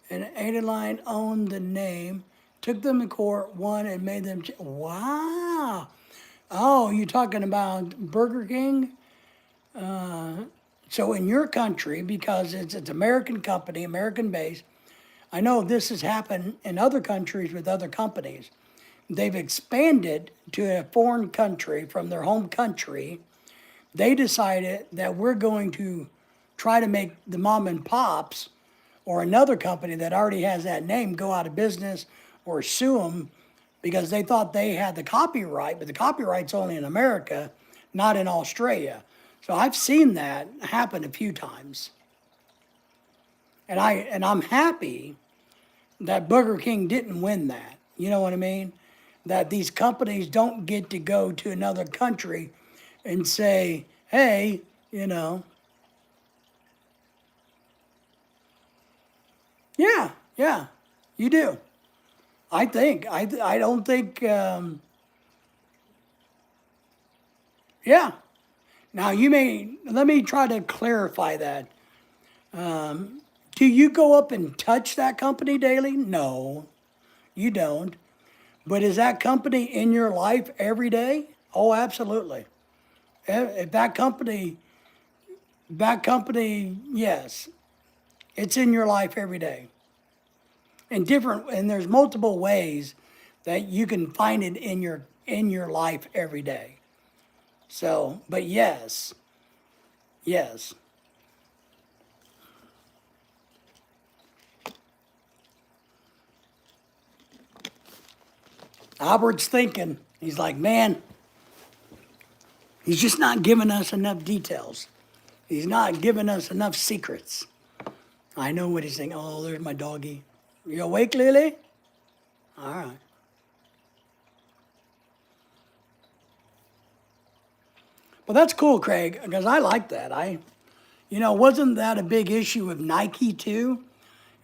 and Adeline owned the name. took them to court, won, and made them. Wow. Oh, you're talking about Burger King? So in your country, because it's American company, American based, I know this has happened in other countries with other companies. They've expanded to a foreign country from their home country. They decided that we're going to try to make the mom and pops or another company that already has that name go out of business or sue them because they thought they had the copyright, but the copyright's only in America, not in Australia. So I've seen that happen a few times. And I'm happy that Burger King didn't win that. You know what I mean? That these companies don't get to go to another country and say, hey, yeah, yeah, you do. I think. I don't think, yeah. Now, let me try to clarify that. Do you go up and touch that company daily? No, you don't. But is that company in your life every day? Oh, absolutely. If that company, yes, it's in your life every day. And there's multiple ways that you can find it in your life every day. So, but yes, yes. Albert's thinking, he's like, man, he's just not giving us enough details. He's not giving us enough secrets. I know what he's thinking. Oh, there's my doggy. You awake, Lily? All right. Well, that's cool, Craig, because I like that. Wasn't that a big issue with Nike too?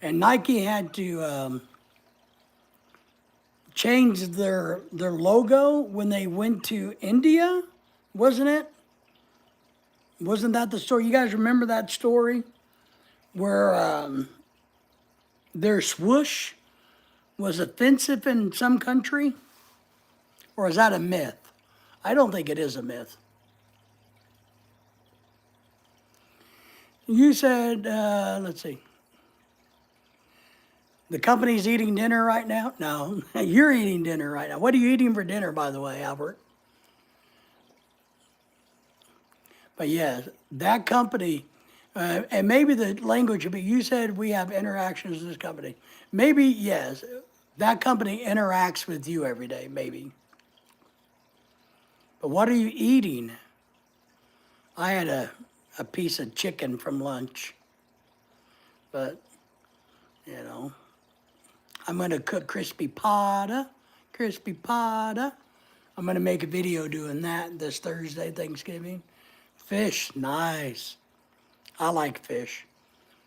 And Nike had to change their logo when they went to India, wasn't it? Wasn't that the story? You guys remember that story where their swoosh was offensive in some country? Or is that a myth? I don't think it is a myth. You said, let's see, the company's eating dinner right now? No, you're eating dinner right now. What are you eating for dinner, by the way, Albert? But yes, that company, and maybe the language, but you said we have interactions with this company. Maybe, yes, that company interacts with you every day, maybe. But what are you eating? I had a piece of chicken from lunch. But, I'm going to cook crispy pata. I'm going to make a video doing that this Thursday, Thanksgiving. Fish, nice. I like fish.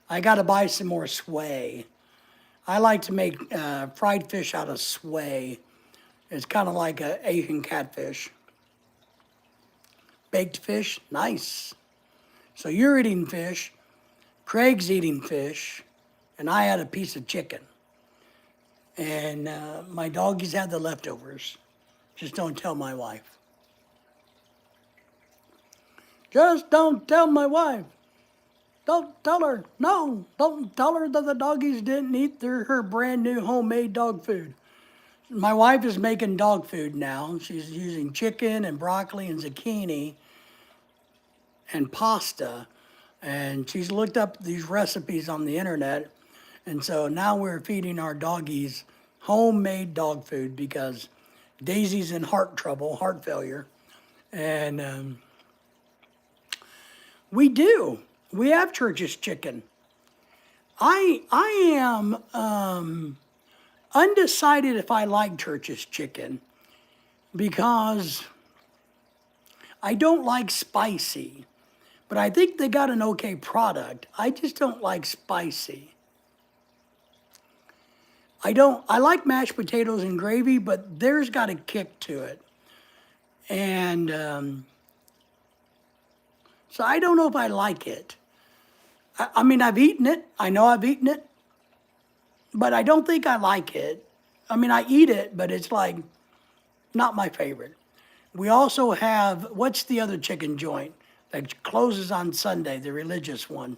I got to buy some more sway. I like to make fried fish out of sway. It's kind of like an Asian catfish. Baked fish, nice. So you're eating fish, Craig's eating fish, and I had a piece of chicken. And my doggies had the leftovers. Just don't tell my wife. Just don't tell my wife. Don't tell her. No, don't tell her that the doggies didn't eat her brand new homemade dog food. My wife is making dog food now. She's using chicken and broccoli and zucchini and pasta. And she's looked up these recipes on the internet. And so now we're feeding our doggies homemade dog food because Daisy's in heart failure. And we do. We have Church's chicken. I am undecided if I like Church's chicken because I don't like spicy. But I think they got an okay product. I just don't like spicy. I like mashed potatoes and gravy, but theirs got a kick to it. And so I don't know if I like it. I mean, I've eaten it. I know I've eaten it. But I don't think I like it. I mean, I eat it, but it's like not my favorite. We also have, what's the other chicken joint that closes on Sunday, the religious one?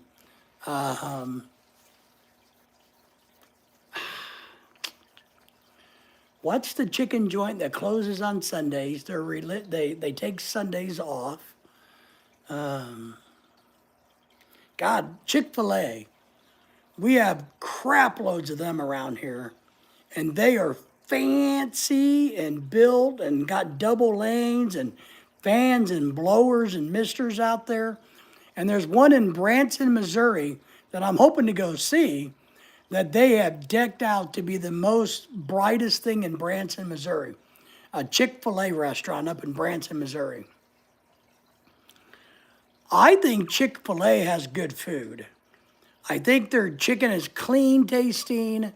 What's the chicken joint that closes on Sundays? They take Sundays off. God, Chick-fil-A. We have crap loads of them around here, and they are fancy and built and got double lanes and fans and blowers and misters out there. And there's one in Branson, Missouri that I'm hoping to go see that they have decked out to be the most brightest thing in Branson, Missouri. A Chick-fil-A restaurant up in Branson, Missouri. I think Chick-fil-A has good food. I think their chicken is clean tasting.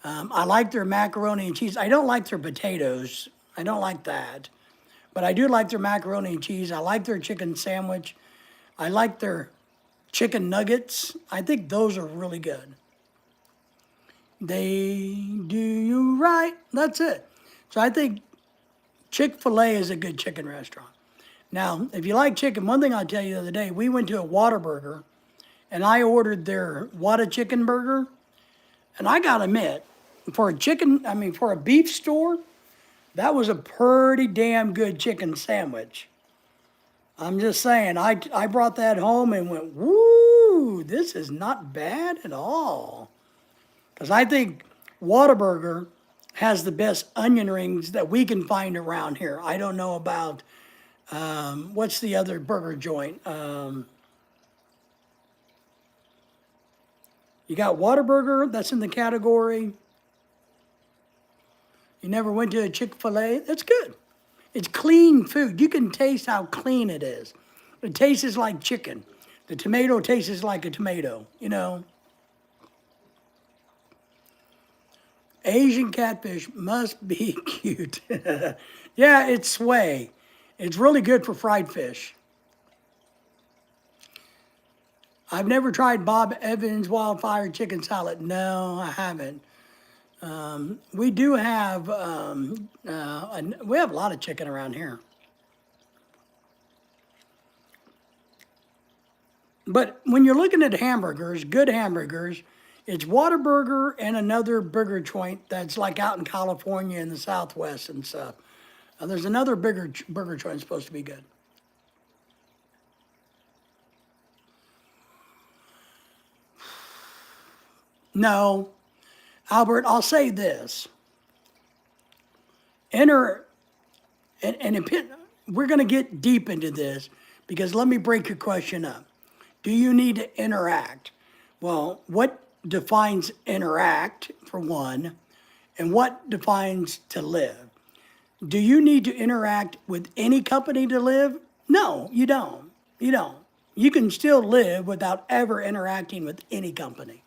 I like their macaroni and cheese. I don't like their potatoes. I don't like that. But I do like their macaroni and cheese. I like their chicken sandwich. I like their chicken nuggets. I think those are really good. They do you right. That's it. So I think Chick-fil-A is a good chicken restaurant. Now, if you like chicken, one thing I'll tell you the other day, we went to a Whataburger and I ordered their Whata chicken burger. And I gotta admit, for a beef store, that was a pretty damn good chicken sandwich. I'm just saying, I brought that home and went, woo, this is not bad at all. Because I think Whataburger has the best onion rings that we can find around here. I don't know about, what's the other burger joint? You got Whataburger, that's in the category. You never went to a Chick-fil-A? That's good. It's clean food. You can taste how clean it is. It tastes like chicken. The tomato tastes like a tomato, you know. Asian catfish must be cute. Yeah, it's sway. It's really good for fried fish. I've never tried Bob Evans Wildfire Chicken Salad. No, I haven't. We do have, we have a lot of chicken around here. But when you're looking at hamburgers, good hamburgers, it's Whataburger and another burger joint that's like out in California in the Southwest and stuff. There's another bigger burger joint supposed to be good. No, Albert, I'll say this. Enter, we're going to get deep into this because let me break your question up. Do you need to interact? Well, what defines interact, for one, and what defines to live? Do you need to interact with any company to live? No, you don't. You don't. You can still live without ever interacting with any company.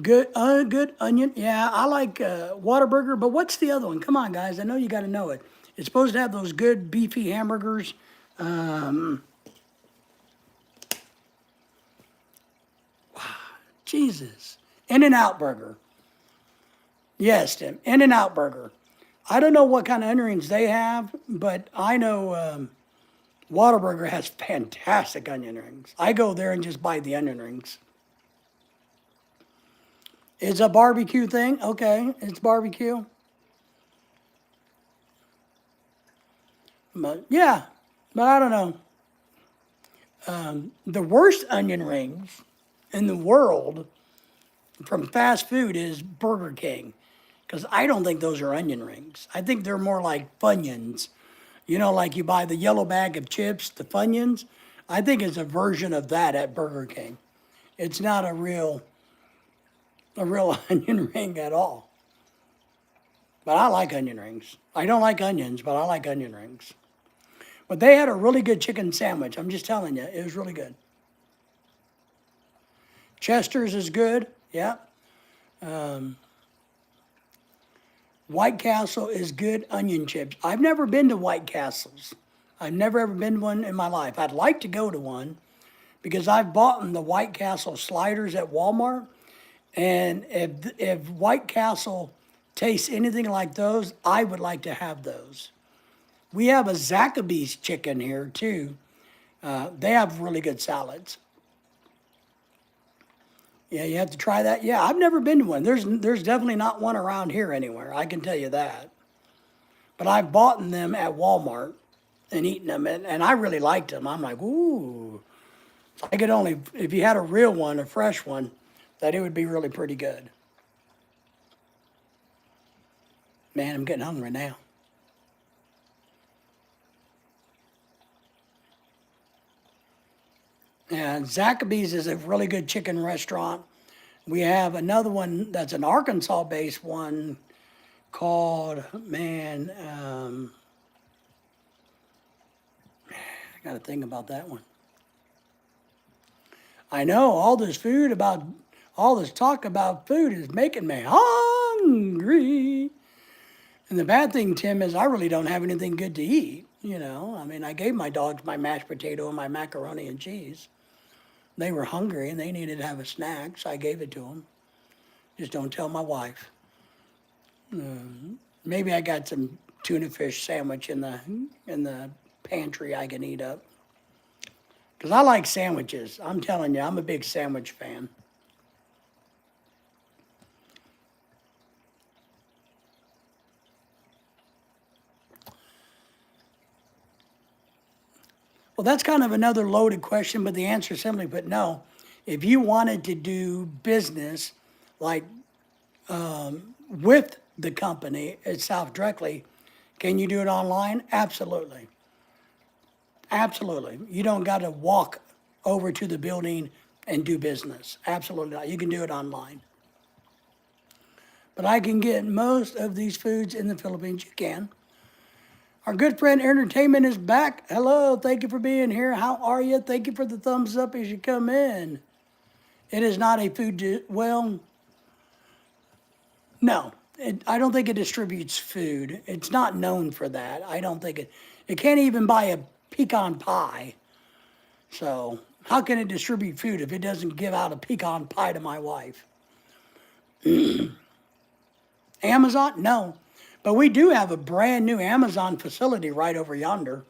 Good onion. Yeah, I like Whataburger, but what's the other one? Come on, guys. I know you got to know it. It's supposed to have those good beefy hamburgers. Jesus. In-N-Out Burger. Yes, Tim. In-N-Out Burger. I don't know what kind of onion rings they have, but I know Whataburger has fantastic onion rings. I go there and just buy the onion rings. It's a barbecue thing? Okay, it's barbecue. But yeah, but I don't know. The worst onion rings in the world from fast food is Burger King. Because I don't think those are onion rings. I think they're more like Funyuns. You know, like you buy the yellow bag of chips, the Funyuns. I think it's a version of that at Burger King. It's not a real onion ring at all. But I like onion rings. I don't like onions, but I like onion rings. But they had a really good chicken sandwich. I'm just telling you, it was really good. Chester's is good, yeah. White Castle is good onion chips. I've never been to White Castle's. I've never ever been to one in my life. I'd like to go to one because I've bought the White Castle sliders at Walmart, And if White Castle tastes anything like those, I would like to have those. We have a Zachaby's chicken here too. They have really good salads. Yeah, you have to try that. Yeah, I've never been to one. There's definitely not one around here anywhere. I can tell you that. But I've bought them at Walmart and eaten them, and I really liked them. I'm like, ooh. I could only, if you had a real one, a fresh one, that it would be really pretty good. Man, I'm getting hungry now. And Zachaby's is a really good chicken restaurant. We have another one that's an Arkansas-based one called, man, I got to think about that one. I know all this talk about food is making me hungry. And the bad thing, Tim, is I really don't have anything good to eat. You know, I mean, I gave my dogs my mashed potato and my macaroni and cheese. They were hungry and they needed to have a snack, so I gave it to them. Just don't tell my wife. Maybe I got some tuna fish sandwich in the pantry I can eat up. Because I like sandwiches. I'm telling you, I'm a big sandwich fan. Well, that's kind of another loaded question, but the answer is simply put no. If you wanted to do business like with the company itself directly, can you do it online? Absolutely. Absolutely. You don't got to walk over to the building and do business. Absolutely not. You can do it online. But I can get most of these foods in the Philippines. You can. Our good friend Entertainment is back. Hello, thank you for being here. How are you? Thank you for the thumbs up as you come in. It is not a well, no. I don't think it distributes food. It's not known for that. I don't think it can't even buy a pecan pie. So how can it distribute food if it doesn't give out a pecan pie to my wife? Amazon? No. But we do have a brand new Amazon facility right over yonder.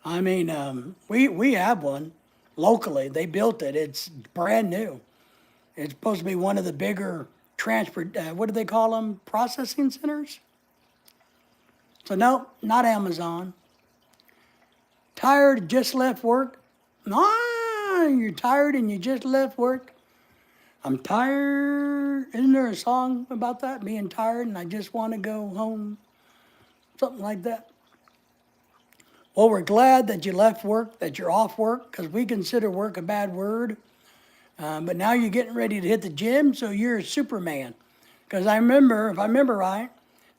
I mean, we have one locally. They built it. It's brand new. It's supposed to be one of the bigger what do they call them? Processing centers? So no, not Amazon. Tired, just left work? You're tired and you just left work? I'm tired. Isn't there a song about that? Being tired and I just want to go home. Something like that. Well, we're glad that you left work, that you're off work, because we consider work a bad word. But now you're getting ready to hit the gym, so you're a Superman. Because if I remember right,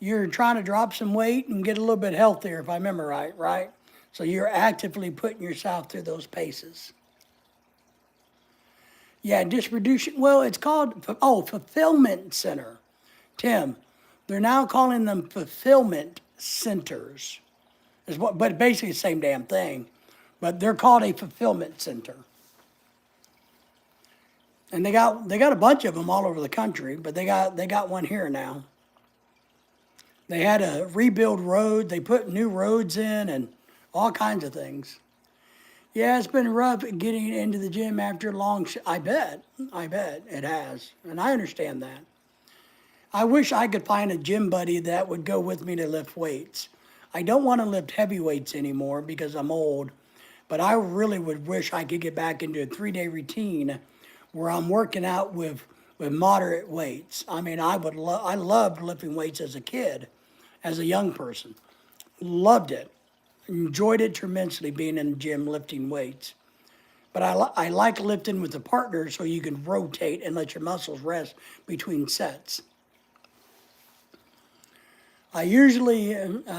you're trying to drop some weight and get a little bit healthier, if I remember right? So you're actively putting yourself through those paces. Yeah, distribution, well, it's called, fulfillment center. Tim, they're now calling them fulfillment centers. But basically the same damn thing. But they're called a fulfillment center. And they got a bunch of them all over the country, but they got one here now. They had to rebuild roads, they put new roads in and all kinds of things. Yeah, it's been rough getting into the gym after a long I bet it has, and I understand that. I wish I could find a gym buddy that would go with me to lift weights. I don't want to lift heavy weights anymore because I'm old, but I really would wish I could get back into a 3-day routine where I'm working out with moderate weights. I mean, I loved lifting weights as a kid, as a young person. Loved it. Enjoyed it tremendously being in the gym lifting weights. But I like lifting with a partner so you can rotate and let your muscles rest between sets. I usually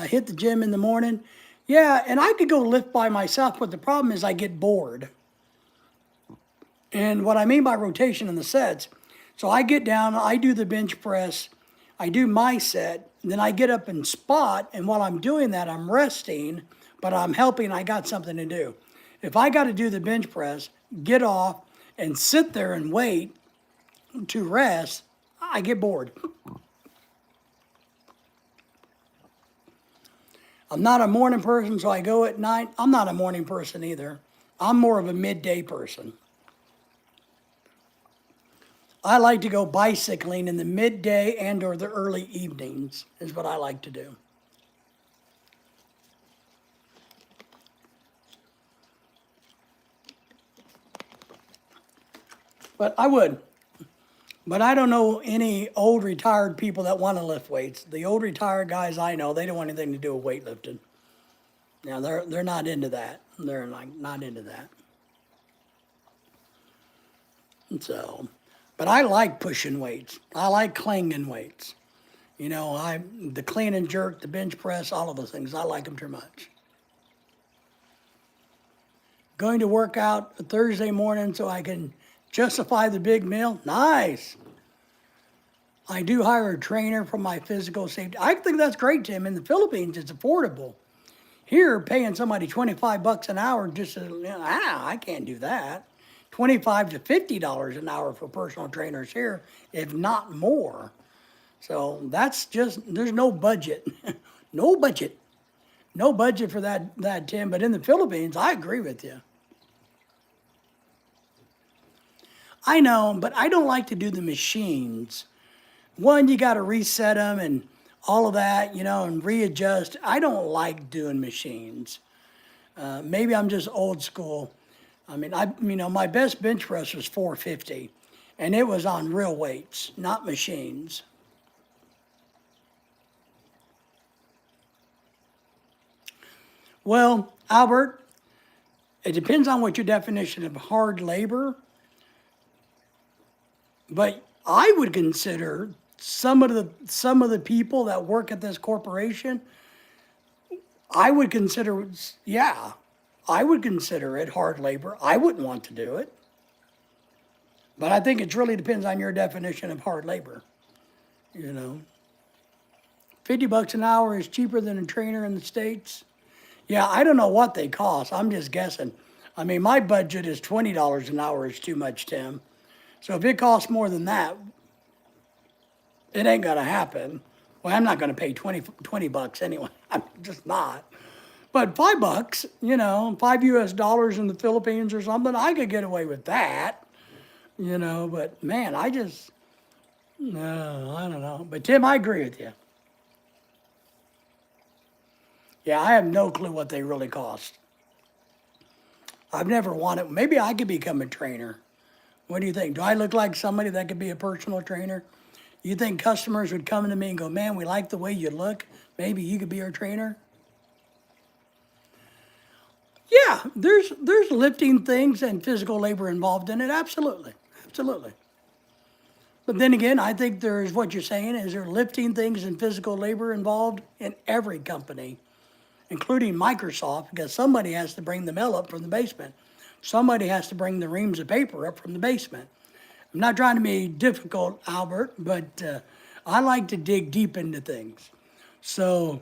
hit the gym in the morning. Yeah, and I could go lift by myself, but the problem is I get bored. And what I mean by rotation in the sets, so I get down, I do the bench press, I do my set, then I get up and spot, and while I'm doing that, I'm resting, but I'm helping, I got something to do. If I got to do the bench press, get off, and sit there and wait, to rest, I get bored. I'm not a morning person, so I go at night. I'm not a morning person either. I'm more of a midday person. I like to go bicycling in the midday and or the early evenings is what I like to do. But I would. But I don't know any old retired people that want to lift weights. The old retired guys I know, they don't want anything to do with weightlifting. Now they're not into that. They're like not into that. And so, but I like pushing weights. I like clanging weights. You know, the clean and jerk, the bench press, all of those things. I like them too much. Going to work out Thursday morning so I can justify the big meal. Nice. I do hire a trainer for my physical safety. I think that's great, Tim. In the Philippines, it's affordable. Here, paying somebody $25 an hour just to, I can't do that. $25 to $50 an hour for personal trainers here, if not more. So that's just, there's no budget. No budget. No budget for that, Tim. But in the Philippines, I agree with you. I know, but I don't like to do the machines. One, you got to reset them and all of that, and readjust. I don't like doing machines. Maybe I'm just old school. I mean, my best bench press was 450, and it was on real weights, not machines. Well, Albert, it depends on what your definition of hard labor, but I would consider some of the people that work at this corporation, I would consider, yeah, I would consider it hard labor. I wouldn't want to do it. But I think it really depends on your definition of hard labor. $50 an hour is cheaper than a trainer in the States. Yeah, I don't know what they cost. I'm just guessing. I mean, my budget is $20 an hour is too much, Tim. So if it costs more than that, it ain't gonna happen. Well, I'm not gonna pay 20 bucks anyway. I'm just not. But $5, $5 in the Philippines or something, I could get away with that. But man, no, I don't know. But Tim, I agree with you. Yeah, I have no clue what they really cost. I've never wanted, maybe I could become a trainer. What do you think? Do I look like somebody that could be a personal trainer? You think customers would come to me and go, man, we like the way you look. Maybe you could be our trainer? Yeah, there's lifting things and physical labor involved in it. Absolutely. Absolutely. But then again, I think there's what you're saying is there lifting things and physical labor involved in every company, including Microsoft, because somebody has to bring the mail up from the basement. Somebody has to bring the reams of paper up from the basement. I'm not trying to be difficult, Albert, but I like to dig deep into things. So,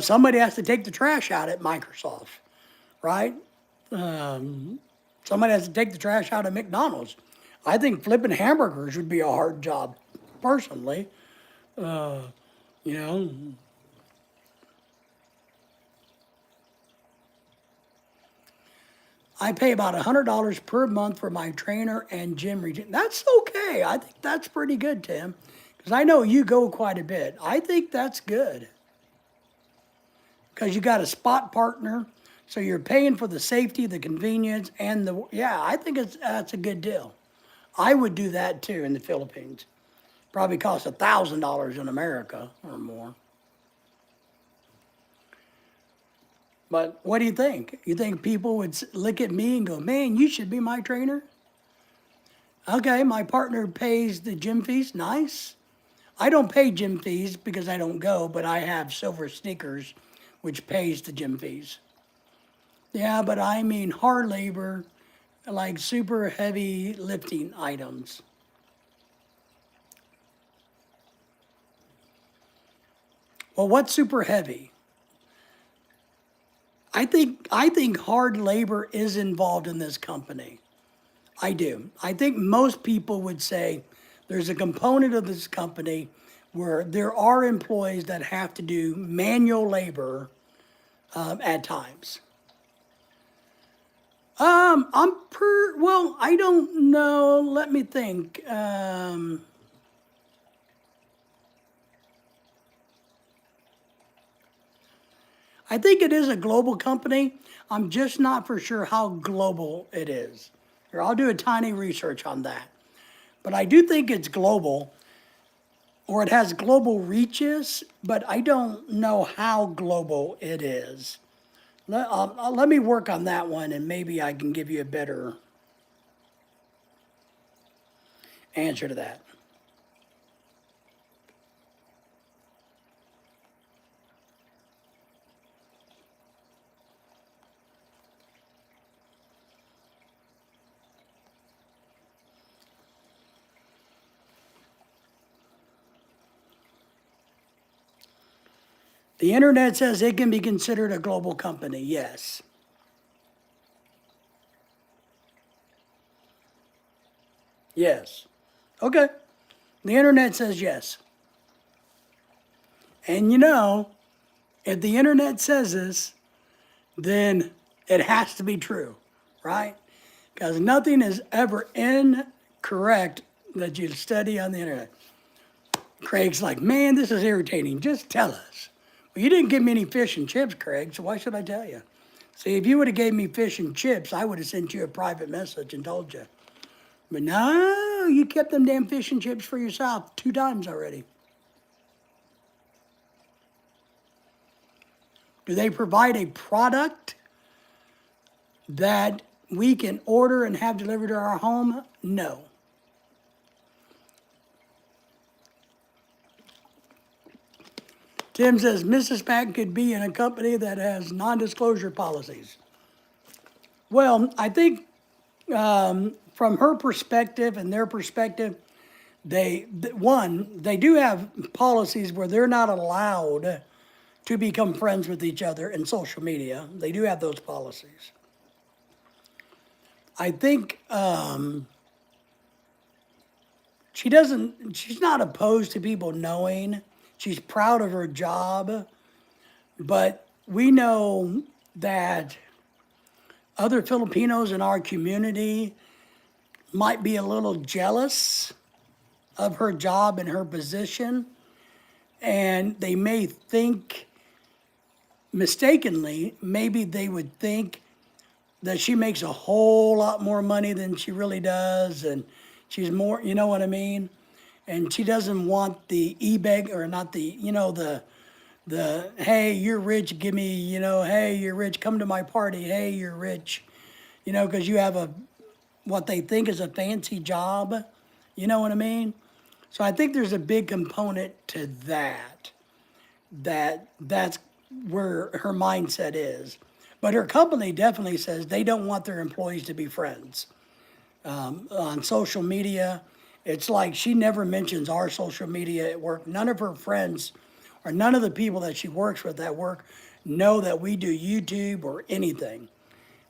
somebody has to take the trash out at Microsoft, right? Somebody has to take the trash out at McDonald's. I think flipping hamburgers would be a hard job, personally. You know, I pay about $100 per month for my trainer and gym region. That's okay. I think that's pretty good, Tim, because I know you go quite a bit. I think that's good because you got a spot partner, so you're paying for the safety, the convenience, and yeah. I think that's a good deal. I would do that too in the Philippines. Probably costs $1,000 in America or more. But what do you think? You think people would look at me and go, man, you should be my trainer? Okay, my partner pays the gym fees. Nice. I don't pay gym fees because I don't go, but I have Silver Sneakers, which pays the gym fees. Yeah, but I mean hard labor, like super heavy lifting items. Well, what's super heavy? I think hard labor is involved in this company. I do. I think most people would say there's a component of this company where there are employees that have to do manual labor at times. Well, I don't know. Let me think. I think it is a global company. I'm just not for sure how global it is. Here, I'll do a tiny research on that. But I do think it's global, or it has global reaches, but I don't know how global it is. Let me work on that one, and maybe I can give you a better answer to that. The internet says it can be considered a global company, yes. Yes. Okay. The internet says yes. And you know, if the internet says this, then it has to be true, right? Because nothing is ever incorrect that you study on the internet. Craig's like, man, this is irritating. Just tell us. Well, you didn't give me any fish and chips, Craig, so why should I tell you? See, if you would have gave me fish and chips, I would have sent you a private message and told you. But no, you kept them damn fish and chips for yourself 2 times already. Do they provide a product that we can order and have delivered to our home? No. Tim says Mrs. Mack could be in a company that has non-disclosure policies. Well, I think from her perspective and their perspective, they do have policies where they're not allowed to become friends with each other in social media. They do have those policies. I think she's not opposed to people knowing. She's proud of her job, but we know that other Filipinos in our community might be a little jealous of her job and her position, and they may think, mistakenly, maybe they would think that she makes a whole lot more money than she really does, and she's more, you know what I mean? And she doesn't want the e-beg, or not the, the, hey, you're rich, give me, hey, you're rich, come to my party, hey, you're rich, because you have what they think is a fancy job, you know what I mean? So I think there's a big component to that's where her mindset is. But her company definitely says they don't want their employees to be friends. On social media, it's like she never mentions our social media at work. None of her friends or none of the people that she works with at work know that we do YouTube or anything.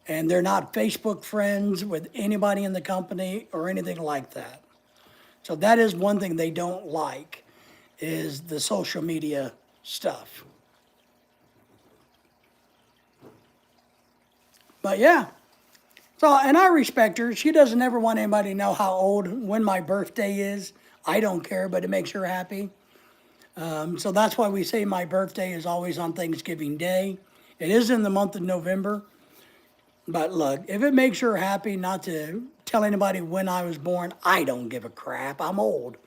And they're not Facebook friends with anybody in the company or anything like that. So that is one thing they don't like, is the social media stuff. But yeah, so, and I respect her. She doesn't ever want anybody to know how old, when my birthday is. I don't care, but it makes her happy. So that's why we say my birthday is always on Thanksgiving Day. It is in the month of November. But look, if it makes her happy not to tell anybody when I was born, I don't give a crap. I'm old.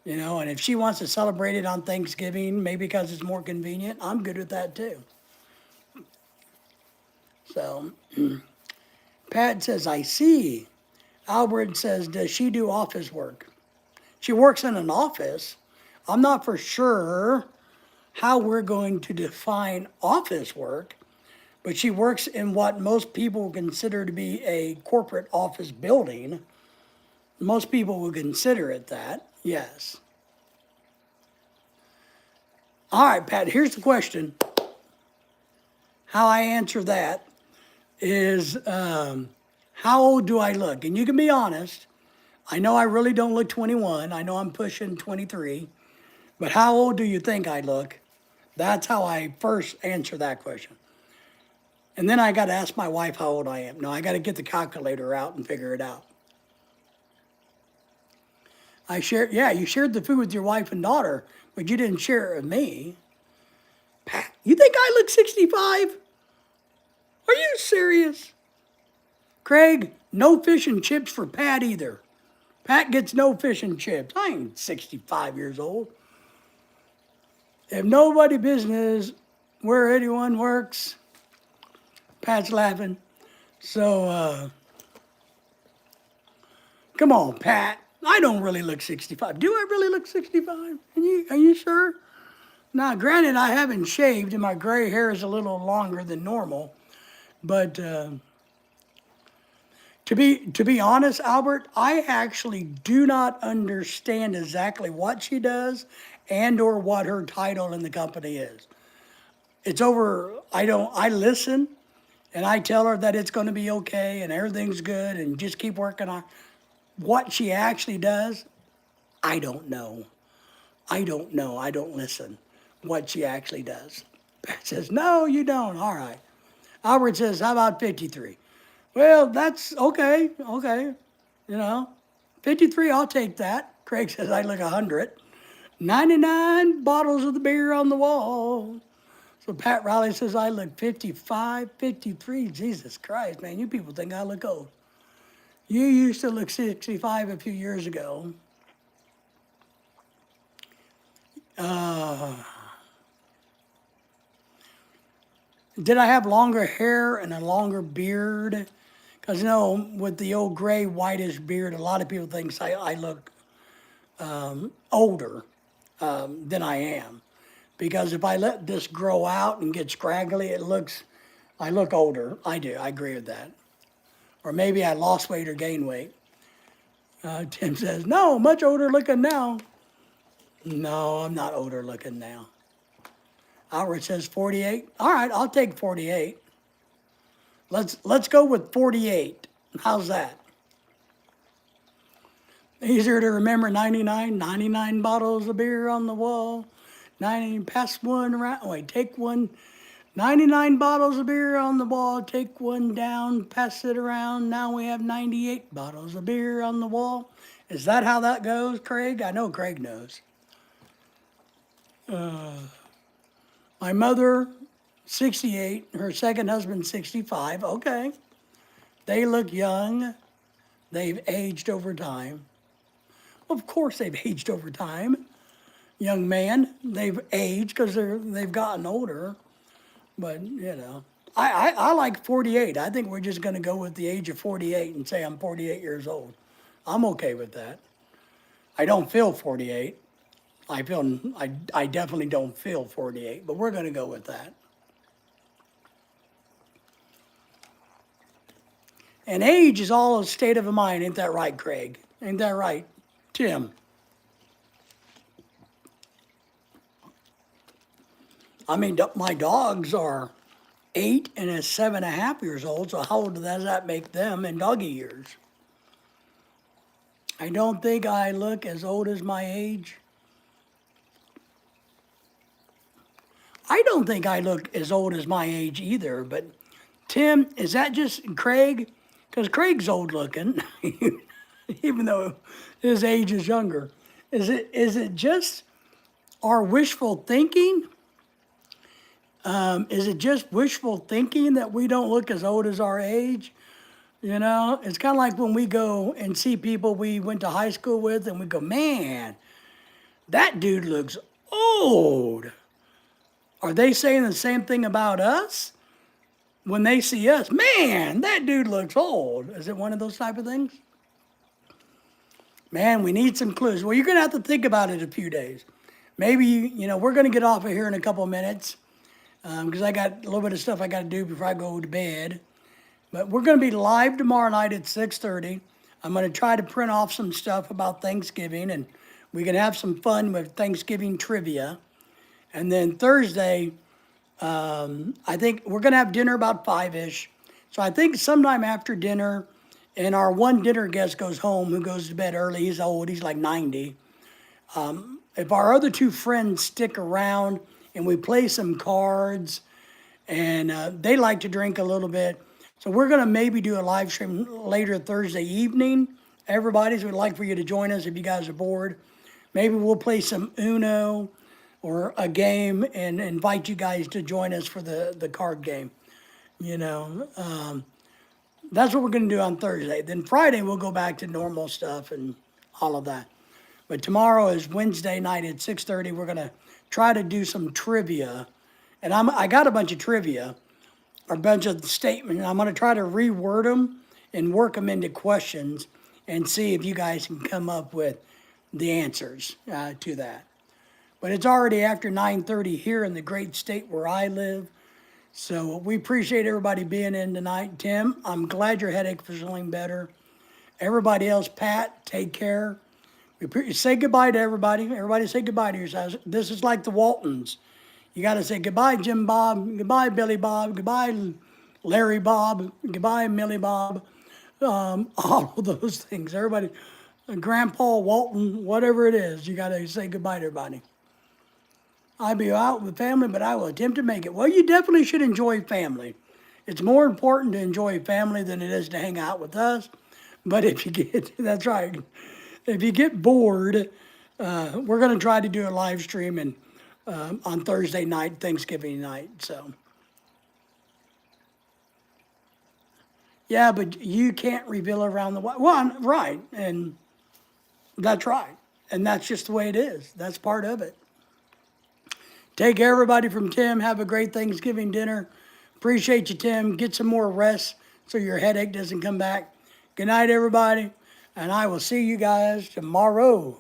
And if she wants to celebrate it on Thanksgiving, maybe because it's more convenient, I'm good with that too. So, Pat says, I see. Albert says, does she do office work? She works in an office. I'm not for sure how we're going to define office work, but she works in what most people consider to be a corporate office building. Most people would consider it that, yes. All right, Pat, here's the question. How I answer that is, how old do I look? And you can be honest. I know I really don't look 21. I know I'm pushing 23. But how old do you think I look? That's how I first answer that question. And then I got to ask my wife how old I am. No, I got to get the calculator out and figure it out. Yeah, you shared the food with your wife and daughter, but you didn't share it with me. Pat, you think I look 65? Are you serious? Craig, no fish and chips for Pat either. Pat gets no fish and chips. I ain't 65 years old. If nobody business where anyone works, Pat's laughing. So, come on, Pat. I don't really look 65. Do I really look 65? Are you sure? Now, granted, I haven't shaved and my gray hair is a little longer than normal. But to be honest, Albert, I actually do not understand exactly what she does and or what her title in the company is. It's over, I listen and I tell her that it's going to be okay and everything's good and just keep working on what she actually does. I don't know. I don't know. I don't listen what she actually does. Pat says, no, you don't. All right. Albert says, how about 53? Well, that's okay. Okay. You know, 53, I'll take that. Craig says, I look 100. 99 bottles of the beer on the wall. So Pat Riley says, I look 55, 53. Jesus Christ, man, you people think I look old. You used to look 65 a few years ago. Did I have longer hair and a longer beard? Because, you know, with the old gray, whitish beard, a lot of people think I look older than I am. Because if I let this grow out and get scraggly, I look older. I do. I agree with that. Or maybe I lost weight or gained weight. Tim says, no, much older looking now. No, I'm not older looking now. Albert says 48. All right, I'll take 48. Let's go with 48. How's that? Easier to remember 99. 99 bottles of beer on the wall. 90, pass one around. Wait, take one. 99 bottles of beer on the wall. Take one down, pass it around. Now we have 98 bottles of beer on the wall. Is that how that goes, Craig? I know Craig knows. My mother, 68. Her second husband, 65. Okay. They look young. They've aged over time. Of course they've aged over time. Young man, they've aged because they've gotten older. But, you know, I like 48. I think we're just going to go with the age of 48 and say I'm 48 years old. I'm okay with that. I don't feel 48. I definitely don't feel 48, but we're going to go with that. And age is all a state of mind, ain't that right, Craig? Ain't that right, Tim? I mean, my dogs are 8 and 7.5 years old, so how old does that make them in doggy years? I don't think I look as old as my age. I don't think I look as old as my age either, but Tim, is that just Craig? Because Craig's old looking, even though his age is younger. Is it just our wishful thinking? Is it just wishful thinking that we don't look as old as our age? You know, it's kind of like when we go and see people we went to high school with and we go, man, that dude looks old. Are they saying the same thing about us? When they see us, man, that dude looks old. Is it one of those type of things? Man, we need some clues. Well, you're going to have to think about it a few days. Maybe, you know, we're going to get off of here in a couple of minutes because I got a little bit of stuff I got to do before I go to bed. But we're going to be live tomorrow night at 6:30. I'm going to try to print off some stuff about Thanksgiving, and we can have some fun with Thanksgiving trivia. And then Thursday, I think we're going to have dinner about 5-ish. So I think sometime after dinner, And our one dinner guest goes home, who goes to bed early. He's old, he's like 90. If our other two friends stick around and we play some cards, and they like to drink a little bit. So we're going to maybe do a live stream later Thursday evening. Everybody, so we'd like for you to join us if you guys are bored. Maybe we'll play some Uno or a game and invite you guys to join us for the card game. You know, that's what we're going to do on Thursday. Then Friday, we'll go back to normal stuff and all of that. But tomorrow is Wednesday night at 6:30. We're going to try to do some trivia. And I got a bunch of trivia, or a bunch of statements. I'm going to try to reword them and work them into questions and see if you guys can come up with the answers to that. But it's already after 9:30 here in the great state where I live. So we appreciate everybody being in tonight. Tim, I'm glad your headache is feeling better. Everybody else, Pat, take care. Say goodbye to everybody. Everybody say goodbye to yourselves. This is like the Waltons. You got to say goodbye, Jim Bob, goodbye, Billy Bob, goodbye, Larry Bob, goodbye, Millie Bob, all of those things. Everybody, Grandpa Walton, whatever it is, you got to say goodbye to everybody. I'll be out with family, but I will attempt to make it. Well, you definitely should enjoy family. It's more important to enjoy family than it is to hang out with us. But if you get, that's right, if you get bored, we're going to try to do a live stream and on Thursday night, Thanksgiving night. So, yeah, but you can't reveal around the well, right, and that's right, and that's just the way it is. That's part of it. Take care, everybody. From Tim. Have a great Thanksgiving dinner. Appreciate you, Tim. Get some more rest so your headache doesn't come back. Good night, everybody, and I will see you guys tomorrow.